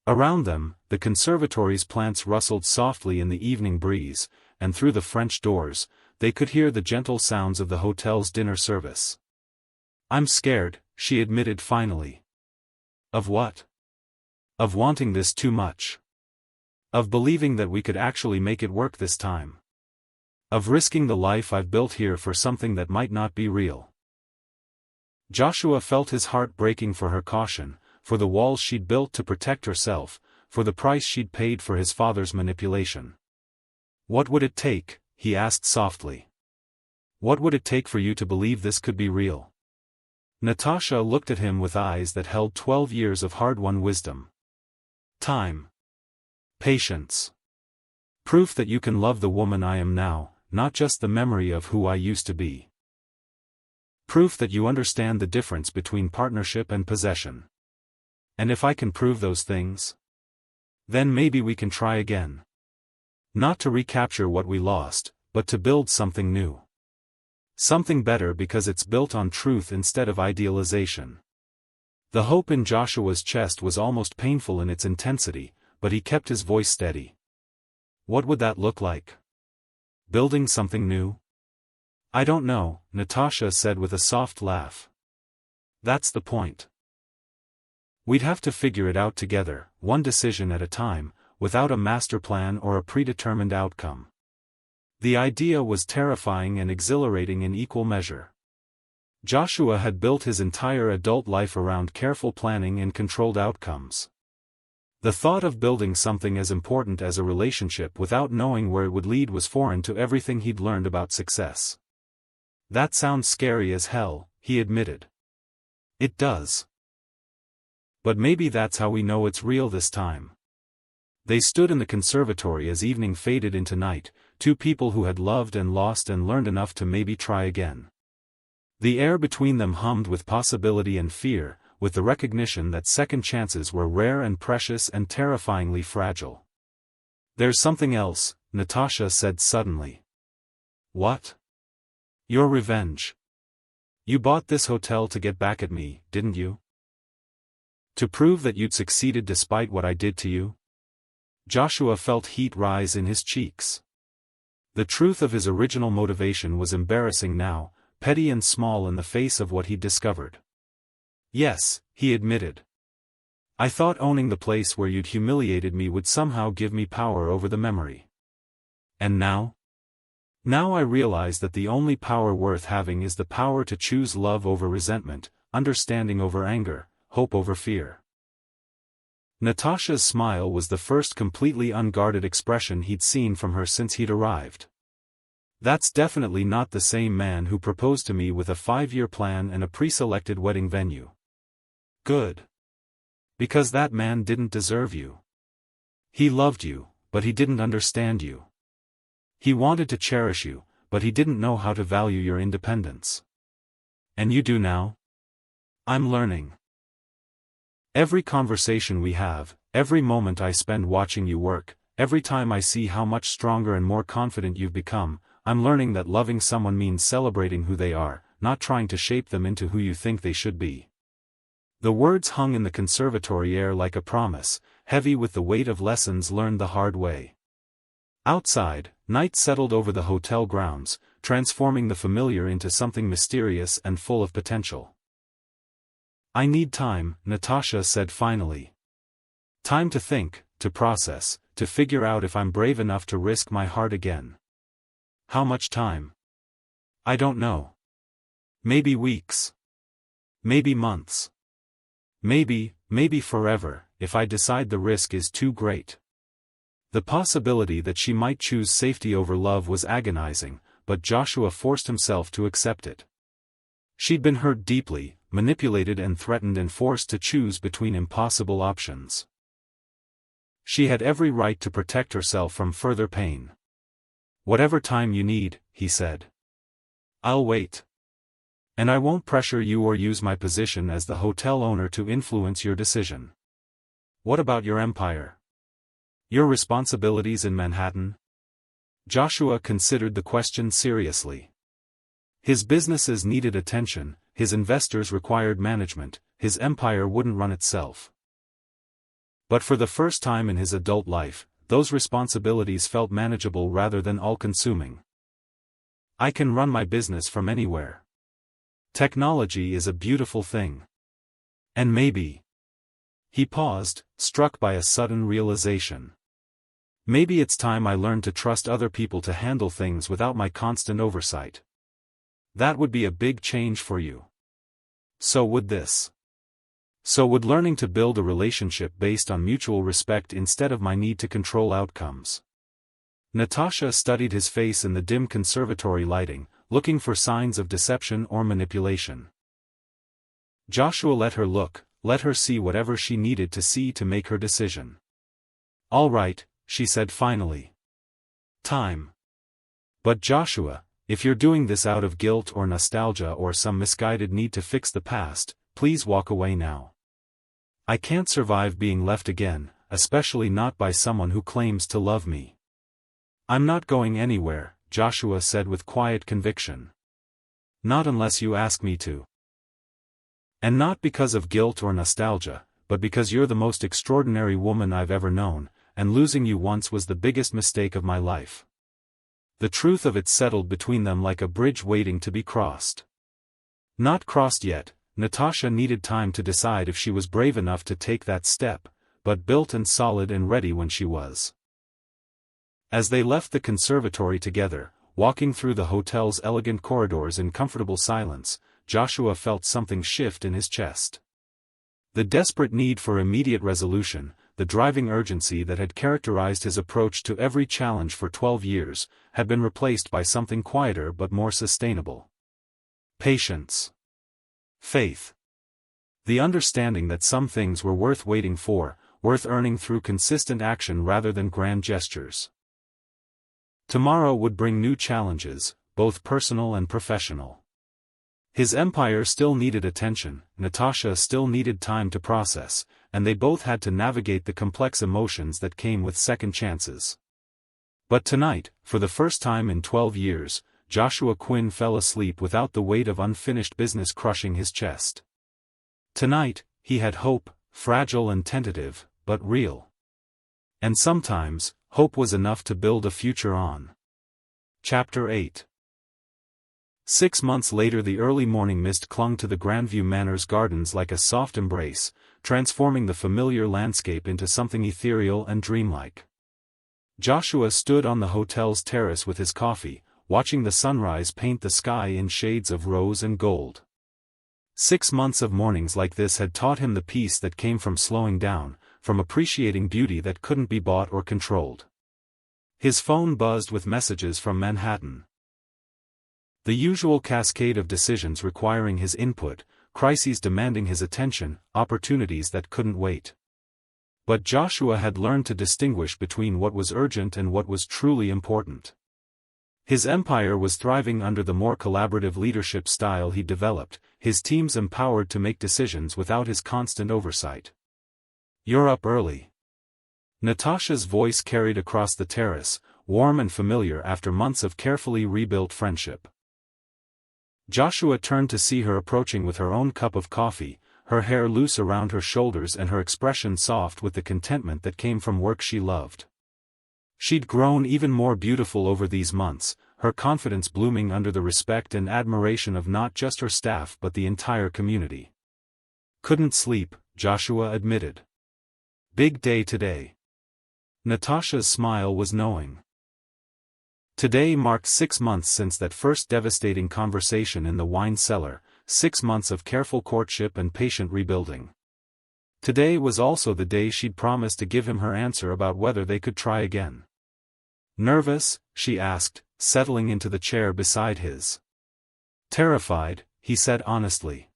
Around them, the conservatory's plants rustled softly in the evening breeze, and through the French doors, they could hear the gentle sounds of the hotel's dinner service. I'm scared, she admitted finally. Of what? Of wanting this too much. Of believing that we could actually make it work this time. Of risking the life I've built here for something that might not be real. Joshua felt his heart breaking for her caution, for the walls she'd built to protect herself, for the price she'd paid for his father's manipulation. What would it take, he asked softly. What would it take for you to believe this could be real? Natasha looked at him with eyes that held 12 years of hard-won wisdom. Time. Patience. Proof that you can love the woman I am now, not just the memory of who I used to be. Proof that you understand the difference between partnership and possession. And if I can prove those things, then maybe we can try again. Not to recapture what we lost, but to build something new. Something better because it's built on truth instead of idealization. The hope in Joshua's chest was almost painful in its intensity, but he kept his voice steady. What would that look like? Building something new? I don't know, Natasha said with a soft laugh. That's the point. We'd have to figure it out together, one decision at a time, without a master plan or a predetermined outcome. The idea was terrifying and exhilarating in equal measure. Joshua had built his entire adult life around careful planning and controlled outcomes. The thought of building something as important as a relationship without knowing where it would lead was foreign to everything he'd learned about success. That sounds scary as hell, he admitted. It does. But maybe that's how we know it's real this time. They stood in the conservatory as evening faded into night, two people who had loved and lost and learned enough to maybe try again. The air between them hummed with possibility and fear, with the recognition that second chances were rare and precious and terrifyingly fragile. There's something else, Natasha said suddenly. What? Your revenge. You bought this hotel to get back at me, didn't you? To prove that you'd succeeded despite what I did to you? Joshua felt heat rise in his cheeks. The truth of his original motivation was embarrassing now, petty and small in the face of what he'd discovered. Yes, he admitted. I thought owning the place where you'd humiliated me would somehow give me power over the memory. And now? Now I realize that the only power worth having is the power to choose love over resentment, understanding over anger, hope over fear. Natasha's smile was the first completely unguarded expression he'd seen from her since he'd arrived. That's definitely not the same man who proposed to me with a 5-year plan and a pre-selected wedding venue. Good. Because that man didn't deserve you. He loved you, but he didn't understand you. He wanted to cherish you, but he didn't know how to value your independence. And you do now? I'm learning. Every conversation we have, every moment I spend watching you work, every time I see how much stronger and more confident you've become, I'm learning that loving someone means celebrating who they are, not trying to shape them into who you think they should be. The words hung in the conservatory air like a promise, heavy with the weight of lessons learned the hard way. Outside, night settled over the hotel grounds, transforming the familiar into something mysterious and full of potential. "I need time," Natasha said finally. "Time to think, to process, to figure out if I'm brave enough to risk my heart again." "How much time?" "I don't know. Maybe weeks. Maybe months. Maybe forever, if I decide the risk is too great." The possibility that she might choose safety over love was agonizing, but Joshua forced himself to accept it. She'd been hurt deeply, manipulated and threatened and forced to choose between impossible options. She had every right to protect herself from further pain. "Whatever time you need," he said. "I'll wait. And I won't pressure you or use my position as the hotel owner to influence your decision." "What about your empire? Your responsibilities in Manhattan?" Joshua considered the question seriously. His businesses needed attention, his investors required management, his empire wouldn't run itself. But for the first time in his adult life, those responsibilities felt manageable rather than all-consuming. "I can run my business from anywhere. Technology is a beautiful thing. And maybe—" He paused, struck by a sudden realization. "Maybe it's time I learned to trust other people to handle things without my constant oversight. That would be a big change for you. So would this. So would learning to build a relationship based on mutual respect instead of my need to control outcomes." Natasha studied his face in the dim conservatory lighting, looking for signs of deception or manipulation. Joshua let her look, let her see whatever she needed to see to make her decision. "All right," she said finally. "Time. But Joshua, if you're doing this out of guilt or nostalgia or some misguided need to fix the past, please walk away now. I can't survive being left again, especially not by someone who claims to love me." "I'm not going anywhere," Joshua said with quiet conviction. "Not unless you ask me to. And not because of guilt or nostalgia, but because you're the most extraordinary woman I've ever known, and losing you once was the biggest mistake of my life." The truth of it settled between them like a bridge waiting to be crossed. Not crossed yet, Natasha needed time to decide if she was brave enough to take that step, but built and solid and ready when she was. As they left the conservatory together, walking through the hotel's elegant corridors in comfortable silence, Joshua felt something shift in his chest. The desperate need for immediate resolution, the driving urgency that had characterized his approach to every challenge for 12 years, had been replaced by something quieter but more sustainable. Patience. Faith. The understanding that some things were worth waiting for, worth earning through consistent action rather than grand gestures. Tomorrow would bring new challenges, both personal and professional. His empire still needed attention, Natasha still needed time to process, and they both had to navigate the complex emotions that came with second chances. But tonight, for the first time in 12 years, Joshua Quinn fell asleep without the weight of unfinished business crushing his chest. Tonight, he had hope, fragile and tentative, but real. And sometimes, hope was enough to build a future on. Chapter 8. 6 months later, the early morning mist clung to the Grandview Manor's gardens like a soft embrace, transforming the familiar landscape into something ethereal and dreamlike. Joshua stood on the hotel's terrace with his coffee, watching the sunrise paint the sky in shades of rose and gold. 6 months of mornings like this had taught him the peace that came from slowing down, from appreciating beauty that couldn't be bought or controlled. His phone buzzed with messages from Manhattan. The usual cascade of decisions requiring his input, crises demanding his attention, opportunities that couldn't wait. But Joshua had learned to distinguish between what was urgent and what was truly important. His empire was thriving under the more collaborative leadership style he developed, his teams empowered to make decisions without his constant oversight. "You're up early." Natasha's voice carried across the terrace, warm and familiar after months of carefully rebuilt friendship. Joshua turned to see her approaching with her own cup of coffee, her hair loose around her shoulders and her expression soft with the contentment that came from work she loved. She'd grown even more beautiful over these months, her confidence blooming under the respect and admiration of not just her staff but the entire community. "Couldn't sleep," Joshua admitted. "Big day today." Natasha's smile was knowing. Today marked 6 months since that first devastating conversation in the wine cellar, 6 months of careful courtship and patient rebuilding. Today was also the day she'd promised to give him her answer about whether they could try again. "Nervous?" she asked, settling into the chair beside his. "Terrified," he said honestly.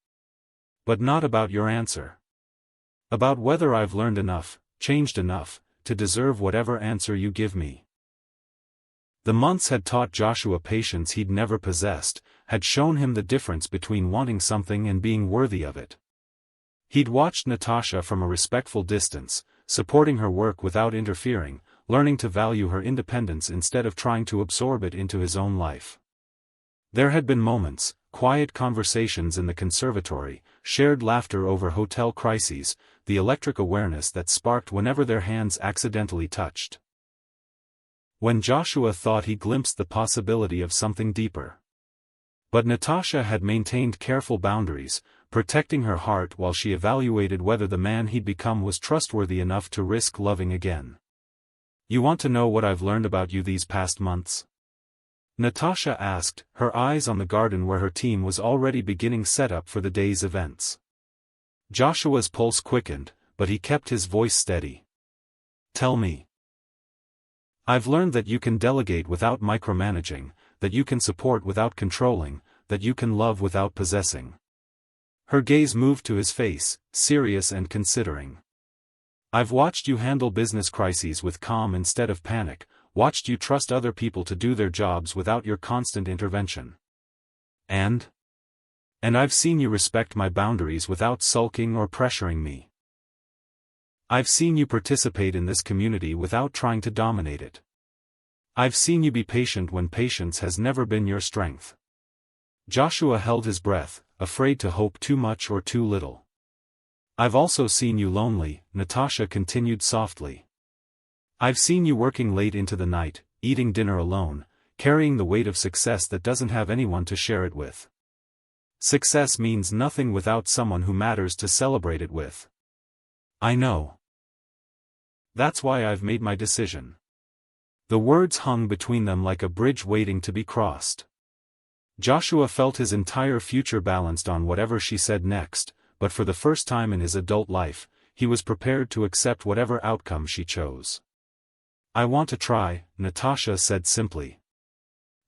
"But not about your answer. About whether I've learned enough, changed enough, to deserve whatever answer you give me." The months had taught Joshua patience he'd never possessed, had shown him the difference between wanting something and being worthy of it. He'd watched Natasha from a respectful distance, supporting her work without interfering, learning to value her independence instead of trying to absorb it into his own life. There had been moments, quiet conversations in the conservatory, shared laughter over hotel crises, the electric awareness that sparked whenever their hands accidentally touched. When Joshua thought he glimpsed the possibility of something deeper. But Natasha had maintained careful boundaries, protecting her heart while she evaluated whether the man he'd become was trustworthy enough to risk loving again. "You want to know what I've learned about you these past months?" Natasha asked, her eyes on the garden where her team was already beginning setup for the day's events. Joshua's pulse quickened, but he kept his voice steady. "Tell me." "I've learned that you can delegate without micromanaging, that you can support without controlling, that you can love without possessing." Her gaze moved to his face, serious and considering. "I've watched you handle business crises with calm instead of panic, watched you trust other people to do their jobs without your constant intervention. And I've seen you respect my boundaries without sulking or pressuring me. I've seen you participate in this community without trying to dominate it. I've seen you be patient when patience has never been your strength." Joshua held his breath, afraid to hope too much or too little. "I've also seen you lonely," Natasha continued softly. "I've seen you working late into the night, eating dinner alone, carrying the weight of success that doesn't have anyone to share it with. Success means nothing without someone who matters to celebrate it with. I know. That's why I've made my decision." The words hung between them like a bridge waiting to be crossed. Joshua felt his entire future balanced on whatever she said next, but for the first time in his adult life, he was prepared to accept whatever outcome she chose. "I want to try," Natasha said simply.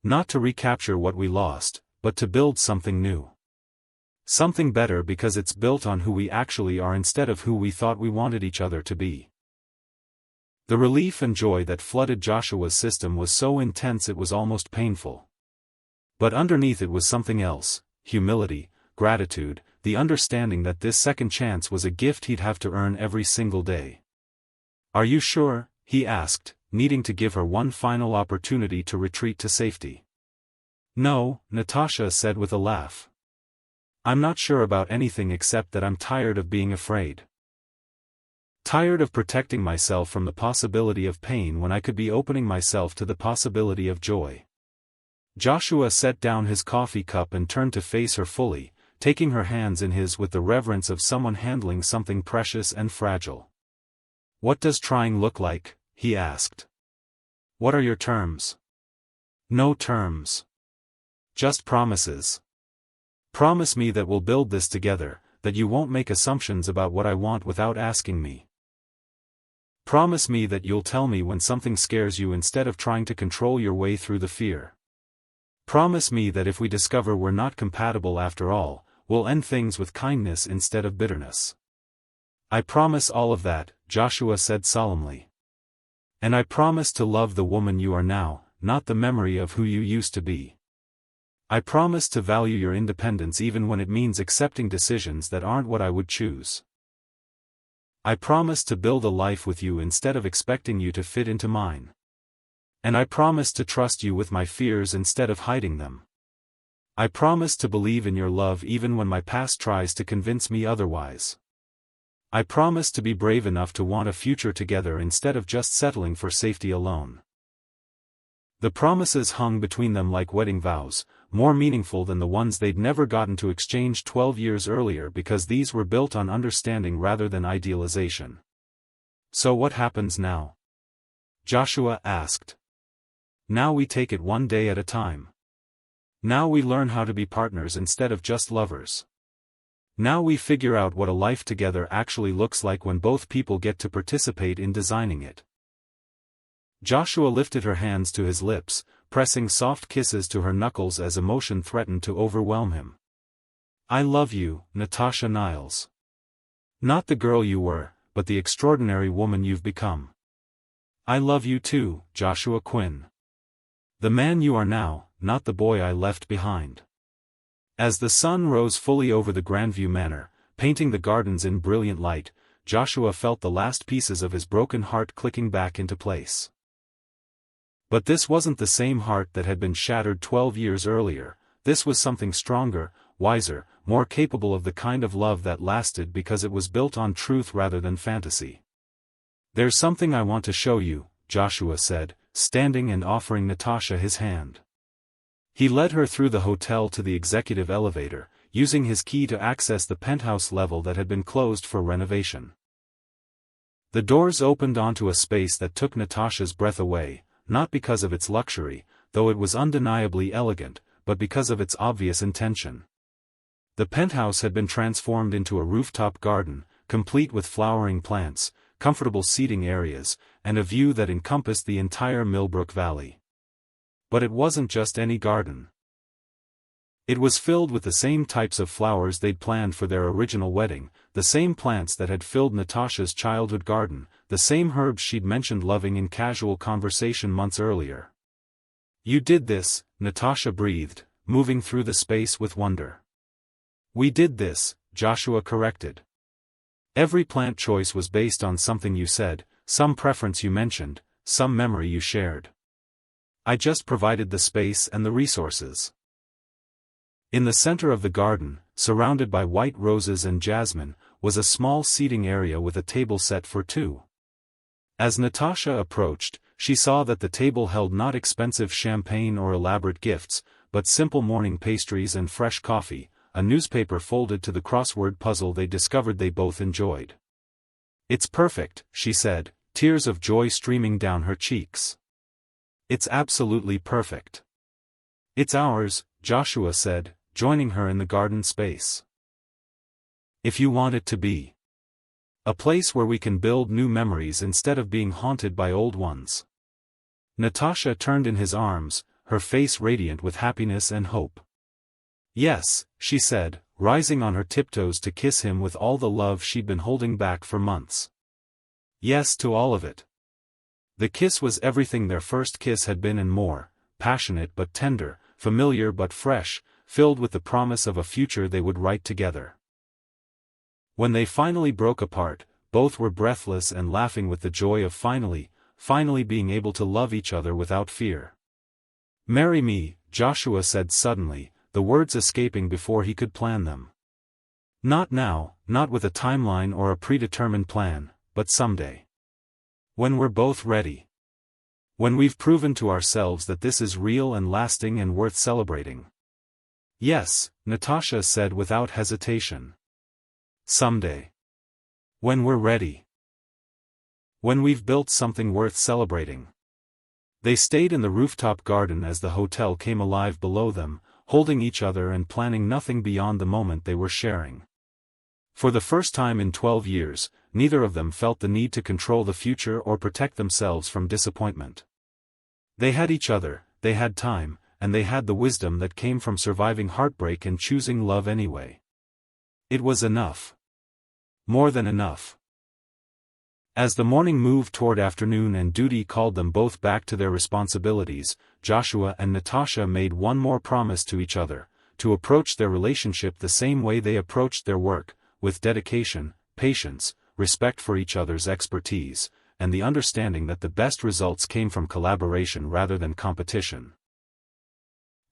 "Not to recapture what we lost, but to build something new. Something better because it's built on who we actually are instead of who we thought we wanted each other to be." The relief and joy that flooded Joshua's system was so intense it was almost painful. But underneath it was something else: humility, gratitude, the understanding that this second chance was a gift he'd have to earn every single day. "Are you sure?" he asked, needing to give her one final opportunity to retreat to safety. "No," Natasha said with a laugh. "I'm not sure about anything except that I'm tired of being afraid. Tired of protecting myself from the possibility of pain when I could be opening myself to the possibility of joy." Joshua set down his coffee cup and turned to face her fully, taking her hands in his with the reverence of someone handling something precious and fragile. "What does trying look like?" he asked. "What are your terms?" "No terms. Just promises. Promise me that we'll build this together, that you won't make assumptions about what I want without asking me. Promise me that you'll tell me when something scares you instead of trying to control your way through the fear. Promise me that if we discover we're not compatible after all, we'll end things with kindness instead of bitterness." "I promise all of that," Joshua said solemnly. "And I promise to love the woman you are now, not the memory of who you used to be. I promise to value your independence even when it means accepting decisions that aren't what I would choose. I promise to build a life with you instead of expecting you to fit into mine. And I promise to trust you with my fears instead of hiding them. I promise to believe in your love even when my past tries to convince me otherwise. I promise to be brave enough to want a future together instead of just settling for safety alone. The promises hung between them like wedding vows, more meaningful than the ones they'd never gotten to exchange 12 years earlier because these were built on understanding rather than idealization. So what happens now? Joshua asked. Now we take it one day at a time. Now we learn how to be partners instead of just lovers. Now we figure out what a life together actually looks like when both people get to participate in designing it. Joshua lifted her hands to his lips, pressing soft kisses to her knuckles as emotion threatened to overwhelm him. I love you, Natasha Niles. Not the girl you were, but the extraordinary woman you've become. I love you too, Joshua Quinn. The man you are now, not the boy I left behind. As the sun rose fully over the Grandview Manor, painting the gardens in brilliant light, Joshua felt the last pieces of his broken heart clicking back into place. But this wasn't the same heart that had been shattered 12 years earlier. This was something stronger, wiser, more capable of the kind of love that lasted because it was built on truth rather than fantasy. There's something I want to show you, Joshua said, standing and offering Natasha his hand. He led her through the hotel to the executive elevator, using his key to access the penthouse level that had been closed for renovation. The doors opened onto a space that took Natasha's breath away, not because of its luxury, though it was undeniably elegant, but because of its obvious intention. The penthouse had been transformed into a rooftop garden, complete with flowering plants, comfortable seating areas, and a view that encompassed the entire Milbrook Valley. But it wasn't just any garden. It was filled with the same types of flowers they'd planned for their original wedding, the same plants that had filled Natasha's childhood garden, the same herbs she'd mentioned loving in casual conversation months earlier. You did this, Natasha breathed, moving through the space with wonder. We did this, Joshua corrected. Every plant choice was based on something you said, some preference you mentioned, some memory you shared. I just provided the space and the resources. In the center of the garden, surrounded by white roses and jasmine, was a small seating area with a table set for two. As Natasha approached, she saw that the table held not expensive champagne or elaborate gifts, but simple morning pastries and fresh coffee, a newspaper folded to the crossword puzzle they discovered they both enjoyed. It's perfect, she said, tears of joy streaming down her cheeks. It's absolutely perfect. It's ours, Joshua said, joining her in the garden space. If you want it to be. A place where we can build new memories instead of being haunted by old ones. Natasha turned in his arms, her face radiant with happiness and hope. Yes, she said, rising on her tiptoes to kiss him with all the love she'd been holding back for months. Yes to all of it. The kiss was everything their first kiss had been and more, passionate but tender, familiar but fresh, filled with the promise of a future they would write together. When they finally broke apart, both were breathless and laughing with the joy of finally being able to love each other without fear. Marry me, Joshua said suddenly, the words escaping before he could plan them. Not now, not with a timeline or a predetermined plan, but someday. When we're both ready. When we've proven to ourselves that this is real and lasting and worth celebrating. Yes, Natasha said without hesitation. Someday. When we're ready. When we've built something worth celebrating. They stayed in the rooftop garden as the hotel came alive below them, holding each other and planning nothing beyond the moment they were sharing. For the first time in 12 years, neither of them felt the need to control the future or protect themselves from disappointment. They had each other, they had time, and they had the wisdom that came from surviving heartbreak and choosing love anyway. It was enough. More than enough. As the morning moved toward afternoon and duty called them both back to their responsibilities, Joshua and Natasha made one more promise to each other, to approach their relationship the same way they approached their work, with dedication, patience, respect for each other's expertise, and the understanding that the best results came from collaboration rather than competition.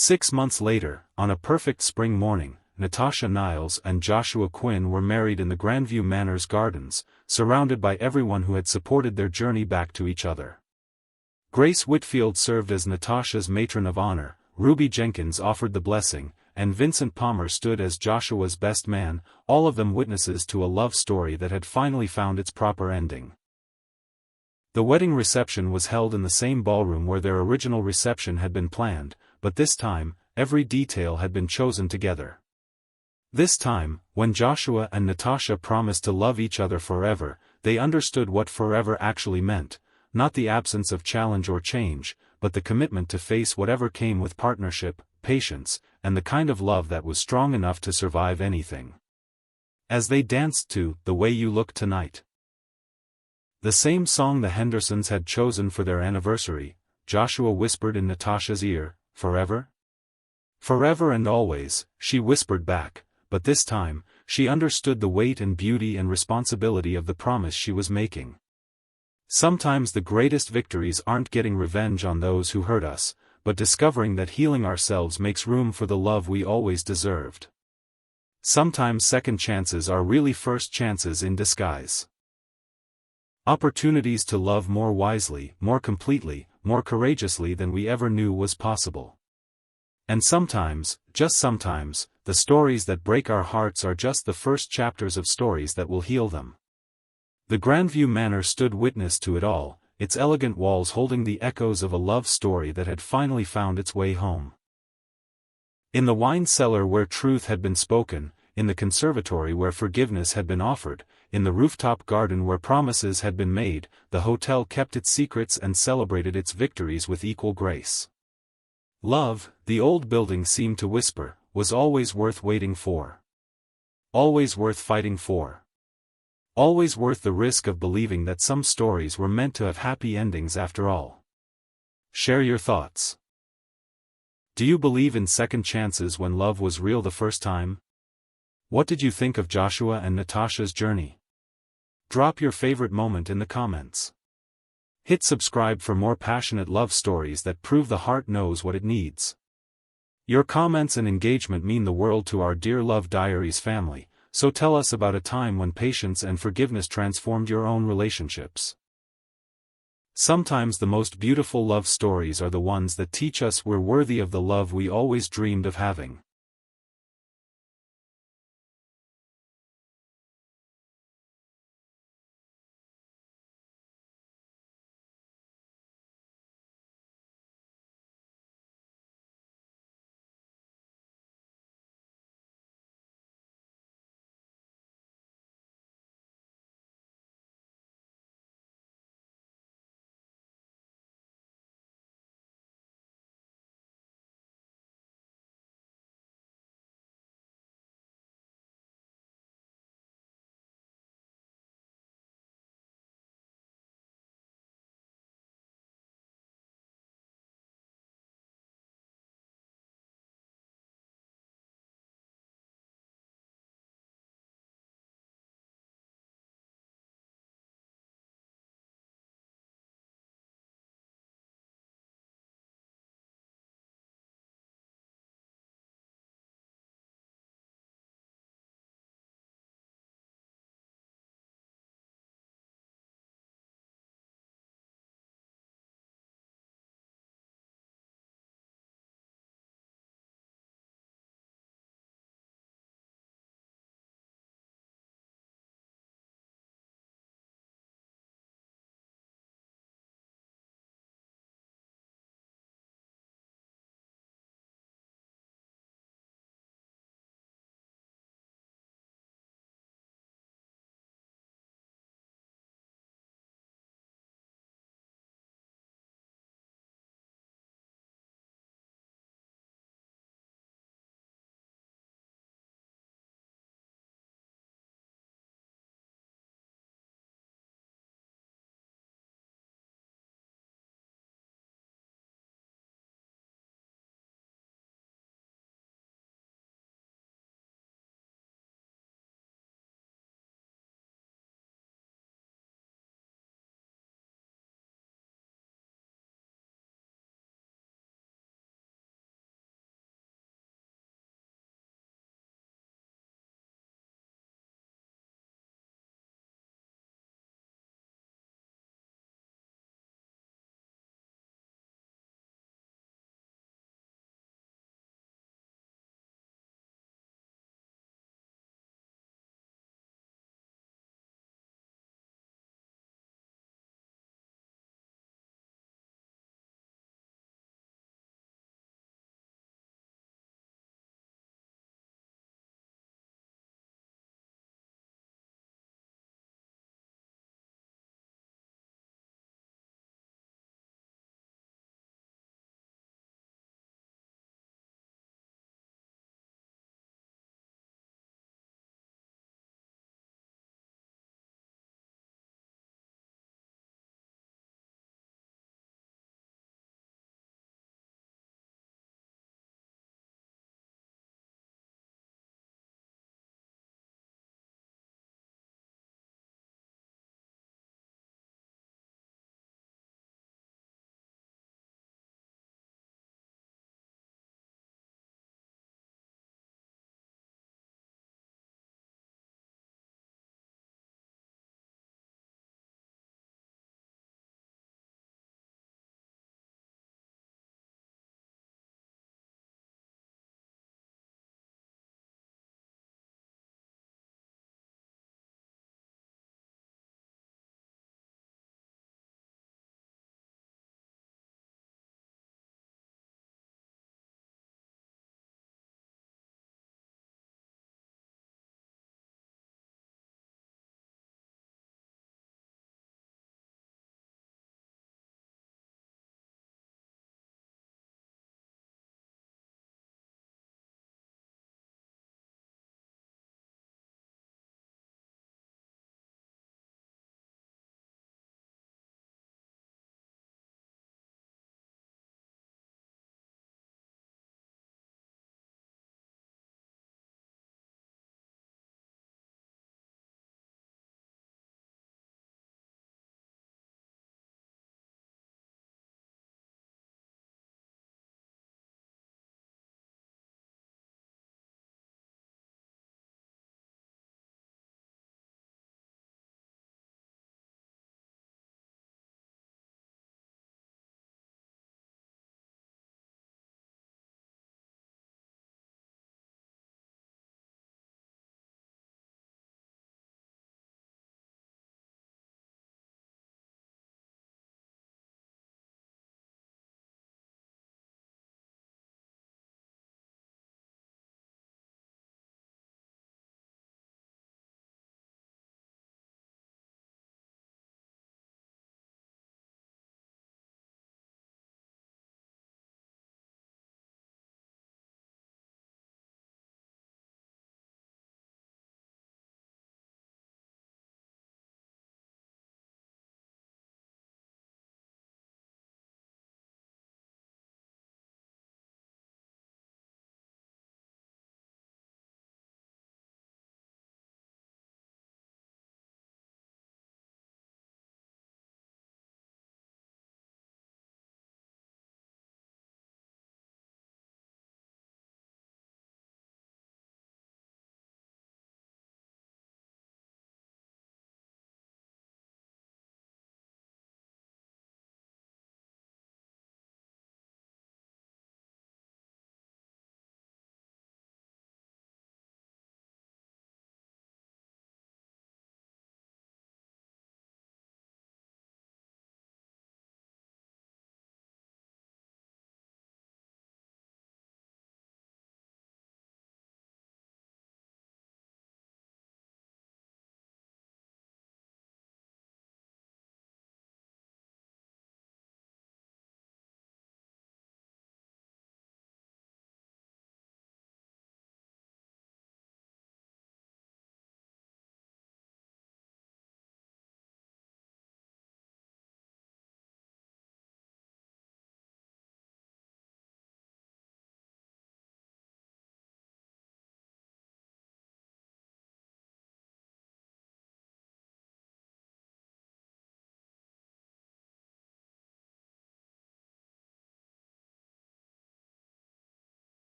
6 months later, on a perfect spring morning, Natasha Niles and Joshua Quinn were married in the Grandview Manor's gardens, surrounded by everyone who had supported their journey back to each other. Grace Whitfield served as Natasha's matron of honor, Ruby Jenkins offered the blessing, and Vincent Palmer stood as Joshua's best man, all of them witnesses to a love story that had finally found its proper ending. The wedding reception was held in the same ballroom where their original reception had been planned, but this time, every detail had been chosen together. This time, when Joshua and Natasha promised to love each other forever, they understood what forever actually meant, not the absence of challenge or change, but the commitment to face whatever came with partnership, patience, and the kind of love that was strong enough to survive anything. As they danced to "The Way You Look Tonight," the same song the Hendersons had chosen for their anniversary, Joshua whispered in Natasha's ear, "Forever?" "Forever and always," she whispered back, but this time, she understood the weight and beauty and responsibility of the promise she was making. Sometimes the greatest victories aren't getting revenge on those who hurt us, but discovering that healing ourselves makes room for the love we always deserved. Sometimes second chances are really first chances in disguise. Opportunities to love more wisely, more completely, more courageously than we ever knew was possible. And sometimes, just sometimes, the stories that break our hearts are just the first chapters of stories that will heal them. The Grandview Manor stood witness to it all, its elegant walls holding the echoes of a love story that had finally found its way home. In the wine cellar where truth had been spoken, in the conservatory where forgiveness had been offered, in the rooftop garden where promises had been made, the hotel kept its secrets and celebrated its victories with equal grace. Love, the old building seemed to whisper, was always worth waiting for. Always worth fighting for. Always worth the risk of believing that some stories were meant to have happy endings after all. Share your thoughts. Do you believe in second chances when love was real the first time? What did you think of Joshua and Natasha's journey? Drop your favorite moment in the comments. Hit subscribe for more passionate love stories that prove the heart knows what it needs. Your comments and engagement mean the world to our Dear Love Diaries family, so tell us about a time when patience and forgiveness transformed your own relationships. Sometimes the most beautiful love stories are the ones that teach us we're worthy of the love we always dreamed of having.